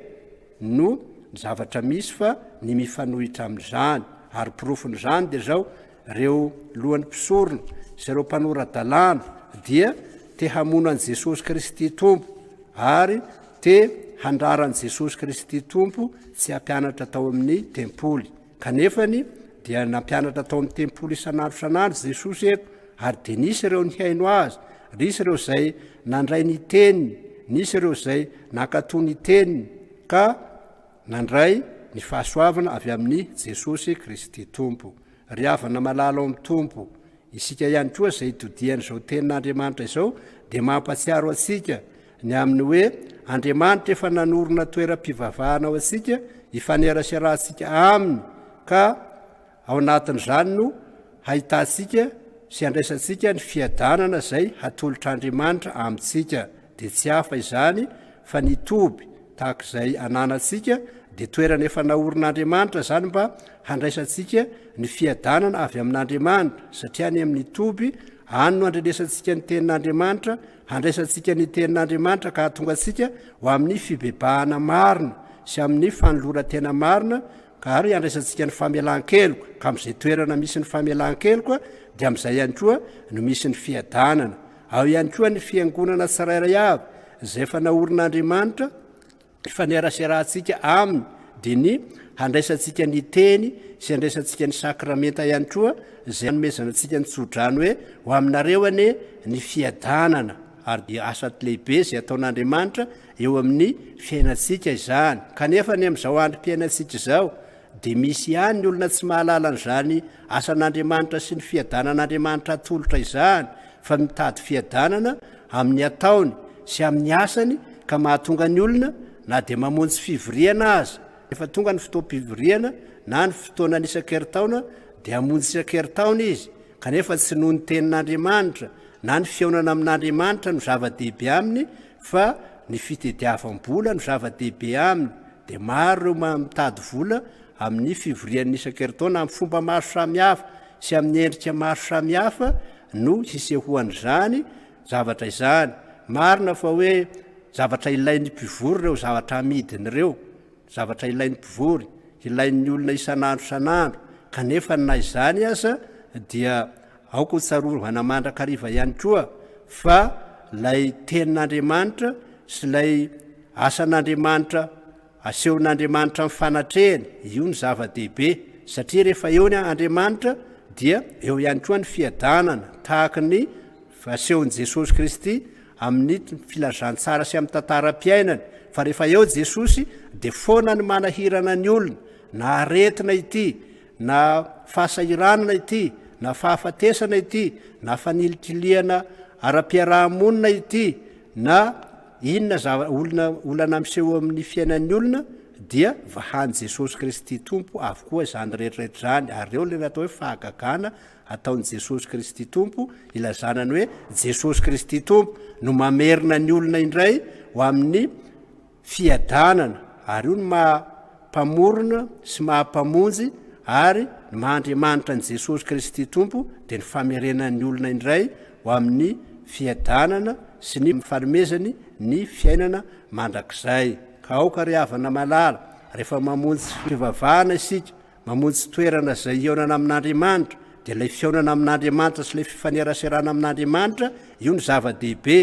no ny zavatra misy, fa ny mifanohitra amin'izany. Ary porofon'izany dia zao reo lohan'ny mpisorona sy ireo mpanora-dalàna dia te hamono an' Jesosy Kristy tompo, ary te handraran'i Jesosy Kristy tompo tsy hampianatra tao amin'ny tempoly. Kanefany dia nampianatra tao amin'ny tempoly isan'andro Jesosy eto, ary dia nisy ireo ny haino azy, nisy ireo zay nandray ny teniny, nisy ireo zay nankatoa ny teniny, ka nandray ny fahasoavana avy amin'ny Jesosy Kristy tompo. Ry havana malala ao amin'ny tompo, isika ihany koa zay itodian'izao tenin'Andriamanitra izao dia mampatsiaro atsika ny amin'ny hoe Andriamanitra efa nanorona toeram-pivavahana ao atsika, hifaneraserahantsika aminy, ka ao anatin'izany no hahitantsika sy handraisantsika ny fiadanana zay hatolotr'Andriamanitra amintsika. Dia tsy hafa izany fa ny toby tahak'izay ananatsika dia toerana efa naorin'Andriamanitra zany mba handraisantsika ny fiadanana avy amin'Andriamanitra satria ny amin'ny toby any no handrenesantsika ny tenin'Andriamanitra handraisantsika ny tenin'Andriamanitra ka hatonga antsika ho amin'ny fibebahana marina sy amin'ny fanoloran-tena marina ka ary handraisantsika ny famelan-keloka ka amin'izay toerana misy ny famelan-keloka dia amin'izay ihany koa no misy ny fiadanana ao ihany koa ny fiangonana tsirairay avy izay efa naorin'Andriamanitra ifaneraserahantsika aminy dia ny handraisantsika ny teny sy handraisantsika ny sakramenta ihany koa izay hanomezana antsika ny tsodrano hoe ho aminareo ane ny fiadanana ary dia asa lehibe izay ataon'Andriamanitra eo amin'ny fiainantsika izany kanefa ny amin'izao androm-piainantsika izao dia misy ihany ny olona tsy mahalala n'izany asan'Andriamanitra sy ny fiadanan'Andriamanitra atolotra izany fa mitady fiadanana amin'ny ataony sy amin'ny asany ka mahatonga ny olona na dia mamonjy fivoriana azy efa tonga ny fotoam-pivoriana na ny fotoana isan-keritaona dia hamonjy isan-keritaona izy kanefa tsy noho ny tenin'Andriamanitra na ny fiaonana amin'Andriamanitra no zava-dehibe aminy fa ny fitediavam-bola no zava-dehibe aminy dia maro ireo mitady vola amin'ny fivorian'ny isan-keritaona amin'ny fomba maro samihafa sy amin'ny endrika maro samihafa no hisehoan'izany zavatra izany marina fa hoe zavatra ilain'ny mpivory ireo zavatra amidiny ireo zavatra ilain'ny mpivory ilain'ny olona isan'andro kanefa na izany aza dia aoko tsarovana mandrakariva ihany koa fa lay tenin'Andriamanitra sy lay asan'Andriamanitra asehon'Andriamanitra amin'ny fanatrehany io ny zava-dehibe satria rehefa eo ny Andriamanitra dia eo ihany koa ny fiadanana tahaka ny asehon'i Jesosy Kristy amin'ny filazantsara sy amin'ny tantaram-piainany fa rehefa eo Jesosy dia foana ny manahirana ny olona na aretina ity na fahasahiranana ity na fahafatesana ity na fanilitiliana ara-piarahamonina ity na inona olana miseho amin'ny fiainan'ny olona dia vahany Jesosy Kristy tompo avokoa izany rehetrarehetra izany ary eo ilay atao hoe fahagagana ataon'i Jesosy Kristy tompo ilazanany hoe Jesosy Kristy tompo no mamerina ny olona indray ho amin'ny fiadanana ary io no mahampamorona sy mahampamonjy ary mahandriamanitra ny Jesosy Kristy tompo dia ny famerenan'ny olona indray ho amin'ny fiadanana sy ny fanomezany ny fiainana mandrakizay ka aoka ry havana malala rehefa mamonjy fivavahana isika mamonjy toerana izay ionana amin'Andriamanitra dia ilay fiaonana amin'Andriamanitra sy ilay fifaneraserana amin'Andriamanitra io ny zava-dehibe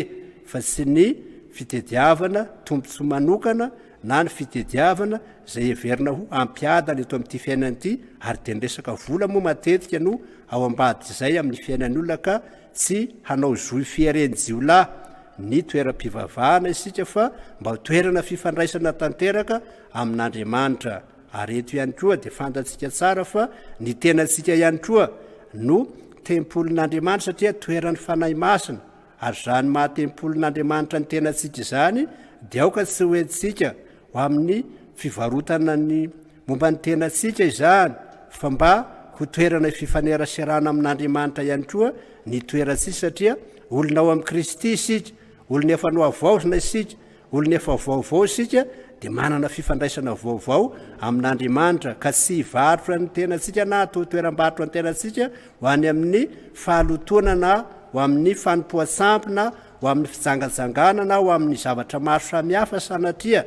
fa tsy ny fitediavana tompotsy manokana na ny fitediavana izay heverina ho ampiadana eto amin'ity fiainana ity ary dia nyresaka vola moa matetika no ao ambady izay amin'ny fiainan'ny olona ka tsy hanao zoy fiarenjiolahy ny toeram-pivavahana isika fa mba ho toerana fifandraisana tanteraka amin'Andriamanitra ary eto ihany koa dia fantatsika tsara fa ny tenantsika ihany koa no tempolin'Andriamanitra satria toeran'ny fanahy masina ary zany mahatempolin'Andriamanitra ny tenantsika izany dia aoka tsy hoentsika ho amin'ny fivarotana ny momba ny tenantsika izany fa mba ho toerana fifaneraserana amin'Andriamanitra ihany koa ny toerantsika satria olona ao amin'ny Kristy isika olona efa no avaozina isika olona efa vaovao isika dia manana fifandraisana vaovao amin'Andriamanitra ka tsy hivarotra ny tenantsika na atao toeram-barotra ny tenantsika ho any amin'ny fahalotoana na ho amin'ny fanompoan-tsampy na ho amin'ny fijangajangana na ho amin'ny zavatra maro samihafa sanatria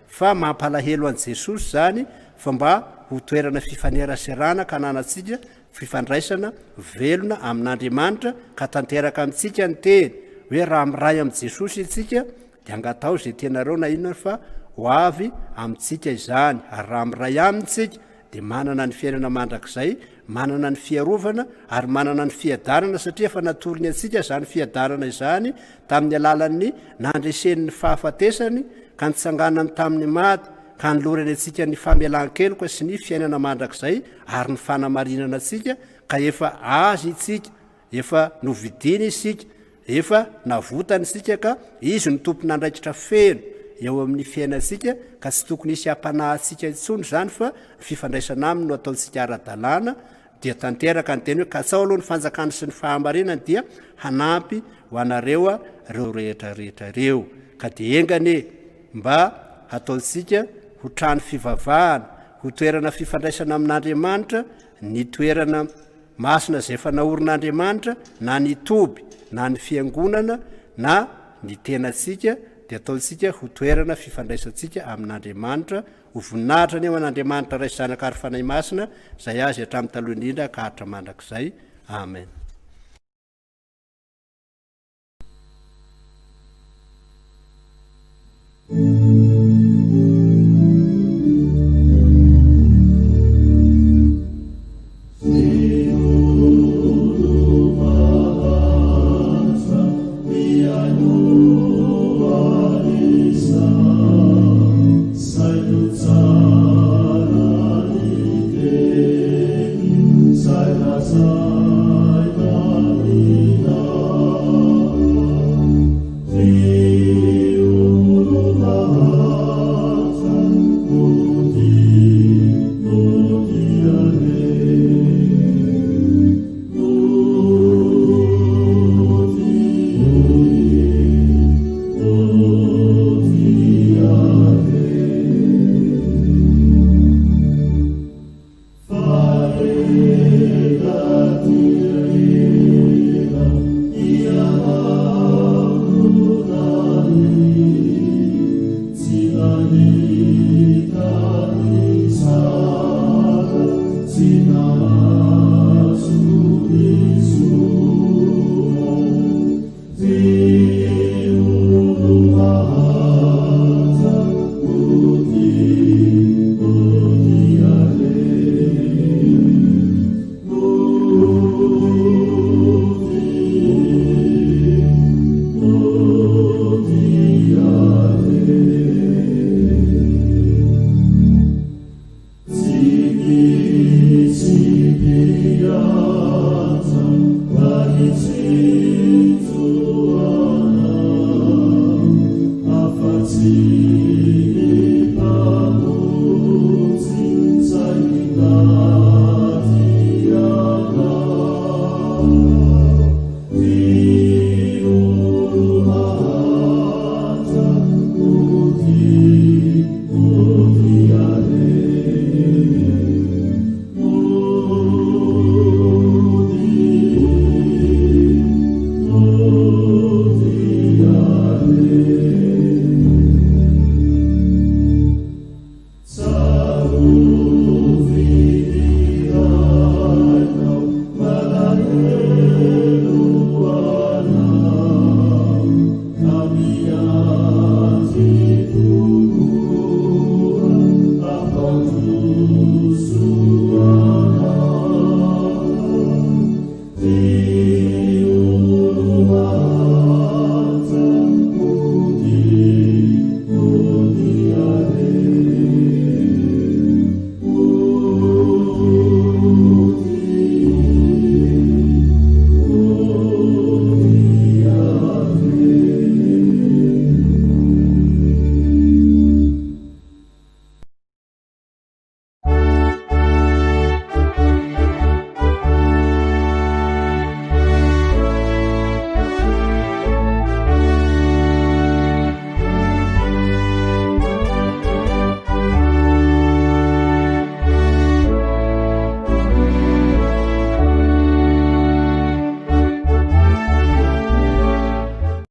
fa mampalahelo an'i Jesosy zany fa mba ho toerana fifaneraserana ka nanantsika fifandraisana velona amin'Andriamanitra ka tanteraka amintsika ny teny hoe raha miray amin'i Jesosy itsika dia angatao izay tenareo na inona fa ho avy amintsika izany ary raha miray amintsika dia manana ny fiainana mandrakizay manana ny fiarovana ary manana ny fiadanana satria efa natorony antsika izany fiadanana izany tamin'ny alalan'ny nandresen'ny fahafatesany ka nitsanganany tamin'ny maty ka nylorany antsika ny famelan-keloka sy ny fiainana mandrakizay ary ny fanamarinana antsika ka efa azy itsika efa novidiny isika efa navotany isika ka izy ny tompon'andraikitra feno eo amin'ny fiainantsika ka tsy tokony isy hampanahintsika intsony izany fa fifandraisana aminy no ataontsika ara-dalàna dia tanteraka ny teny hoe ka tsao aloha ny fanjakana sy ny fahamarinany dia hanampy ho anareo reo rehetrarehetra reo ka dia engany mba hataontsika ho trano fivavahana ho toerana fifandraisana amin'Andriamanitra ny toerana masina zay efa naorin'Andriamanitra na ny toby na ny fiangonana na ny tenatsika dia ataontsika ho toerana fifandraisantsika amin'Andriamanitra ho voninahitra ny eo an'Andriamanitra ray zanaka ary fanahy masina zay azy hatramin'ny taloha indrindra ka hatramandrakizay amen.